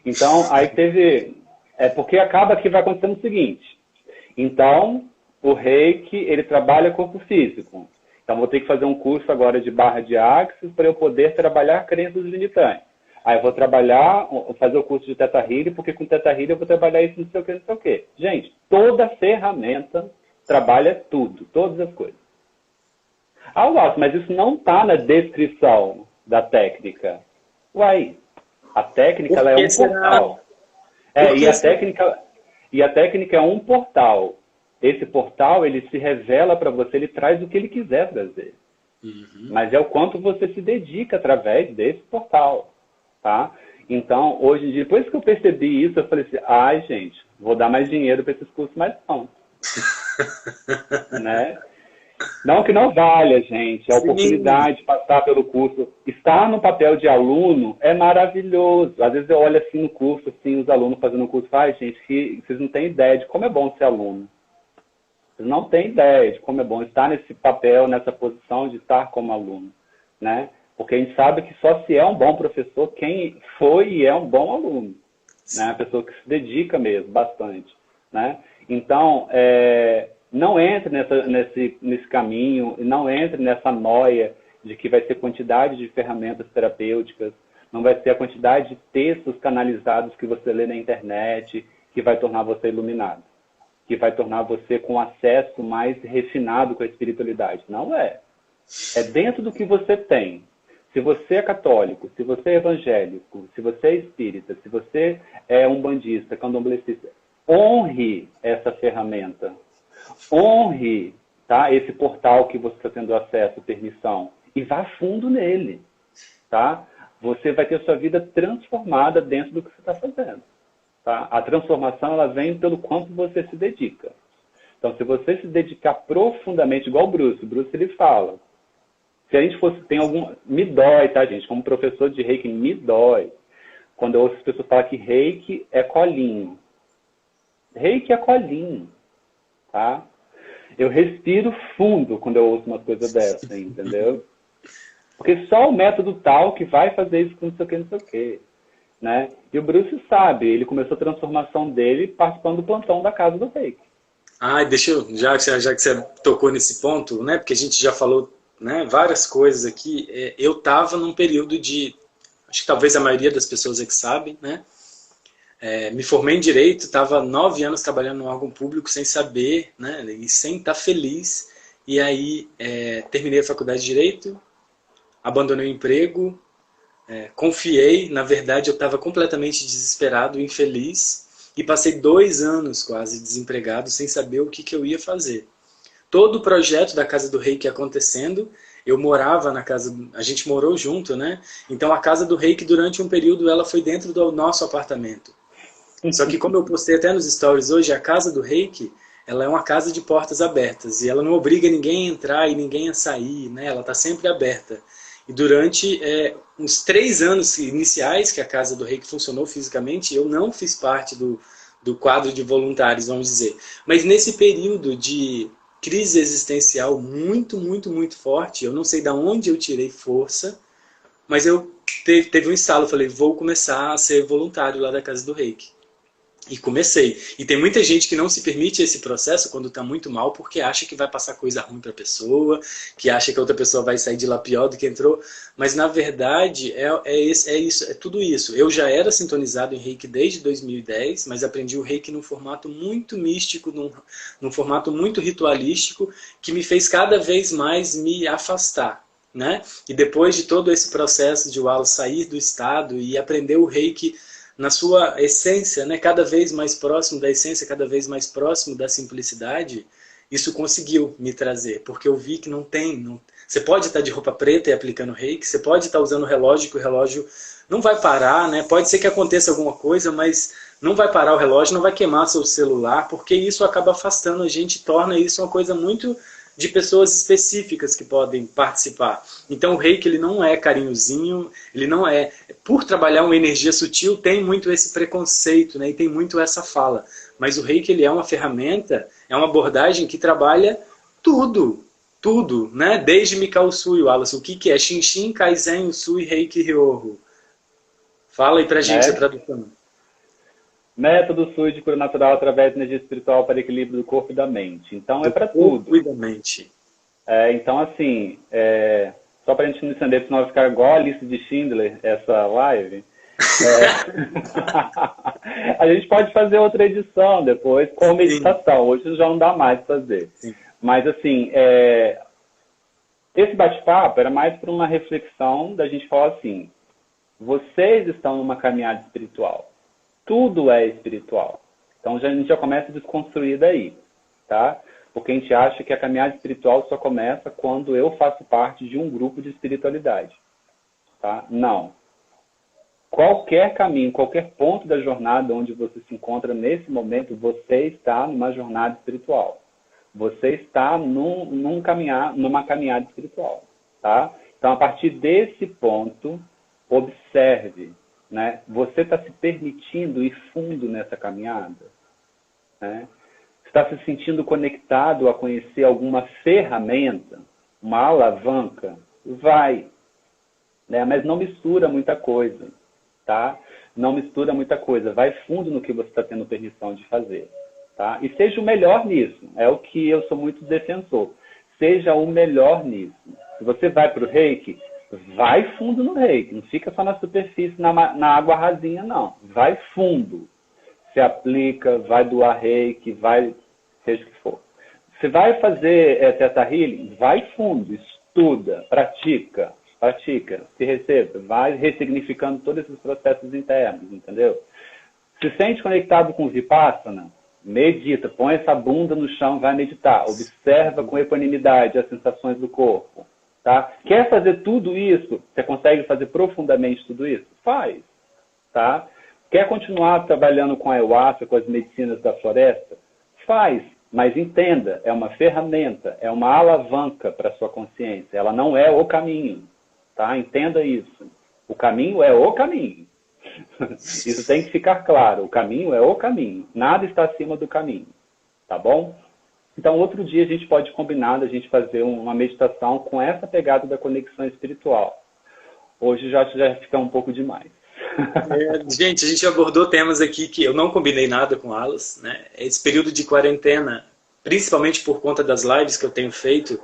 Então, aí teve... porque acaba que vai acontecendo o seguinte. Então, o Reiki, ele trabalha corpo físico. Então, vou ter que fazer um curso agora de barra de axis para eu poder trabalhar crenças limitantes. Aí eu vou fazer o curso de Theta Healing, porque com Theta Healing eu vou trabalhar isso, não sei o que, não sei o que. Gente, toda ferramenta trabalha tudo, todas as coisas. Wallace, mas isso não está na descrição da técnica. Uai, a técnica ela é um portal. E a técnica é um portal. Esse portal, ele se revela para você, ele traz o que ele quiser trazer. Uhum. Mas é o quanto você se dedica através desse portal. Tá? Então, hoje em dia, depois que eu percebi isso, eu falei assim, gente, vou dar mais dinheiro para esses cursos, mas não. Né? Não que não valha, gente, a oportunidade de passar pelo curso. Estar no papel de aluno é maravilhoso. Às vezes eu olho assim no curso, assim, os alunos fazendo o curso, gente, que vocês não têm ideia de como é bom ser aluno. Vocês não têm ideia de como é bom estar nesse papel, nessa posição de estar como aluno, né? Porque a gente sabe que só se é um bom professor quem foi e é um bom aluno. Né? A pessoa que se dedica mesmo, bastante. Né? Então, não entre nesse caminho, não entre nessa noia de que vai ser quantidade de ferramentas terapêuticas, não vai ser a quantidade de textos canalizados que você lê na internet que vai tornar você iluminado, que vai tornar você com acesso mais refinado com a espiritualidade. Não é. É dentro do que você tem. Se você é católico, se você é evangélico, se você é espírita, se você é umbandista, candomblessista, honre essa ferramenta. Honre, tá, esse portal que você está tendo acesso, permissão, e vá fundo nele. Tá? Você vai ter sua vida transformada dentro do que você está fazendo. Tá? A transformação ela vem pelo quanto você se dedica. Então, se você se dedicar profundamente, igual o Bruce ele fala, se a gente fosse, tem algum... Me dói, tá, gente? Como professor de Reiki, me dói. Quando eu ouço as pessoas falar que Reiki é colinho. Reiki é colinho, tá? Eu respiro fundo quando eu ouço uma coisa dessa, entendeu? Porque só o método tal que vai fazer isso com não sei o que, não sei o que. Né? E o Bruce sabe, ele começou a transformação dele participando do plantão da Casa do Reiki. Ah, deixa eu, já que você tocou nesse ponto, né? Porque a gente já falou, né, várias coisas aqui. Eu estava num período de, acho que talvez a maioria das pessoas aqui sabe, né? Me formei em Direito, estava 9 anos trabalhando no órgão público sem saber, né? E sem estar feliz. E aí terminei a faculdade de Direito, abandonei o emprego, confiei, na verdade eu estava completamente desesperado, infeliz, e passei 2 anos quase desempregado, sem saber o que eu ia fazer. Todo o projeto da Casa do Reiki acontecendo, eu morava na casa, a gente morou junto, né? Então a Casa do Reiki, durante um período, ela foi dentro do nosso apartamento. Só que como eu postei até nos stories hoje, a Casa do Reiki, ela é uma casa de portas abertas, e ela não obriga ninguém a entrar e ninguém a sair, né? Ela está sempre aberta. E durante uns 3 anos iniciais que a Casa do Reiki funcionou fisicamente, eu não fiz parte do quadro de voluntários, vamos dizer. Mas nesse período de crise existencial muito, muito, muito forte, eu não sei de onde eu tirei força, mas eu teve um estalo, eu falei, vou começar a ser voluntário lá da Casa do Reiki. E comecei. E tem muita gente que não se permite esse processo quando está muito mal, porque acha que vai passar coisa ruim para a pessoa, que acha que a outra pessoa vai sair de lá pior do que entrou. Mas, na verdade, é tudo isso. Eu já era sintonizado em Reiki desde 2010, mas aprendi o Reiki num formato muito místico, num formato muito ritualístico, que me fez cada vez mais me afastar. Né? E depois de todo esse processo de Wallace sair do estado e aprender o Reiki na sua essência, né, cada vez mais próximo da essência, cada vez mais próximo da simplicidade, isso conseguiu me trazer, porque eu vi que não tem... Você pode estar de roupa preta e aplicando Reiki, você pode estar usando o relógio, que o relógio não vai parar, né? Pode ser que aconteça alguma coisa, mas não vai parar o relógio, não vai queimar seu celular, porque isso acaba afastando a gente, torna isso uma coisa muito de pessoas específicas que podem participar. Então o Reiki, ele não é carinhozinho, ele não é... Por trabalhar uma energia sutil, tem muito esse preconceito, né? E tem muito essa fala. Mas o Reiki, ele é uma ferramenta, é uma abordagem que trabalha tudo, tudo, né? Desde Mikao Usui, Wallace, o que é Shinshin, Kaizen, Usui, Reiki, Ryoho. Fala aí pra gente a tradução. Método SUI de cura natural através da energia espiritual para equilíbrio do corpo e da mente. Então, é para tudo. Corpo e da mente. Então, assim, só para a gente não entender, senão vai ficar igual a lista de Schindler, essa live. A gente pode fazer outra edição depois com meditação. Sim. Hoje já não dá mais para fazer. Sim. Mas, assim, esse bate-papo era mais para uma reflexão da gente falar assim, vocês estão numa caminhada espiritual. Tudo é espiritual. Então a gente já começa a desconstruir daí, tá? Porque a gente acha que a caminhada espiritual só começa quando eu faço parte de um grupo de espiritualidade, tá? Não. Qualquer caminho, qualquer ponto da jornada onde você se encontra nesse momento, você está numa jornada espiritual. Você está numa caminhada espiritual, tá? Então a partir desse ponto, observe. Né? Você está se permitindo ir fundo nessa caminhada? Né? Está se sentindo conectado a conhecer alguma ferramenta, uma alavanca? Vai. Né? Mas não mistura muita coisa. Tá? Não mistura muita coisa. Vai fundo no que você está tendo permissão de fazer. Tá? E seja o melhor nisso. É o que eu sou muito defensor. seja o melhor nisso. Se você vai para o reiki, vai fundo no reiki. Não fica só na superfície, na água rasinha, não. Vai fundo. Se aplica, vai doar reiki, vai, seja o que for. Você vai fazer Theta Healing, vai fundo, estuda, pratica, se receba, vai ressignificando todos esses processos internos, entendeu? Se sente conectado com o Vipassana, medita, põe essa bunda no chão, vai meditar, observa com equanimidade as sensações do corpo, tá? Quer fazer tudo isso? Você consegue fazer profundamente tudo isso? Faz, tá? Quer continuar trabalhando com a ayahuasca, com as medicinas da floresta? Faz. Mas entenda, é uma ferramenta, é uma alavanca para a sua consciência. Ela não é o caminho, tá? Entenda isso. O caminho é o caminho. Isso tem que ficar claro. O caminho é o caminho. Nada está acima do caminho, tá bom? Então, outro dia a gente pode combinar a gente fazer uma meditação com essa pegada da conexão espiritual. Hoje já fica um pouco demais. Gente, a gente abordou temas aqui que eu não combinei nada com elas, né? Esse período de quarentena, principalmente por conta das lives que eu tenho feito,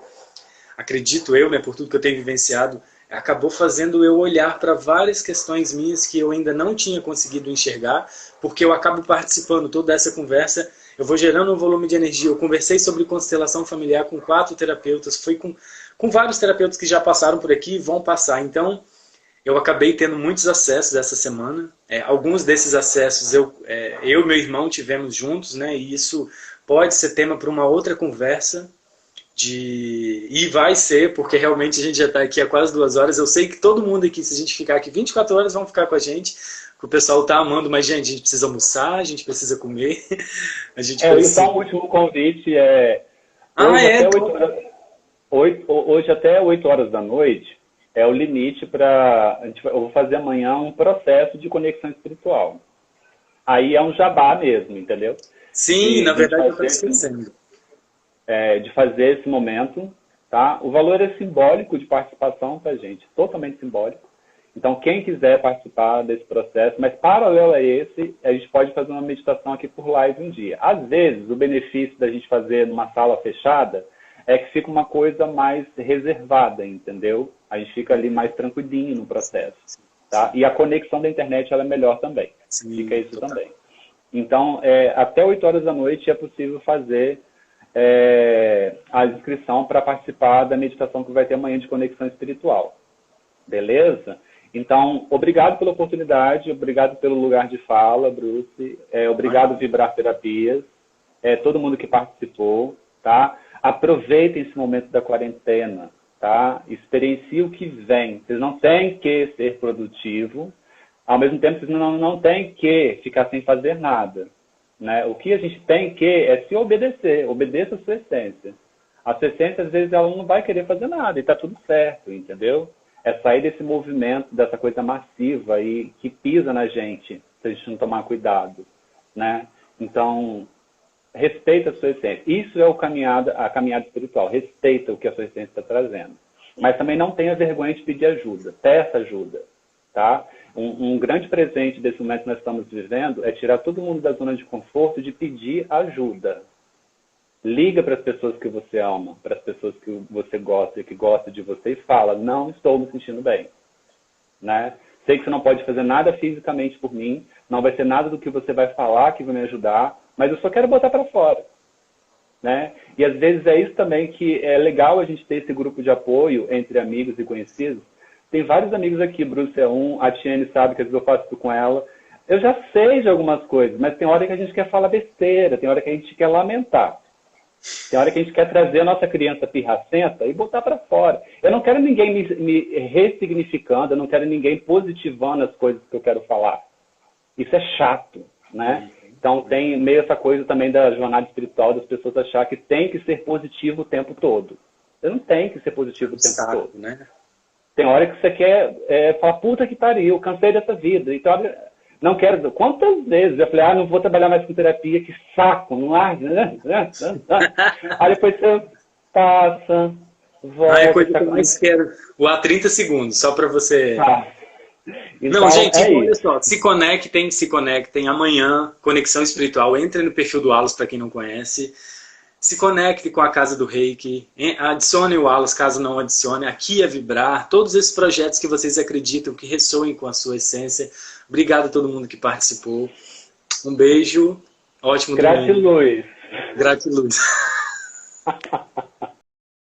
acredito eu, né, por tudo que eu tenho vivenciado, acabou fazendo eu olhar para várias questões minhas que eu ainda não tinha conseguido enxergar, porque eu acabo participando toda essa conversa, eu vou gerando um volume de energia. Eu conversei sobre constelação familiar com 4 terapeutas, foi com vários terapeutas que já passaram por aqui e vão passar. Então, eu acabei tendo muitos acessos essa semana. Alguns desses acessos eu e meu irmão tivemos juntos, né? E isso pode ser tema para uma outra conversa. E vai ser, porque realmente a gente já está aqui há quase 2 horas. Eu sei que todo mundo aqui, se a gente ficar aqui 24 horas, vão ficar com a gente. Que o pessoal está amando, mas, gente, a gente precisa almoçar, a gente precisa comer. A gente precisa... E só um último convite hoje até 8 horas da noite é o limite para... Eu vou fazer amanhã um processo de conexão espiritual. Aí é um jabá mesmo, entendeu? Sim, na verdade eu estou esquecendo. De fazer esse momento, tá? O valor é simbólico de participação, tá, gente? Totalmente simbólico. Então, quem quiser participar desse processo, mas paralelo a esse, a gente pode fazer uma meditação aqui por live um dia. Às vezes, o benefício da gente fazer numa sala fechada é que fica uma coisa mais reservada, entendeu? A gente fica ali mais tranquilinho no processo, tá? E a conexão da internet ela é melhor também. Sim, fica isso total. Também. Então, até 8 horas da noite é possível fazer a inscrição para participar da meditação que vai ter amanhã de conexão espiritual. Beleza? Então, obrigado pela oportunidade, obrigado pelo lugar de fala, Bruce, obrigado Vibrar Terapias, todo mundo que participou, tá? Aproveitem esse momento da quarentena, tá? Experienciem o que vem. Vocês não têm que ser produtivo, ao mesmo tempo vocês não têm que ficar sem fazer nada, né? O que a gente tem que é se obedecer, obedeça a sua essência. A sua essência, às vezes, ela não vai querer fazer nada e tá tudo certo, entendeu? É sair desse movimento, dessa coisa massiva e que pisa na gente, se a gente não tomar cuidado, né? Então, respeita a sua essência. Isso é a caminhada espiritual. Respeita o que a sua essência está trazendo. Mas também não tenha vergonha de pedir ajuda. Peça ajuda, tá? Um grande presente desse momento que nós estamos vivendo é tirar todo mundo da zona de conforto de pedir ajuda. Liga para as pessoas que você ama, para as pessoas que você gosta e que gostam de você e fala, não estou me sentindo bem, né? Sei que você não pode fazer nada fisicamente por mim, não vai ser nada do que você vai falar que vai me ajudar, mas eu só quero botar para fora, né? E às vezes é isso também que é legal a gente ter esse grupo de apoio entre amigos e conhecidos. Tem vários amigos aqui, Bruce é um, a Tiene sabe que às vezes eu faço isso com ela. Eu já sei de algumas coisas, mas tem hora que a gente quer falar besteira, tem hora que a gente quer lamentar. Tem hora que a gente quer trazer a nossa criança pirracenta e botar para fora. Eu não quero ninguém me ressignificando, eu não quero ninguém positivando as coisas que eu quero falar. Isso é chato, né? Então tem meio essa coisa também da jornada espiritual, das pessoas achar que tem que ser positivo o tempo todo. Eu não tenho que ser positivo o tempo todo, né? Tem hora que você quer falar, puta que pariu, cansei dessa vida. Então, não quero. Quantas vezes eu falei, não vou trabalhar mais com terapia, que saco, não há. Aí depois você passa, volta. É a coisa que eu mais quero. O A 30 segundos, só para você. Então, não, gente, olha só, se conectem amanhã, Conexão Espiritual. Entrem no perfil do Alos para quem não conhece. Se conecte com a Casa do Reiki, adicione o Wallace caso não adicione, aqui é Vibrar, todos esses projetos que vocês acreditam que ressoem com a sua essência. Obrigado a todo mundo que participou. Um beijo, ótimo domingo. Gratiluz. Gratiluz.